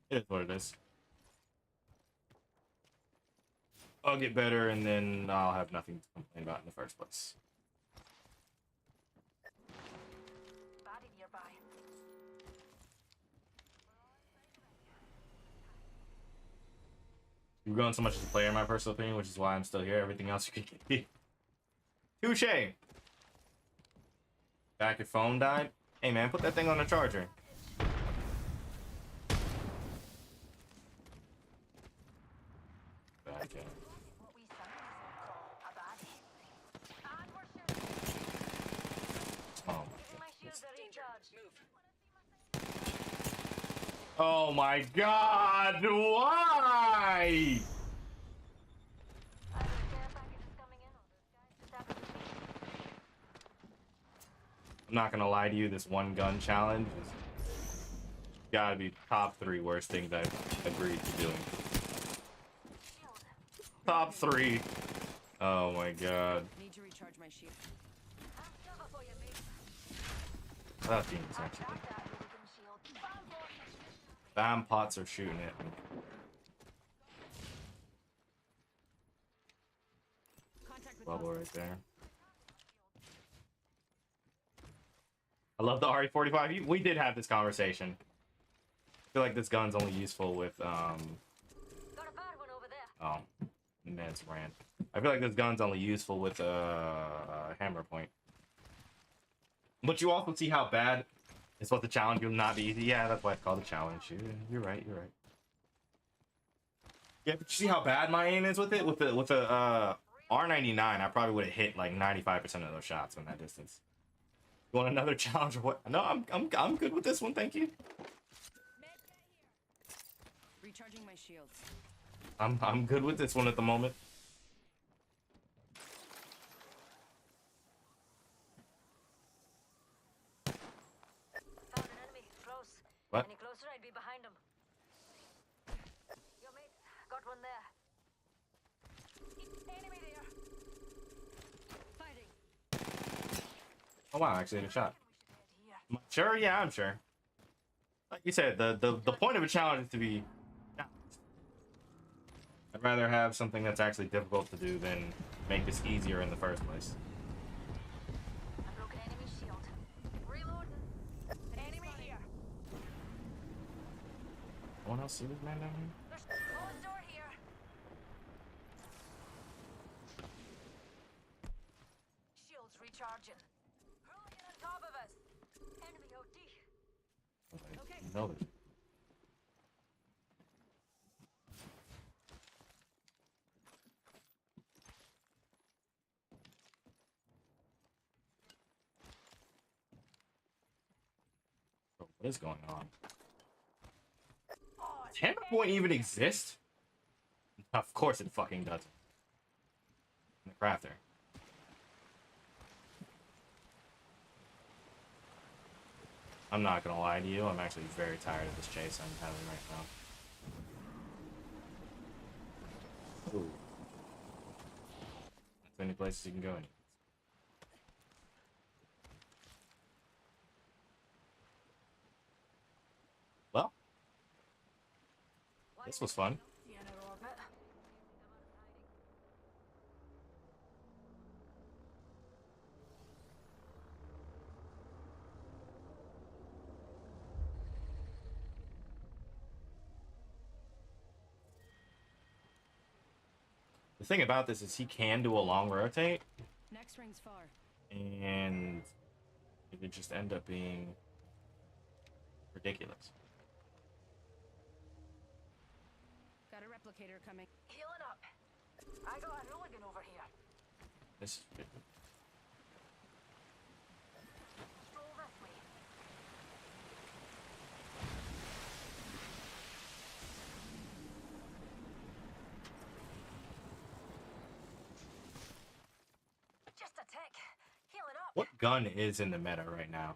it is what it is. I'll get better and then I'll have nothing to complain about in the first place. Body nearby. You've grown so much as a player, in my personal opinion, which is why I'm still here. Everything else you could get. Touche! Back, your phone died? Hey man, put that thing on the charger. Back in. What we sometimes call a body. And we're shooting. Oh My shields are recharged. Oh my god, why? Either a care package is coming in or those guys just happen to be. I'm not gonna lie to you, this one gun challenge is gotta be top 3 worst things I've agreed to doing. Top 3. Oh my god. Need to recharge my shield. I'm cover for you, mate. That thing is actually. Got that hooligan shield. Damn pots are shooting at me. Contact with Bubble hostiles. right there. I love the RE45. We did have this conversation. I feel like this gun's only useful with Got a bad one over there. oh, man's rant. I feel like this gun's only useful with hammer point. But you also see how bad it's what the challenge will not be easy. Yeah, that's why it's called a challenge. You're right. You're right. Yeah, but you see how bad my aim is with it. With the R99, I probably would have hit like 95% of those shots from that distance. You want another challenge or what? No, I'm good with this one. Thank you. Recharging my shields. I'm good with this one at the moment. Found an enemy. Close. What? Any closer, I'd be behind him. Yo, mate. Got one there. Enemy there. Fighting. Oh wow, I actually hit a shot. We should head here. Sure, yeah, I'm sure. Like you said, the point of a challenge is to be challenged. I'd rather have something that's actually difficult to do than make this easier in the first place. I broke an enemy shield. Reloading. Enemy here. No one else see this man down here? There's closed door here. Shields recharging. Hurling on top of us. Enemy OD. Okay. No, there's- What is going on? Does Hammer Point even exist? Of course it fucking doesn't. In the crafter. I'm not gonna lie to you, I'm actually very tired of this chase I'm having right now. Ooh. That's many places you can go in. Well, this was fun. Yeah, in orbit. The thing about this is he can do a long rotate, Next ring's far. and it could just end up being ridiculous. Got a replicator coming. Healing up. I got a hooligan over here. This is good. Stroll this way. Just a tick. Healing up. What gun is in the meta right now?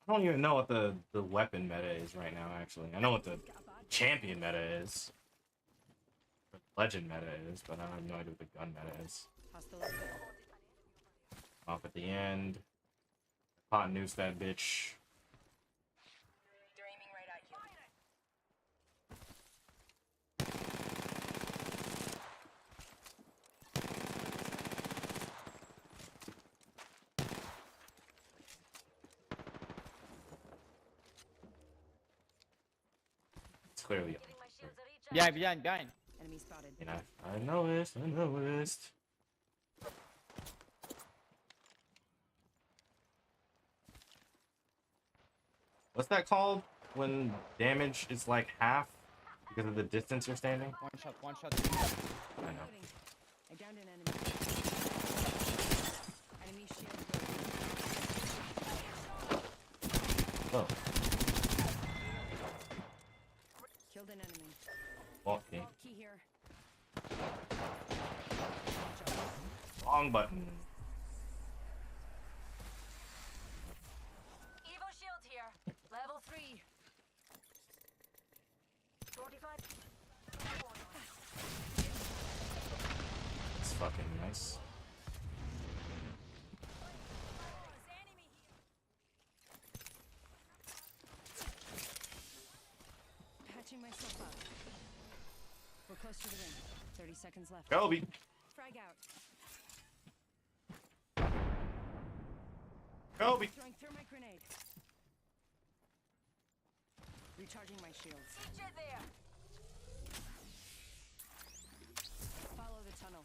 I don't even know what the weapon meta is right now, actually. I know what the champion meta is. Or legend meta is, but I have no idea what the gun meta is. Hostile over there. Off at the end. Pot noose that bitch. They're aiming right at you. It's clearly Giving my shields a reach. Behind, behind, behind. Enemy spotted. you know, I noticed. What's that called? When damage is like half because of the distance you're standing? One shot, one shot. I know. Reloading. I downed an enemy. Enemy shield broken. Oh, Killed an enemy. okay. Key here. Wrong button. Evo shield here. Level 3. 45. It's fucking nice. Patching myself up. We're close to the ring. 30 seconds left. Kobe. Frag out. Kobe. Throwing thermite grenade. Recharging my shields. Get there. Follow the tunnel.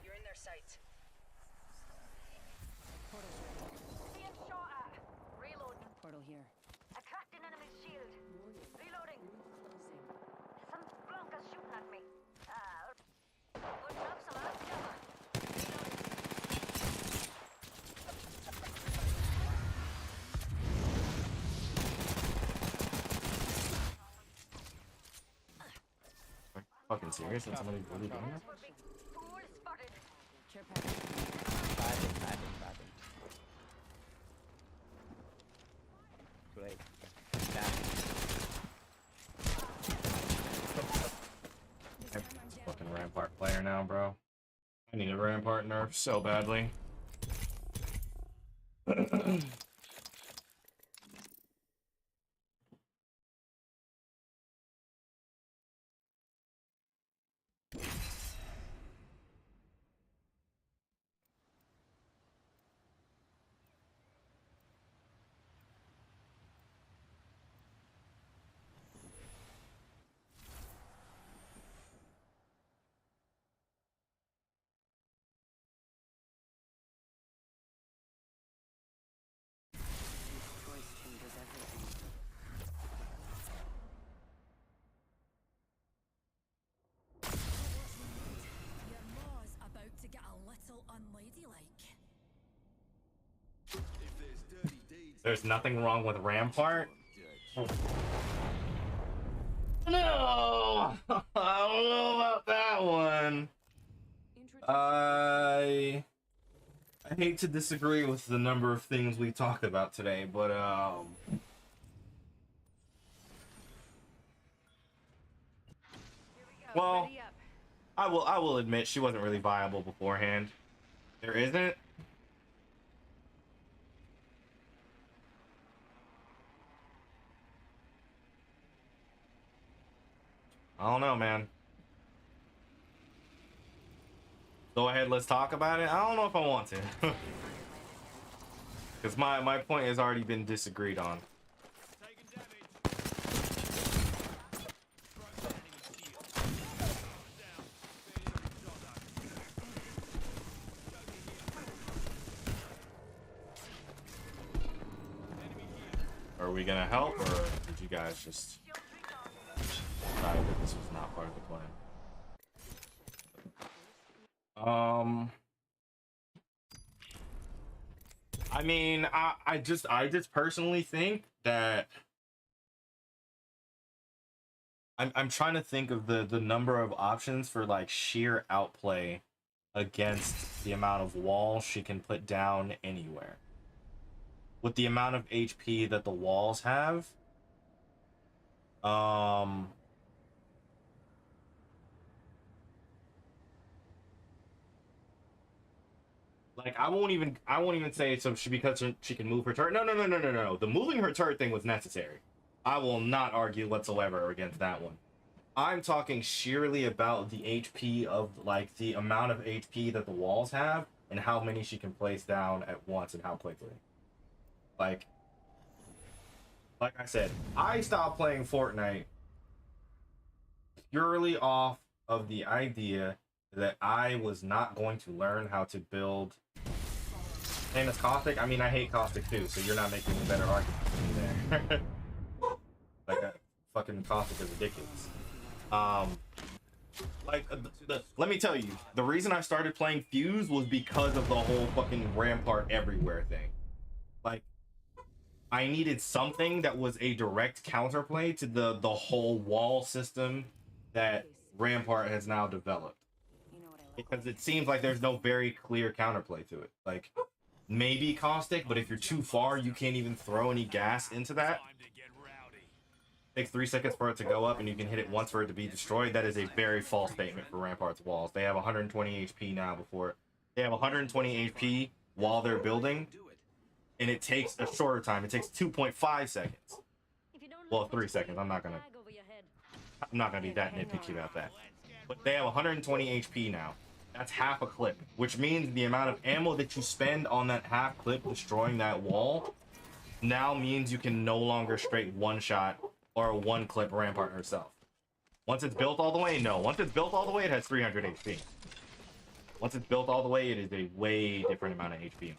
You're in their sights. Portal's ready. Being shot at. Reloading. Portal here. I cracked an enemy's shield. Reloading. Some blunkers shooting at me. Putting up some ass cover. Reloading. Are you fucking serious? That's somebody really doing that? We're big. Fool spotted. Care package. Batting. Great. Down. I'm a fucking Rampart player now, bro. I need a Rampart nerf so badly. Choice changes everything. Your maw's about to get a little unladylike. There's nothing wrong with Rampart. No, I don't know about that one. I hate to disagree with the number of things we talked about today, but well, I will admit she wasn't really viable beforehand. There isn't. I don't know, man. Go ahead, let's talk about it. I don't know if I want to. Because my point has already been disagreed on. Are we gonna help, or did you guys just decide that this was not part of the plan? I mean, I just personally think that I'm trying to think of the number of options for like sheer outplay against the amount of walls she can put down anywhere. With the amount of HP that the walls have, like I won't even say so because she can move her turret. No. The moving her turret thing was necessary. I will not argue whatsoever against that one. I'm talking sheerly about the HP of like the amount of HP that the walls have and how many she can place down at once and how quickly. Like I said, I stopped playing Fortnite purely off of the idea that I was not going to learn how to build. Same as Caustic. I mean, I hate Caustic too, so you're not making a better argument for me there. Like, fucking Caustic is ridiculous. Let me tell you, the reason I started playing Fuse was because of the whole fucking Rampart everywhere thing. Like, I needed something that was a direct counterplay to the whole wall system that Rampart has now developed. Because it seems like there's no very clear counterplay to it. Like, maybe Caustic, but if you're too far, you can't even throw any gas into that. It takes 3 seconds for it to go up, and you can hit it once for it to be destroyed. That is a very false statement for Rampart's walls. They have 120 HP now before. They have 120 HP while they're building, and it takes a shorter time. It takes 2.5 seconds. Well, 3 seconds. I'm not gonna be that nitpicky about that. But they have 120 HP now. That's half a clip, which means the amount of ammo that you spend on that half clip destroying that wall now means you can no longer straight one shot or one clip Rampart herself. Once it's built all the way, no. Once it's built all the way, it has 300 HP. Once it's built all the way, it is a way different amount of HP on it.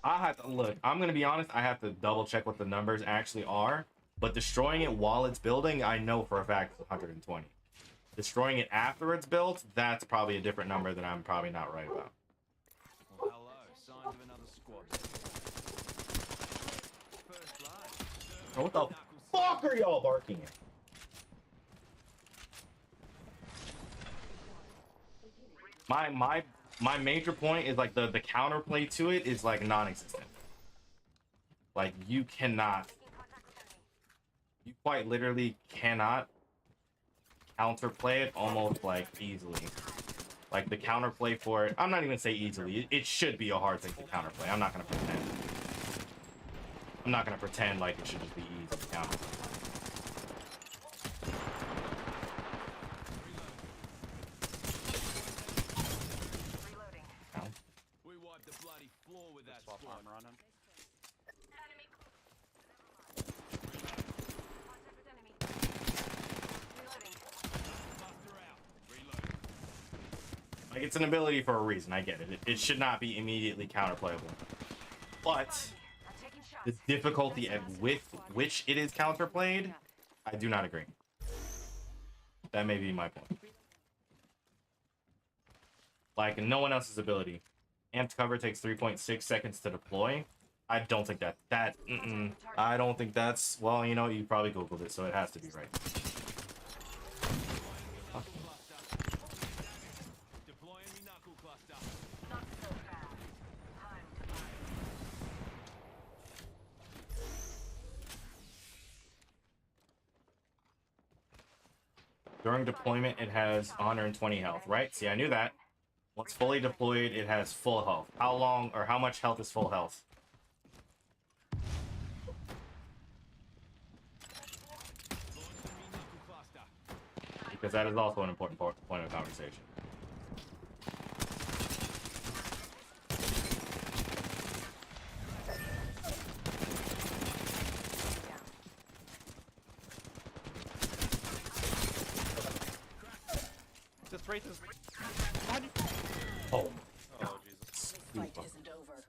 I have to look. I'm gonna be honest. I have to double check what the numbers actually are. But destroying it while it's building, I know for a fact it's 120. Destroying it after it's built, that's probably a different number that I'm probably not right about. Well, hello, signs of another squad. First blood. Oh, what the fuck are y'all barking at? My major point is like the counterplay to it is like non-existent. Like you quite literally cannot counterplay it almost like easily. Like the counterplay for it, I'm not even gonna say easily. It should be a hard thing to counterplay. I'm not gonna pretend like it should just be easy to counterplay. We wiped the bloody floor with that Swap squad. armor on him. Like, it's an ability for a reason, I get it. It should not be immediately counterplayable. But the difficulty with which it is counterplayed, I do not agree. That may be my point. Like, no one else's ability Amped cover takes 3.6 seconds to deploy. I don't think I don't think that's, well, you know, you probably Googled it, so it has to be right. Deploying me knuckle cluster. Not so fast. Time to buy. During deployment, it has 120 health, right? See, I knew that. Once fully deployed, it has full health. How long or how much health is full health? Launching me knuckle cluster. Because that is also an important point of conversation. Just right this. Oh, Oh Jesus. Fight isn't over.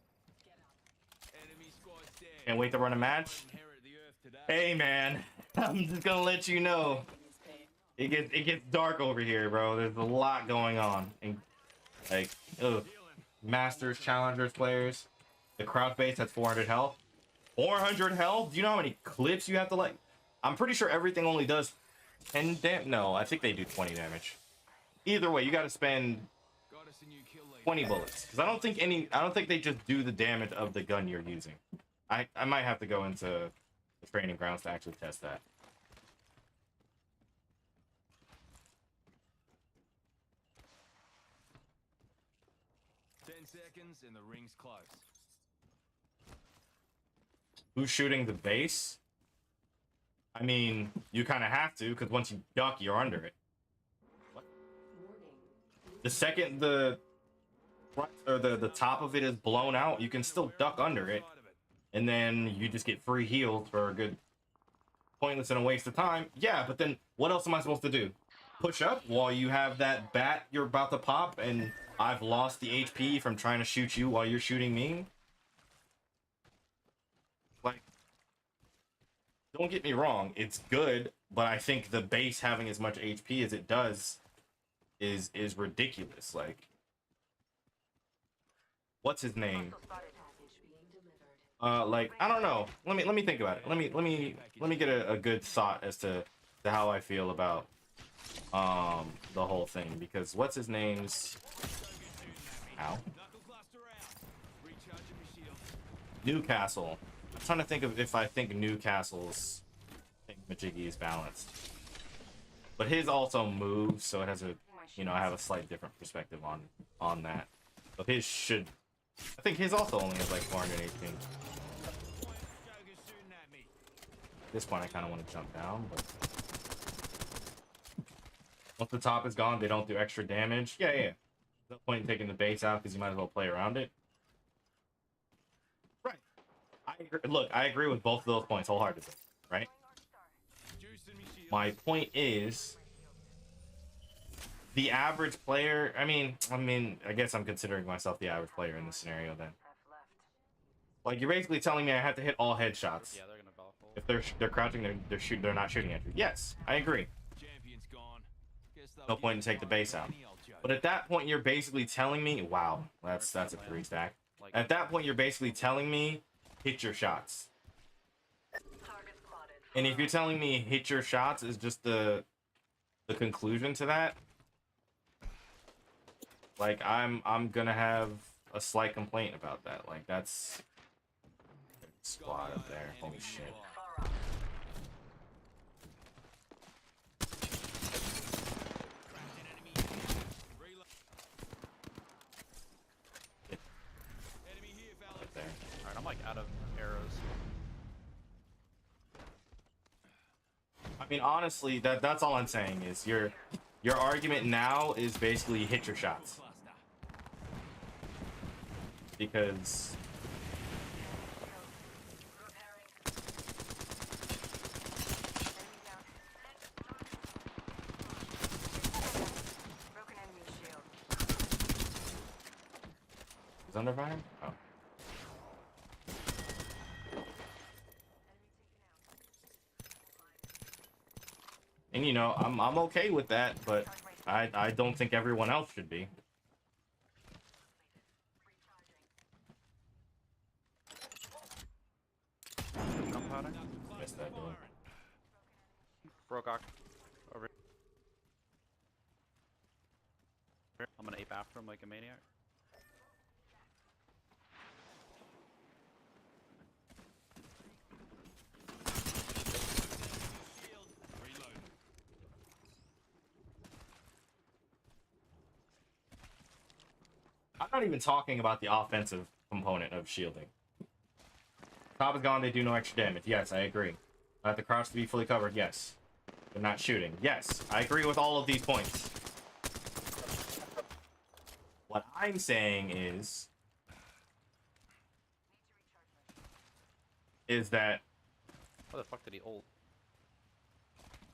Enemy squad's dead. can't wait to run a match. Inherit the earth today. Hey, man, I'm just gonna let you know. It gets dark over here, bro. There's a lot going on. And, like, ugh. Masters, challengers, players. The crowd base has 400 health. 400 health? Do you know how many clips you have to, like? I'm pretty sure everything only does 10 damage. No, I think they do 20 damage. Either way, you got to spend Got us a new kill lead. 20 bullets. Because I don't think they just do the damage of the gun you're using. I might have to go into the training grounds to actually test that. Seconds and the ring's close. Who's shooting the base? I mean, you kind of have to, because once you duck, you're under it. What? The second the front or the top of it is blown out, you can still duck under it, and then you just get free heals for a good, pointless and a waste of time. Yeah, but then what else am I supposed to do? Push up while you have that bat you're about to pop, and I've lost the HP from trying to shoot you while you're shooting me? Like, don't get me wrong, it's good, but I think the base having as much HP as it does is ridiculous. Like, what's his name? Like, I don't know. Let me think about it. Let me get a good thought as to how I feel about the whole thing, because what's his name's ow Knuckle cluster out. Recharging my shield. Newcastle. I'm trying to think of if I think Newcastle's Majiggy is balanced, but his also moves, so it has a, you know, I have a slight different perspective on that. But his should, I think his also only has like 418. Joker's shooting at me. At this point I kind of want to jump down, but once the top is gone, they don't do extra damage. Yeah. No point in taking the base out because you might as well play around it. Right. I agree. Look, I agree with both of those points wholeheartedly. Right. Juicing me shield. My point is, the average player. I mean, I guess I'm considering myself the average player in this scenario. Then, like, you're basically telling me I have to hit all headshots. Yeah, they're gonna baffle. If they're crouching, they're not shooting at you. Yes, I agree. Champion's gone. Guess they'll No give point in us take the one base out. penny, old Joe. But at that point, you're basically telling me, wow, that's a 3 stack. Like, At that point, you're basically telling me, hit your shots. Target spotted. And if you're telling me hit your shots is just the conclusion to that, like, I'm gonna have a slight complaint about that. Like, that's squad up there. Holy shit. Far up. Cracked an enemy. Reload. Enemy here, fellas. There. alright, I'm like out of arrows. I mean, honestly, that's all I'm saying is your argument now is basically hit your shots, Cluster. because Repairing. Enemy down. Broken enemy shield. is under fire. Oh. And you know, I'm okay with that, but I don't think everyone else should be. powder. Missed that door. Broke Ock. Over here. I'm gonna ape after him like a maniac. I'm not even talking about the offensive component of shielding. Top is gone, they do no extra damage. Yes, I agree. I have the crouch to be fully covered. Yes. They're not shooting. Yes, I agree with all of these points. What I'm saying is that How the fuck did he ult?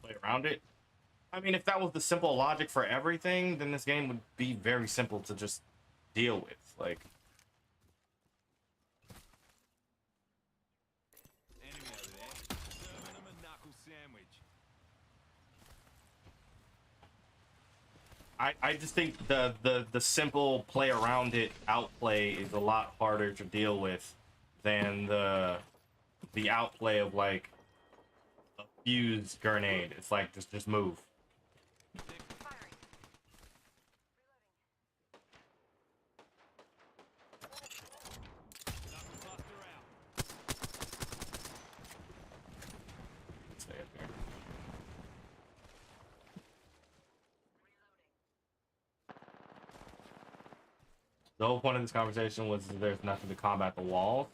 play around it. I mean, if that was the simple logic for everything, then this game would be very simple to just deal with. Like, Enemy over there. Serving them a knuckle sandwich. I just think the simple play around it outplay is a lot harder to deal with than the outplay of like a fuse grenade. It's like just move. Firing. Knuckle buster out. Stay up here. The whole point of this conversation was that there's nothing to combat the walls.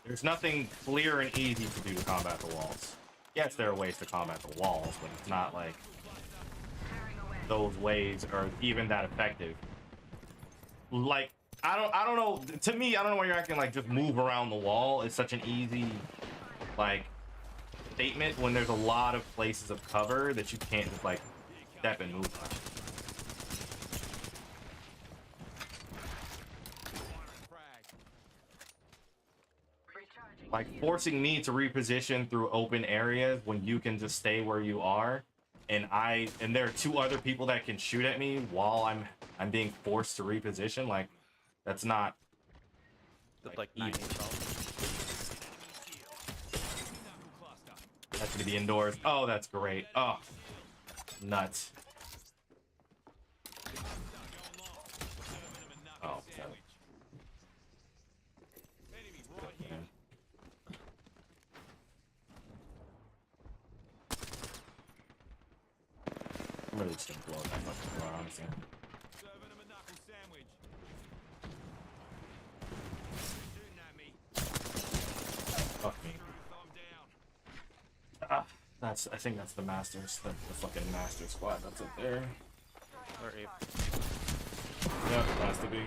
There's nothing clear and easy to do to combat the walls. Yes, there are ways to combat the walls, but it's not like those ways are even that effective. Like, I don't know. To me, I don't know why you're acting like just move around the wall is such an easy, like, statement when there's a lot of places of cover that you can't just like step and move on. Like forcing me to reposition through open areas when you can just stay where you are, and there are two other people that can shoot at me while I'm being forced to reposition. Like, that's not Like even. 90 health. That's gonna be indoors. Oh, that's great. Oh, nuts. Oh, okay. Enemy right here. I'm really just gonna blow that fucking door, honestly. Serving them a knuckle sandwich. Shooting at me. Fuck me. I'm down. I think that's the masters, the fucking master squad that's up there. Or ape. Yep, has to be.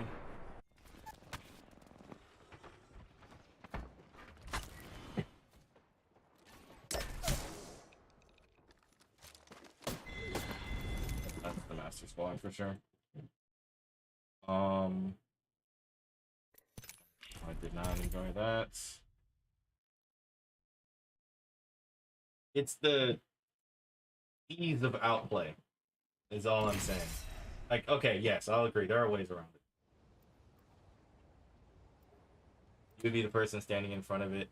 That's the master squad for sure. I did not enjoy that. It's the ease of outplay, is all I'm saying. Like, okay, yes, I'll agree. There are ways around it. You could be the person standing in front of it,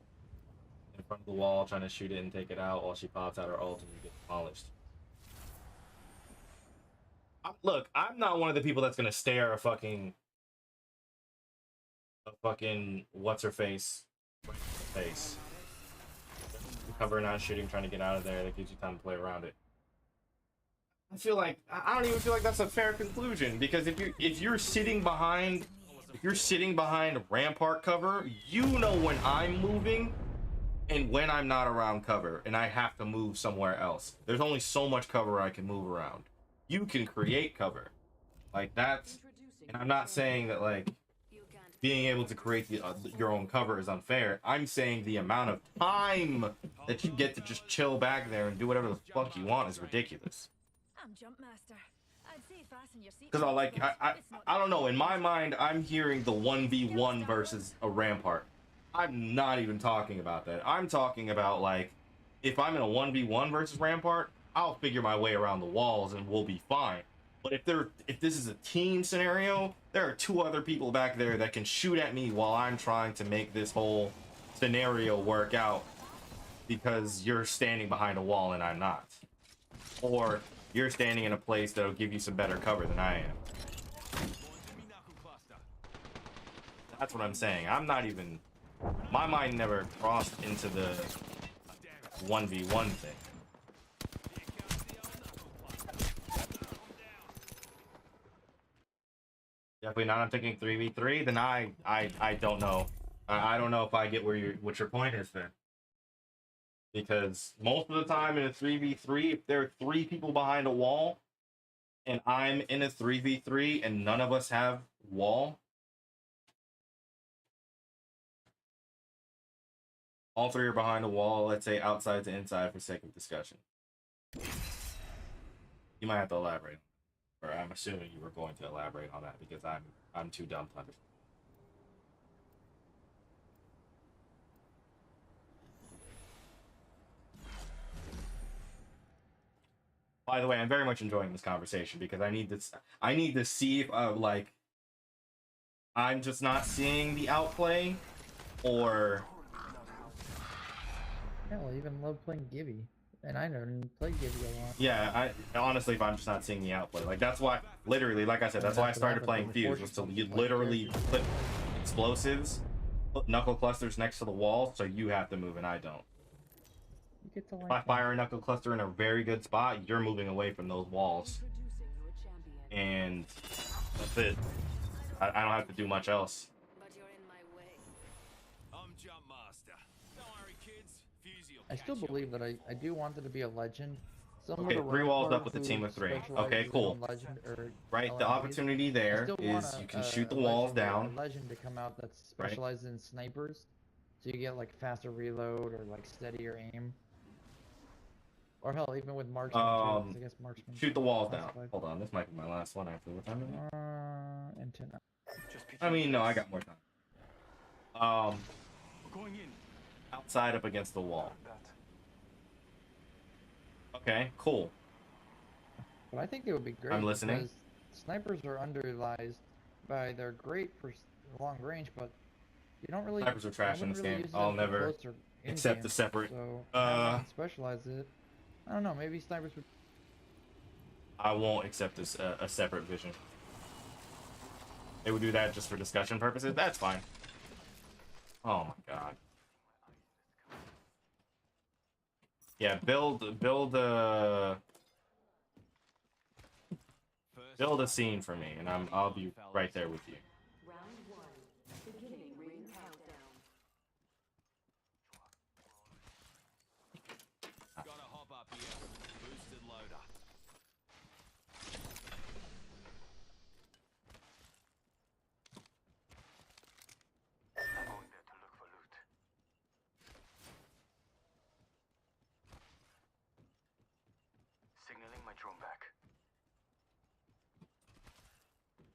in front of the wall, trying to shoot it and take it out while she pops out her ult and you get demolished. Look, I'm not one of the people that's gonna stare a fucking what's her face right in the face. Cover not shooting, trying to get out of there. That gives you time to play around it. I feel like I don't even feel like that's a fair conclusion, because if you're sitting behind rampart cover, you know when I'm moving and when I'm not around cover and I have to move somewhere else. There's only so much cover I can move around. You can create cover like that's, and I'm not saying that like being able to create your own cover is unfair. I'm saying the amount of time that you get to just chill back there and do whatever the fuck you want is ridiculous. I'm jump master. I'd say fasten your seat. Because I don't know, in my mind I'm hearing the 1v1 versus a rampart. I'm not even talking about that. I'm talking about like if I'm in a 1v1 versus rampart, I'll figure my way around the walls and we'll be fine. But if this is a team scenario, there are two other people back there that can shoot at me while I'm trying to make this whole scenario work out because you're standing behind a wall and I'm not. Or you're standing in a place that'll give you some better cover than I am. That's what I'm saying. I'm not even... My mind never crossed into the 1v1 thing. Definitely not. I'm thinking 3v3. Then I don't know. I don't know if I get what your point is there. Because most of the time in a 3v3, if there are 3 people behind a wall, and I'm in a 3v3 and none of us have wall, all 3 are behind a wall, let's say outside to inside for sake of discussion. You might have to elaborate. Or I'm assuming you were going to elaborate on that because I'm too dumb to understand. By the way, I'm very much enjoying this conversation because I need to see if like I'm just not seeing the outplay, or Yeah, well, I even love playing Gibby, and I don't play Gibby a lot. yeah, I honestly, if I'm just not seeing the outplay, like that's why, literally, like I said, that's why I started playing Fuse, was to literally put explosives, put knuckle clusters next to the wall, so you have to move and I don't. You get to like If I fire a knuckle cluster in a very good spot, you're moving away from those walls, and that's it. I don't have to do much else. But you're in my way. I'm Jump Master. Don't worry, kids. Fusey will I still catch believe that I do want it to be a legend. Similar Okay, to 3 walls Rampart, up with a who team of 3. specializes Okay, in cool. Legend or Right, the LMPs. opportunity I there still is want you can a shoot the walls legend, down. A legend to come out that's Right. specialized in snipers, so you get like faster reload or like steadier aim. Or hell, even with marksman too, 'cause I guess marksman. Shoot the walls down. classified. Hold on, this might be my last one after what time is it? Into now. I mean, no, I got more time. We're going in. Outside up against the wall. Okay, cool. But I think it would be great. I'm listening. Because snipers are underutilized by they're great for long range, but you don't really. Snipers are trash in this really game. use I'll them for never close or accept in-game, the separate. So having specialize it. I don't know. Maybe snipers would. I won't accept this a separate vision. They would do that just for discussion purposes. That's fine. Oh my god. Yeah, build a scene for me, and I'll be right there with you. Round 1. Beginning ring countdown. Gotta hop up here. Boosted loader. I'm going there to look for loot. Signaling my drone back.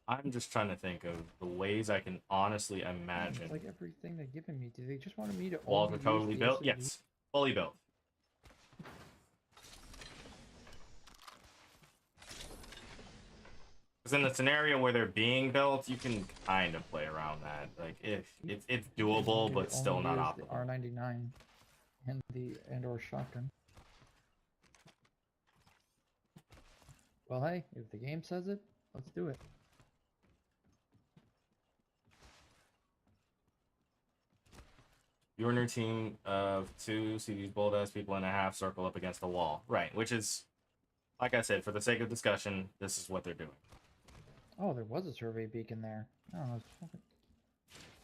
I'm just trying to think of the ways I can honestly It's imagine. like everything they're giving me. Do they just want me to? Walls only are use totally the built. SMG? Yes, fully built. Because in the scenario where they're being built, you can kind of play around that. Like, if it's doable, You but could still only not use optimal. The R99 and the or shotgun. Well, hey, if the game says it, let's do it. You and your team of 2 see these bold ass people in a half circle up against the wall. Right, which is, like I said, for the sake of discussion, this is what they're doing. Oh, there was a survey beacon there. Oh, it's fucking...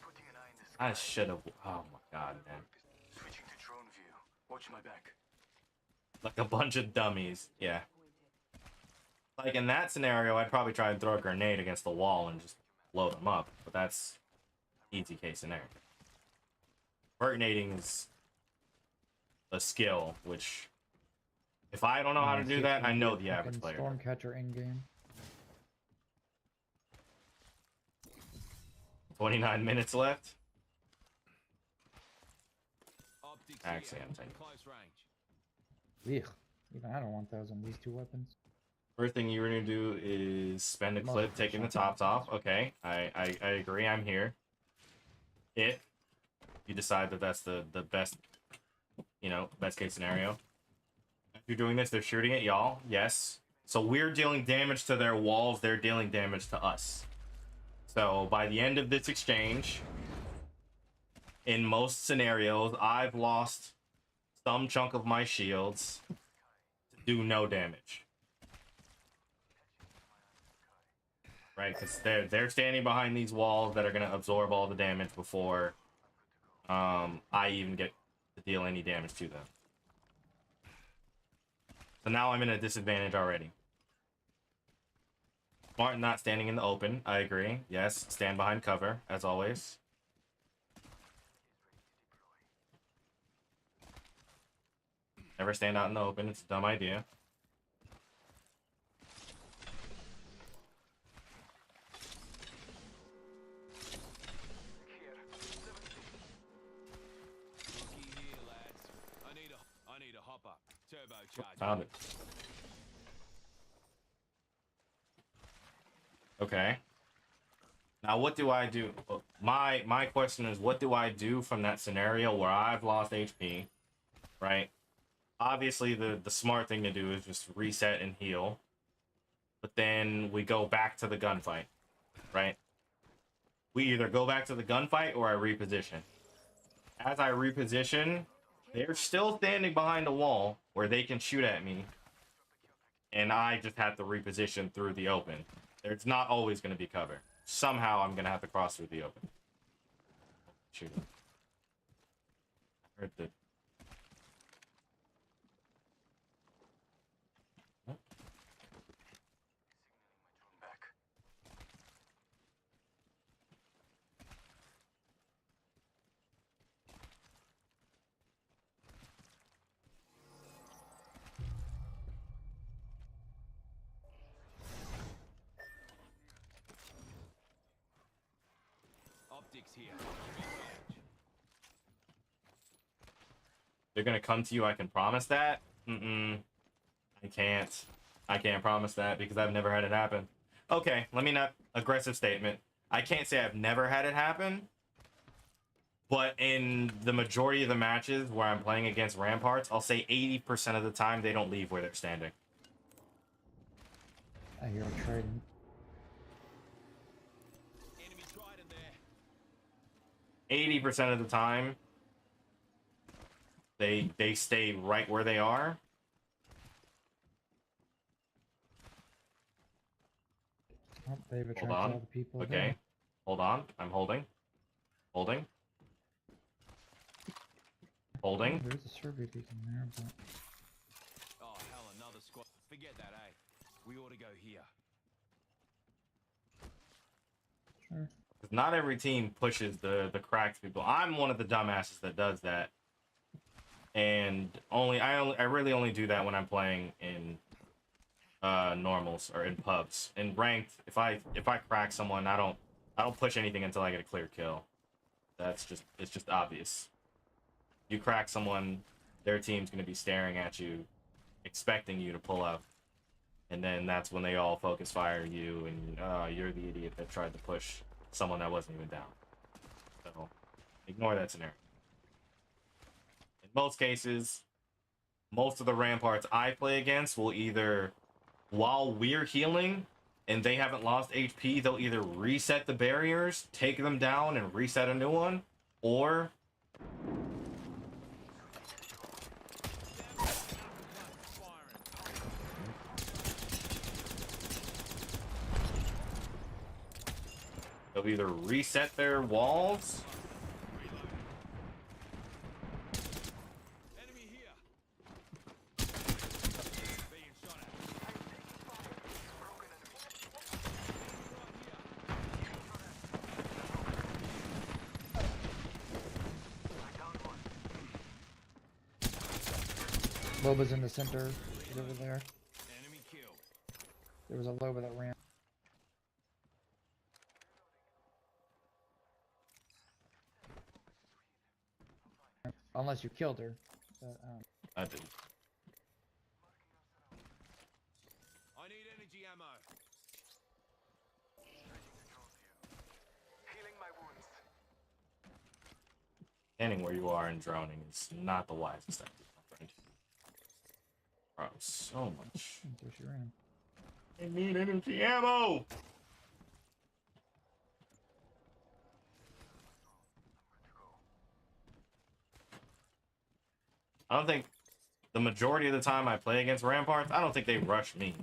Putting an eye in the sky. I should have. Oh my god, man. Switching to drone view. Watch my back. Like a bunch of dummies. Yeah. Like in that scenario, I'd probably try and throw a grenade against the wall and just blow them up. But that's easy case scenario. Vertinating is a skill, which if I don't know how to do that, I know the average player. Stormcatcher in game. 29 minutes left. Optics Actually, here. I'm taking. Close range. Ugh. Even I don't want those on these 2 weapons. First thing you're gonna do is spend a Most clip of the taking the shotgun. tops off. Okay, I agree. I'm here. If you decide that that's the best, you know, best case scenario. If you're doing this, they're shooting at y'all. Yes. So we're dealing damage to their walls. They're dealing damage to us. So by the end of this exchange, in most scenarios, I've lost some chunk of my shields to do no damage. Right, because they're standing behind these walls that are gonna absorb all the damage before I even get to deal any damage to them. So now I'm in a disadvantage already. Smart not standing in the open. I agree. Yes, stand behind cover as always. Never stand out in the open. It's a dumb idea. Found it. Okay. Now what do I do? My question is, what do I do from that scenario where I've lost HP, right? Obviously the smart thing to do is just reset and heal. But then we go back to the gunfight, right? We either go back to the gunfight or I reposition. As I reposition, they're still standing behind a wall where they can shoot at me. And I just have to reposition through the open. There's not always going to be cover. Somehow I'm going to have to cross through the open. Shoot. I heard the... They're gonna come to you, I can promise that? I can't promise that because I've never had it happen. Okay, let me not... Aggressive statement. I can't say I've never had it happen, but in the majority of the matches where I'm playing against Ramparts, I'll say 80% of the time they don't leave where they're standing. I hear him trading. Enemy trident there. 80% of the time, they stay right where they are. Oh, they've attracted Hold on. all the people. Okay. There. Hold on. I'm holding. Holding. Holding. There's a survey beacon there, but... Oh, hell, another squad. Forget that, eh? We ought to go here. Sure. Not every team pushes the cracked people. I'm one of the dumbasses that does that. And I really only do that when I'm playing in normals or in pubs. In ranked, if I crack someone, I don't push anything until I get a clear kill. It's just obvious. You crack someone, their team's gonna be staring at you, expecting you to pull up. And then that's when they all focus fire you, and you're the idiot that tried to push someone that wasn't even down. So ignore that scenario. In most cases, most of the Ramparts I play against will either, while we're healing and they haven't lost HP, they'll either reset the barriers, take them down, and reset a new one, or they'll either reset their walls. Enemy here. Being shot at. Loba's in the center. He's over there. Enemy killed. There was a Loba that ran. Unless you killed her. But, I didn't. I need energy ammo. Healing my wounds. Standing where you are and droning is not the wisest idea, my friend. Bro, so much. There she ran. I need energy ammo! I don't think the majority of the time I play against Ramparts, I don't think they rush me.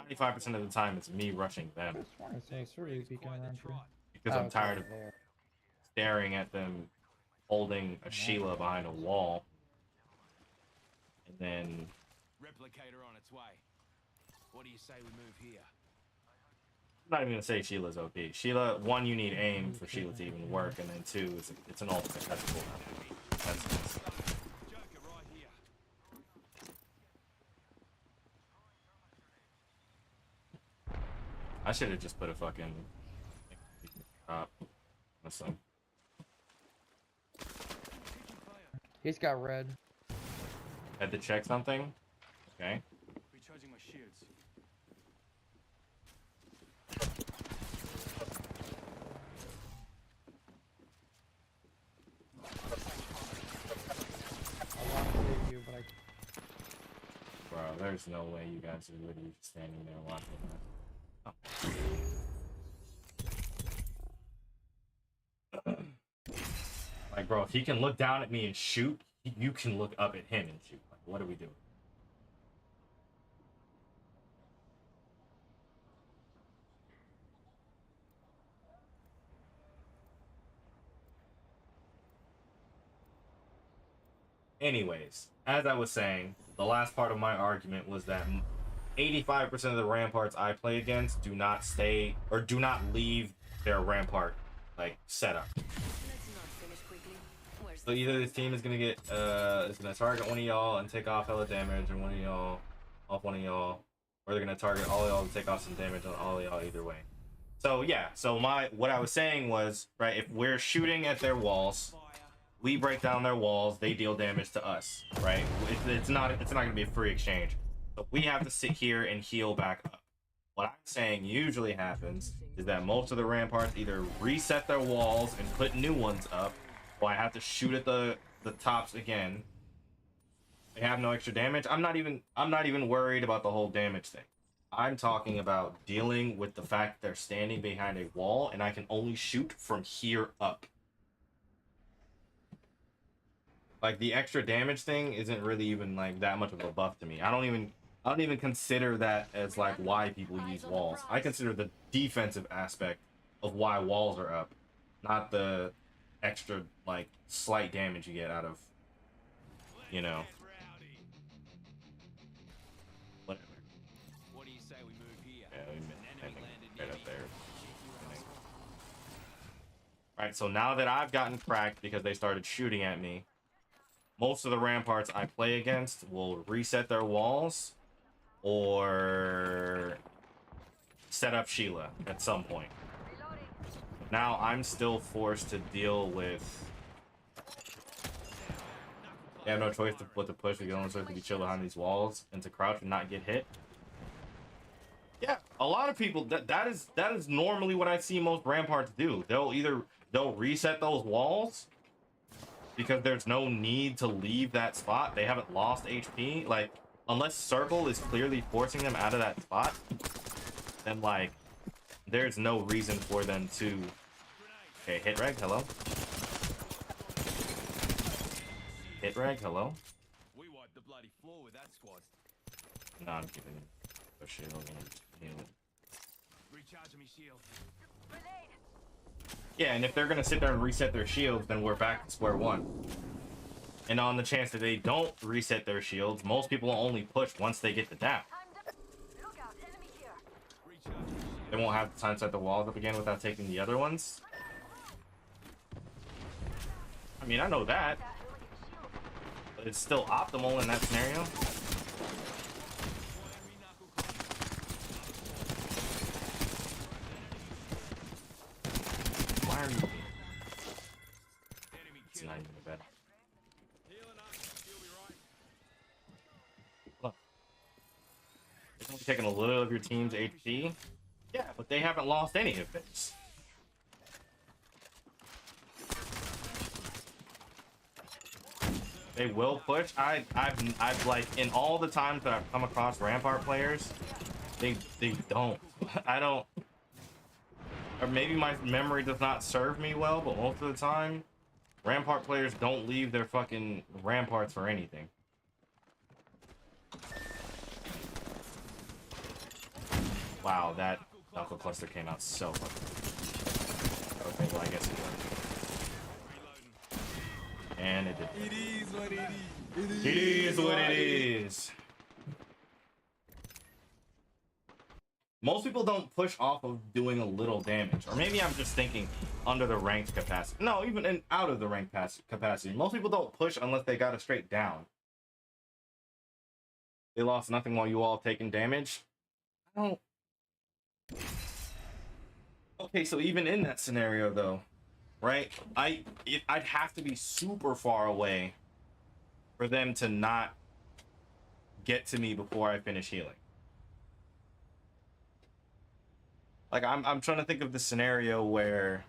95% of the time it's me rushing them. I swear I saw a survey beacon around here. Because I'm Oh, tired of okay, there. staring at them holding a Sheila behind a wall. And then Replicator on its way. What do you say we move here? I'm not even gonna say Sheila's OP. Sheila, one, you need aim for Sheila to even work, and then two, it's an ultimate. That's cool. That's nice. Joker right here. I should have just put a fucking drop. Listen. He's got red. Had to check something. Okay. Recharging my shields. I want to save you, but I Bro, there's no way you guys are literally just standing there watching that. Oh. Like, bro, if he can look down at me and shoot, you can look up at him and shoot. Like, what are we doing? Anyways, as I was saying, the last part of my argument was that 85% of the ramparts I play against do not stay or do not leave their rampart like setup. Let's not finish quickly. Where's So either this team is gonna get is gonna target one of y'all and take off hella damage, or one of y'all off one of y'all, or they're gonna target all of y'all and take off some damage on all of y'all either way. So yeah, so what I was saying was, right, if we're shooting at their walls, we break down their walls, they deal damage to us, right? It's not gonna be a free exchange. So we have to sit here and heal back up. What I'm saying usually happens is that most of the ramparts either reset their walls and put new ones up, or I have to shoot at the tops again. They have no extra damage. I'm not even worried about the whole damage thing. I'm talking about dealing with the fact they're standing behind a wall and I can only shoot from here up. Like, the extra damage thing isn't really even like that much of a buff to me. I don't even consider that as like why people use walls. I consider the defensive aspect of why walls are up, not the extra like slight damage you get out of, you know, whatever. What do you say we move here? Yeah, we An I enemy think landed right near up me. there. Check you out. Right, so now that I've gotten cracked because they started shooting at me, most of the ramparts I play against will reset their walls or set up Sheila at some point. Now I'm still forced to deal with... They have no choice but to push. We can only choice to be chill behind these walls and to crouch and not get hit. Yeah, a lot of people, that is normally what I see most ramparts do. They'll reset those walls because there's no need to leave that spot. They haven't lost HP. Like, unless Circle is clearly forcing them out of that spot, then like there's no reason for them to... Okay, hit reg, hello. Hit reg, hello. We wiped the bloody floor with that squad. No, I'm keeping a shield and heal it. Recharging me shield. Yeah, and if they're gonna sit there and reset their shields, then we're back to square one. And on the chance that they don't reset their shields, most people will only push once they get the down. Look out, enemy here. Recharging me shield. They won't have time to set the walls up again without taking the other ones. I mean, I know that, but it's still optimal in that scenario. Enemy knuckle Why are you... enemy It's killed. not even bad. Healing up. You'll be right. Look. It's only taking a little of your team's HP. Yeah, but they haven't lost any of this. They will push. I've like in all the times that I've come across Rampart players, they don't. I don't. Or maybe my memory does not serve me well, but most of the time, Rampart players don't leave their fucking ramparts for anything. Wow, that knuckle cluster came out so fucking. Okay, well I guess it worked. And it did. It is what it is. It is what it is. Most people don't push off of doing a little damage, or maybe I'm just thinking under the ranked capacity. No, even in out of the ranked capacity. Most people don't push unless they got a straight down. They lost nothing while you all taking damage. I don't. Okay, so even in that scenario though, right? I'd have to be super far away for them to not get to me before I finish healing. Like I'm trying to think of the scenario where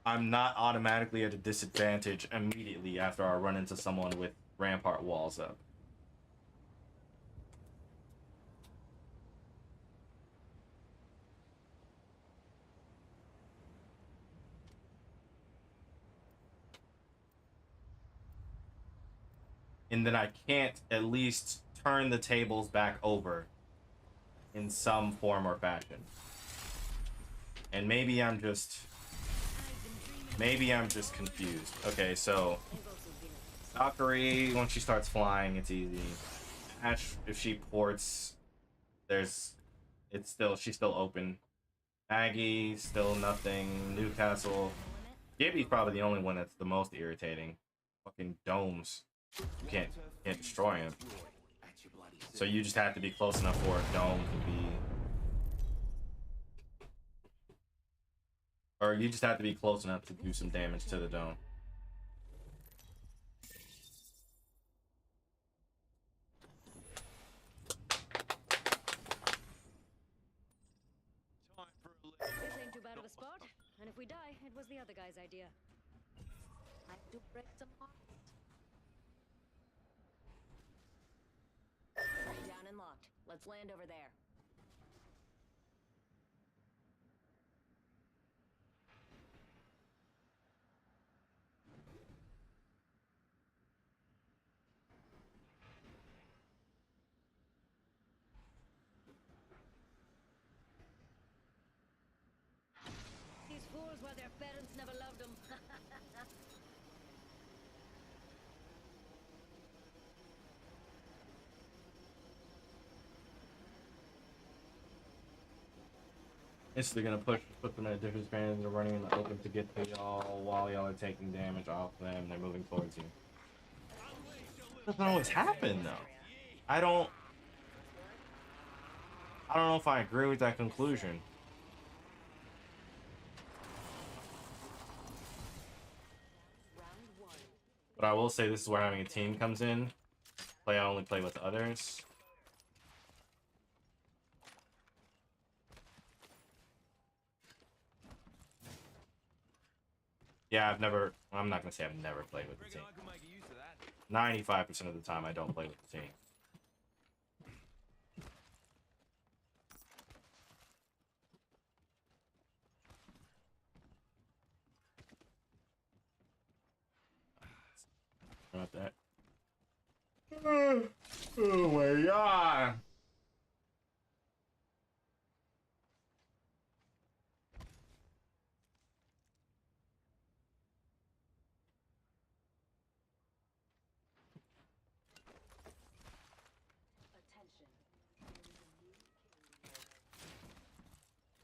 I'm not automatically at a disadvantage immediately after I run into someone with rampart walls up. And then I can't at least turn the tables back over in some form or fashion. And maybe I'm just confused. Okay, so Valkyrie, once she starts flying, it's easy. Ash, if she ports, she's still open. Maggie, still nothing. Newcastle. Gibby's probably the only one that's the most irritating. Fucking domes. You can't destroy him. So you just have to be close enough for a dome to be, or you just have to be close enough to do some damage to the dome. This ain't too bad of a spot, and if we die, it was the other guy's idea. I do break some hearts. Three down and locked. Let's land over there. These fools were their parents never loved them. Instantly gonna put them in a different span. They're running in the open to get to y'all while y'all are taking damage off them. They're moving towards you. Doesn't always happen though. I don't know if I agree with that conclusion. But I will say this is where having a team comes in. I only play with others. Yeah, I'm not gonna say I've never played with the team. 95% of the time I don't play with the team. About that. Oh my god.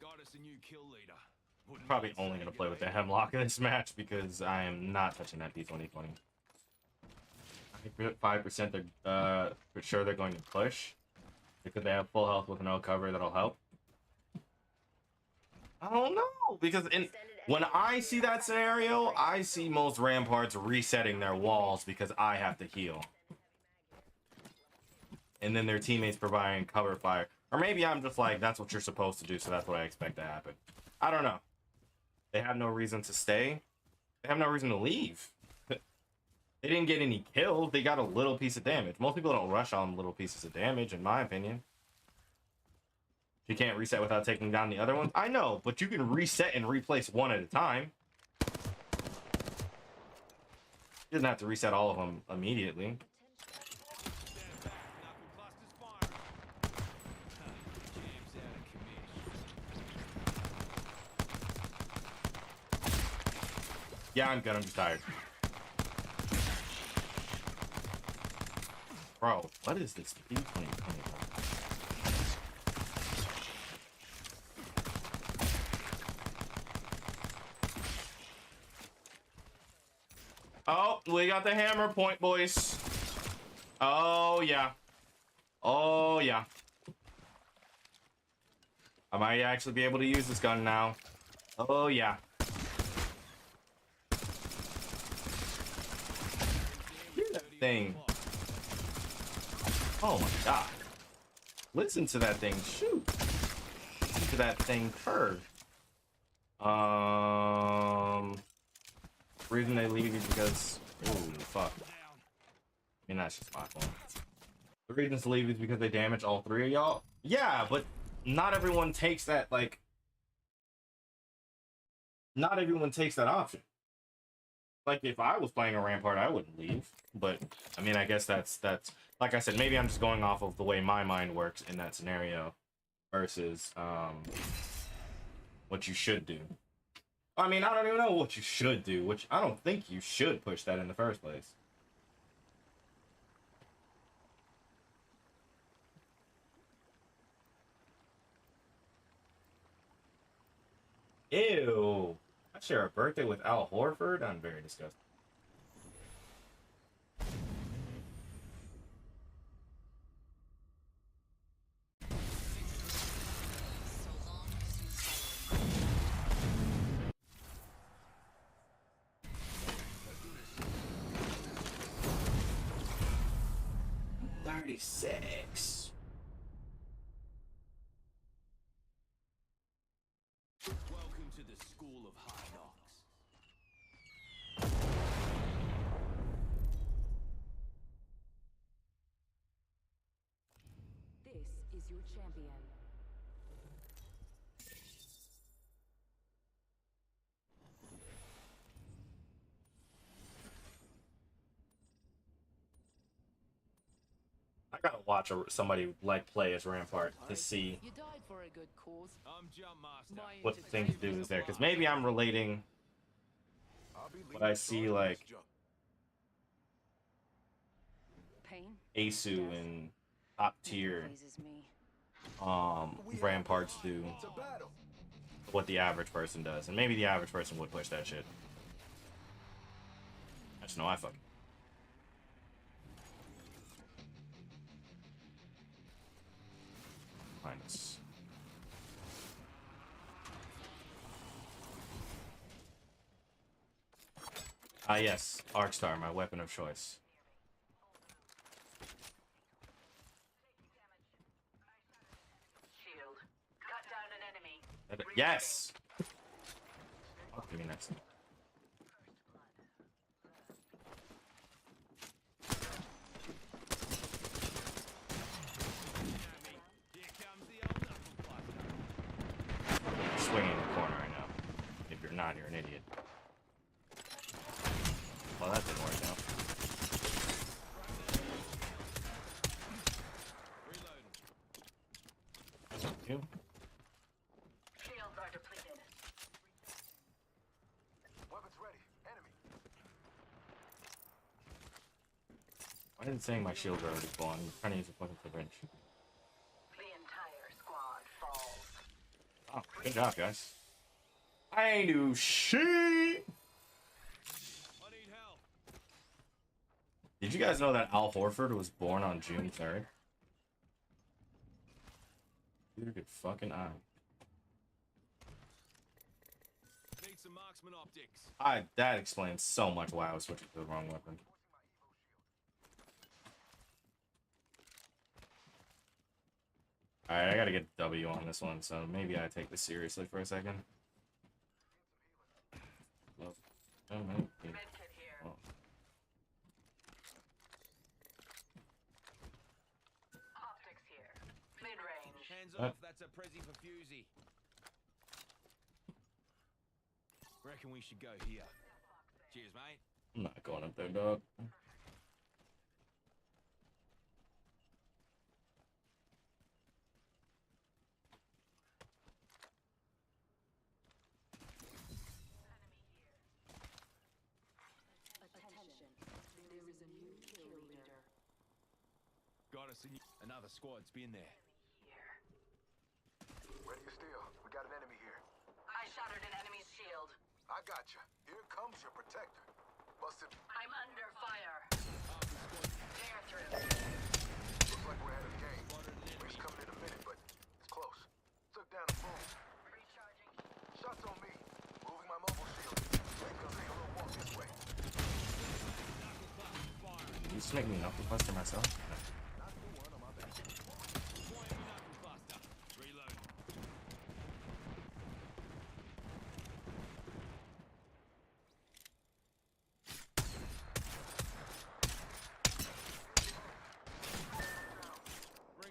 Got us a new kill leader. Probably only gonna play with the Hemlock in this match because I am not touching that D2020. I think 5% they're for sure they're going to push because they have full health with no cover that'll help. I don't know because when I see that scenario, I see most ramparts resetting their walls because I have to heal. And then their teammates providing cover fire. Or maybe I'm just like, that's what you're supposed to do, so that's what I expect to happen. I don't know. They have no reason to stay. They have no reason to leave. They didn't get any kills. They got a little piece of damage. Most people don't rush on little pieces of damage, in my opinion. You can't reset without taking down the other ones. I know, but you can reset and replace one at a time. You doesn't have to reset all of them immediately. Yeah, I'm good. I'm just tired. Bro, what is this speed plane coming from? Oh, we got the hammer point, boys. Oh, yeah. Oh, yeah. I might actually be able to use this gun now. Oh, yeah. Look at that thing. Oh, my God. Listen to that thing shoot. Listen to that thing curve. Reason they leave is because, oh fuck. I mean, that's just my fault. The reason to leave is because they damage all three of y'all. Yeah, but not everyone takes that, like, not everyone takes that option. Like, if I was playing a Rampart, I wouldn't leave. But I mean, I guess that's like I said, maybe I'm just going off of the way my mind works in that scenario versus what you should do. I mean, I don't even know what you should do, which I don't think you should push that in the first place. Ew. I share a birthday with Al Horford? I'm very disgusted. Six. Welcome to the School of High Knocks. This is your champion. I gotta watch somebody like play as Rampart to see You died for a good cause. I'm Jump Master. what the thing to do is there, because maybe I'm relating what I see like Pain. Asu and top tier Ramparts do, what the average person does, and maybe the average person would push that shit. I just know I fucking. Minus. Ah yes, Arcstar, my weapon of choice. Shield. Cut down an enemy. Yes! Oh, give me next. Swinging in the corner right now. If you're not, you're an idiot. Well, that didn't work out. Thank you. Shields are depleted. Weapons ready. Enemy. Why is it saying my shields are already gone? I'm trying to use a fucking wrench. The entire squad falls. Oh, good job, guys. I ain't do shit. I need help. Did you guys know that Al Horford was born on June 3rd? Dude, good fucking eye. Need some marksman optics. That explains so much why I was switching to the wrong weapon. Alright, I gotta get W on this one, so maybe I take this seriously for a second. Medkit here. Oh. Optics here. Mid-range. Hands What? off, that's a Prezi for Fusey. Reckon we should go here. Cheers, mate. I'm not going up there, dog. Attention. There is a new kill leader. Got us another squad's been there. Ready to steal. We got an enemy here. I shattered an enemy's shield. I got you. Here comes your protector. Busted. I'm under fire. Dare through. Looks like we're ahead of the game. Race coming in a minute, but it's close. Took down a boom. Recharging. Shots on me. Moving my mobile shield. We're gonna take a little walk this way. You just make me knuckle buster myself. Not the one on my back. Reload.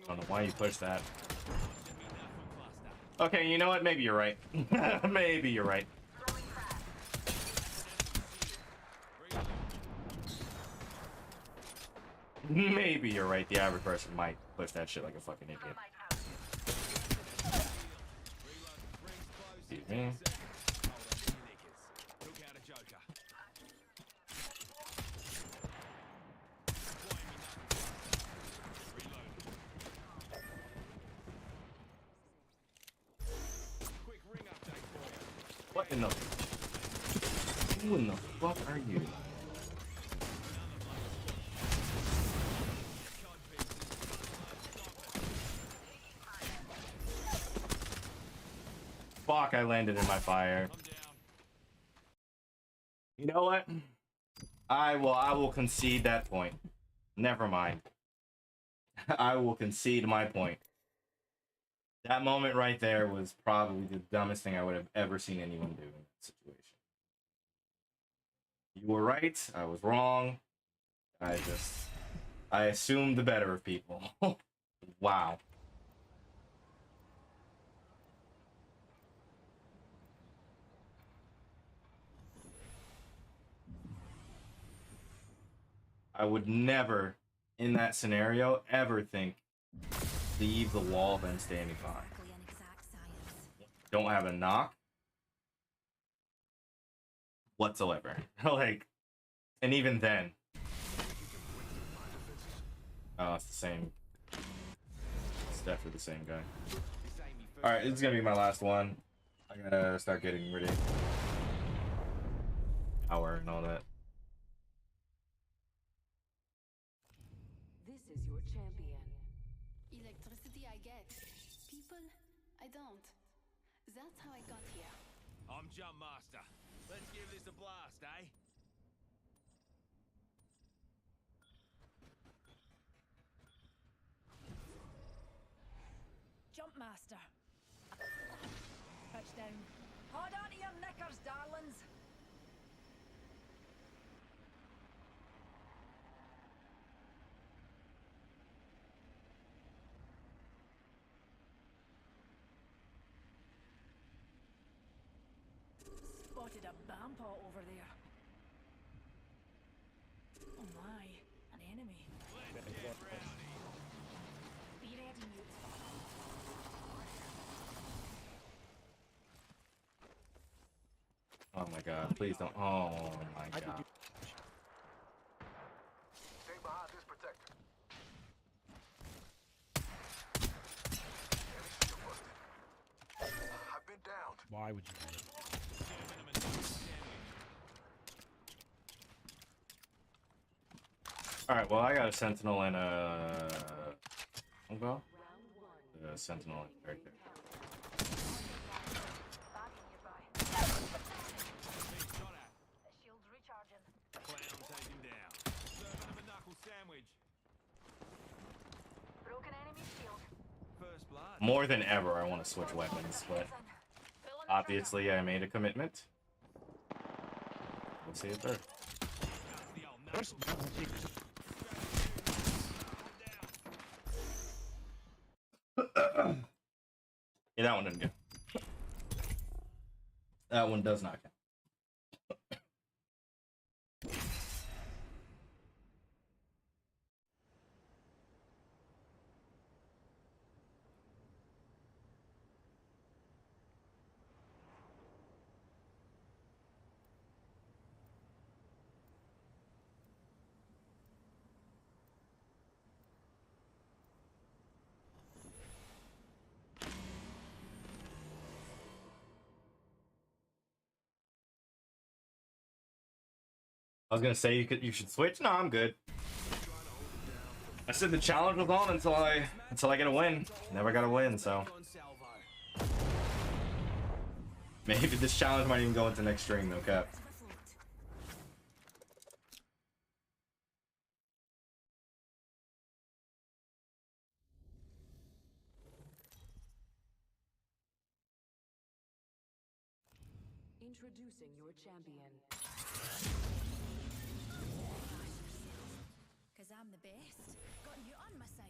I don't know why you pushed that. Okay, you know what? Maybe you're right. Maybe you're right. Throwing crack. Maybe you're right. The average person might push that shit like a fucking idiot. Might out. Excuse me. Took out a joker. Quick ring update for you. What in the? Who in the fuck are you? Fuck, I landed in my fire. I'm down. You know what? I will concede that point. Never mind. I will concede my point. That moment right there was probably the dumbest thing I would have ever seen anyone do in that situation. You were right, I was wrong. I assumed the better of people. Wow. I would never, in that scenario, ever think leave the wall then standing behind. Don't have a knock whatsoever. Like, and even then, oh, it's the same. It's definitely the same guy. All right, this is gonna be my last one. I gotta start getting ready. Hour and all that. This is your champion. Electricity I get. People, I don't. That's how I got here. I'm Jump Master. Let's give this a blast, eh? Jump master. Touchdown. Hold on to your knickers, darlings. Spotted a Bampot over there. Oh my, an enemy. Let's get rowdy. Be ready, mute. Oh my god, please don't. Oh my god. Stay behind this protector. Enemy shield busted. I've been downed. Why would you do it? Alright, well, I got a sentinel and a. Well, the sentinel right there. Shield's recharging. Clown taken down. Serving him a knuckle sandwich. Broken enemy shield. First blood. More than ever, I want to switch weapons, but obviously I made a commitment. Let's see it there. Yeah, that one didn't go. That one does not count. I was gonna say you should switch. No, I'm good. I said the challenge was on until I get a win. Never got a win, so maybe this challenge might even go into next stream, no cap. Introducing your champion. Cause I'm the best. Got you on my side.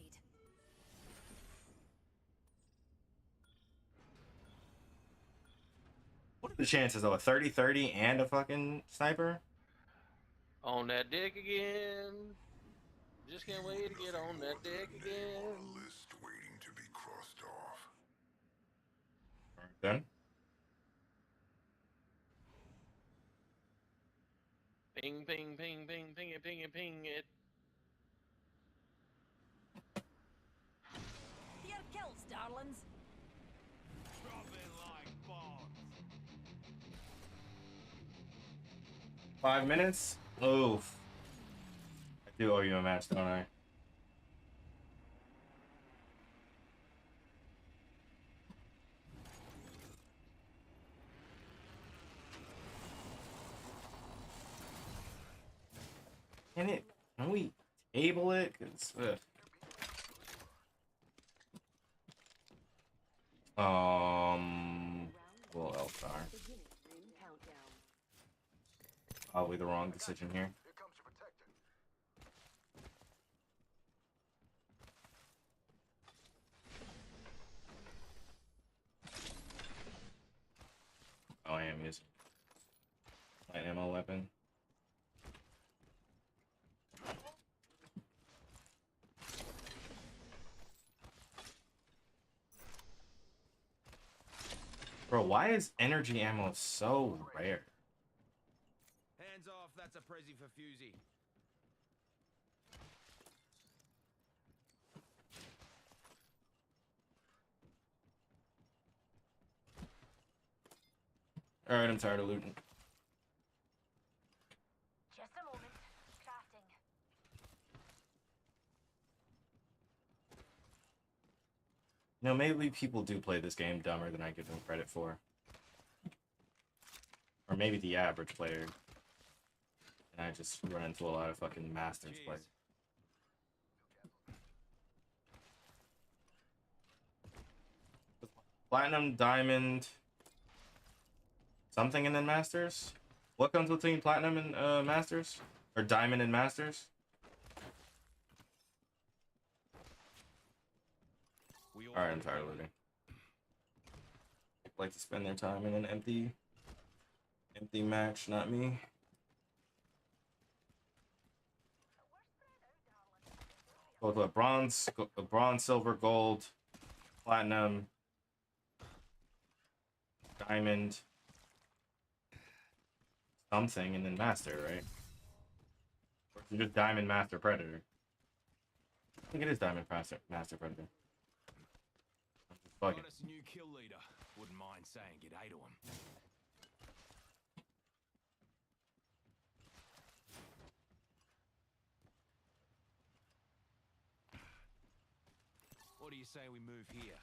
What are the chances though? A 30-30 and a fucking sniper? On that dick again. Just can't wait to get on that dick again. List waiting to be crossed off. Alright then. Ping, ping, ping, ping, ping it, ping it, ping it. Here kills, darlings. Dropping like bombs. 5 minutes? Oof. I do owe you a match, don't I? Can we table it? Well, Elstar. Probably the wrong decision here. Oh, I am using light ammo weapon. Bro, why is energy ammo so rare? Hands off, that's a prezi for Fusey. Alright, I'm tired of looting. Just a moment. Crafting. You know, maybe people do play this game dumber than I give them credit for. Or maybe the average player. And I just run into a lot of fucking masters play. Platinum, diamond, something, and then masters? What comes between platinum and masters? Or diamond and masters? Alright, I'm tired of looting. Like to spend their time in an empty match, not me. Both a bronze, silver, gold, platinum, diamond, something, and then master, right? Or is it just diamond, master, predator? I think it is diamond, master, predator. I'm just bugging. Got us a new kill leader. Wouldn't mind saying g'day to him. What do you say we move here?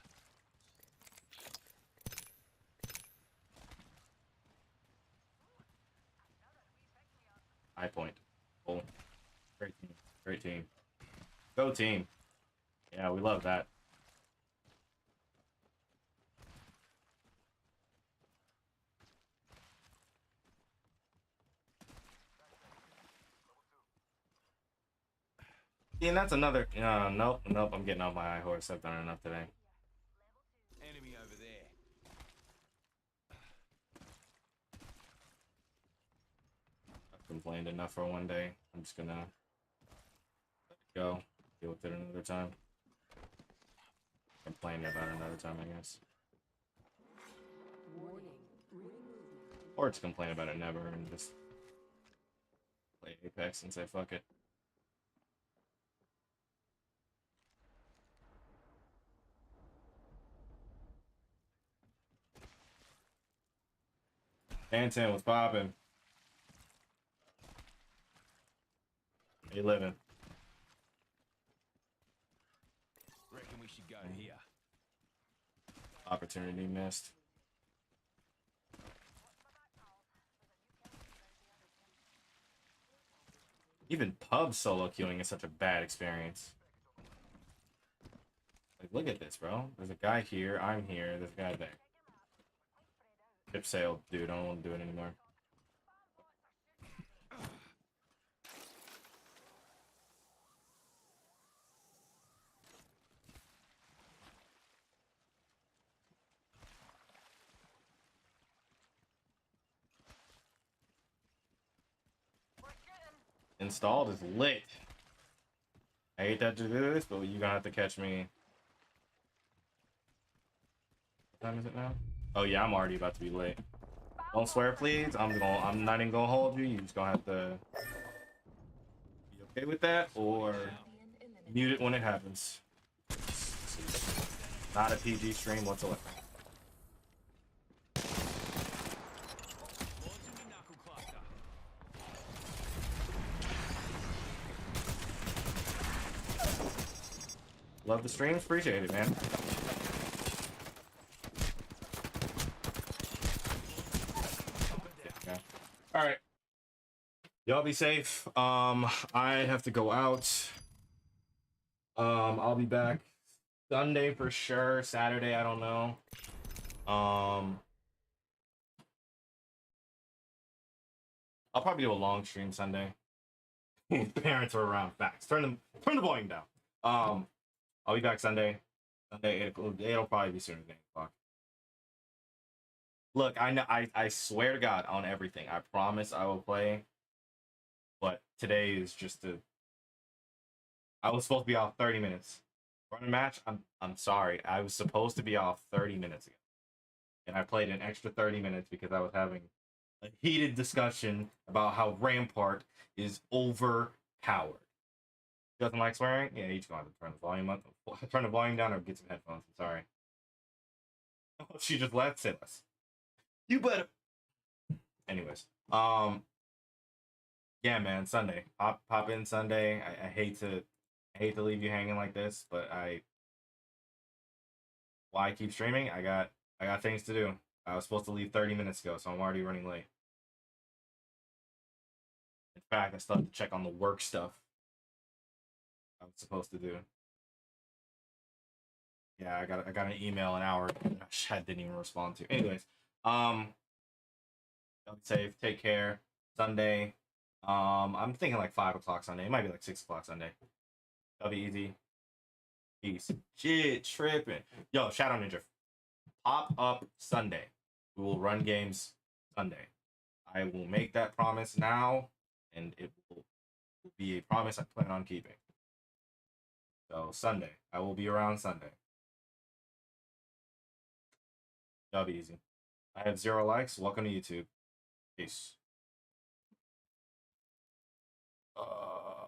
High point. Oh, great team. Great team. Go team. Yeah, we love that. And that's another. Nope. I'm getting off my high horse. I've done enough today. Enemy over there. I've complained enough for one day. I'm just gonna let it go. Deal with it another time. Complain about it another time, I guess. Or just complain about it never and just play Apex and say fuck it. Anton was popping. He living. Reckon we should go here. Opportunity missed. Even pub solo queuing is such a bad experience. Like, look at this, bro. There's a guy here. I'm here. There's a guy there. Chip sale, dude. I don't want to do it anymore. Installed is lit. I hate that to do this, but you're gonna have to catch me. What time is it now? Oh yeah, I'm already about to be late. Don't swear, please. I'm not even gonna hold you. You just gonna have to be okay with that, or mute it when it happens. Not a PG stream whatsoever. Love the streams, appreciate it, man. Yeah. All right, y'all be safe. I have to go out. I'll be back Sunday for sure. Saturday, I don't know. I'll probably do a long stream Sunday. Parents are around. Facts. Turn the volume down. I'll be back Sunday. Sunday 8 it'll probably be sooner than 8 o'clock. Look, I know I swear to God on everything. I promise I will play. But today is just I was supposed to be off 30 minutes. Run a match, I'm sorry. I was supposed to be off 30 minutes ago. And I played an extra 30 minutes because I was having a heated discussion about how Rampart is overpowered. Doesn't like swearing? Yeah, each gonna have to turn the volume up. Turn the volume down or get some headphones. I'm sorry. Oh, she just left, said us. You better. Anyways, yeah, man, Sunday. Pop in Sunday. I hate to leave you hanging like this, but why keep streaming? I got things to do. I was supposed to leave 30 minutes ago, so I'm already running late. In fact, I still have to check on the work stuff I was supposed to do. Yeah, I got an email an hour that I didn't even respond to. Anyways, y'all be safe. Take care. Sunday. I'm thinking like 5 o'clock Sunday. It might be like 6 o'clock Sunday. That'll be easy. Peace. Shit, tripping. Yo, Shadow Ninja. Pop up Sunday. We will run games Sunday. I will make that promise now, and it will be a promise I plan on keeping. So Sunday, I will be around Sunday. That'll be easy. I have 0 likes. Welcome to YouTube. Peace. Uh...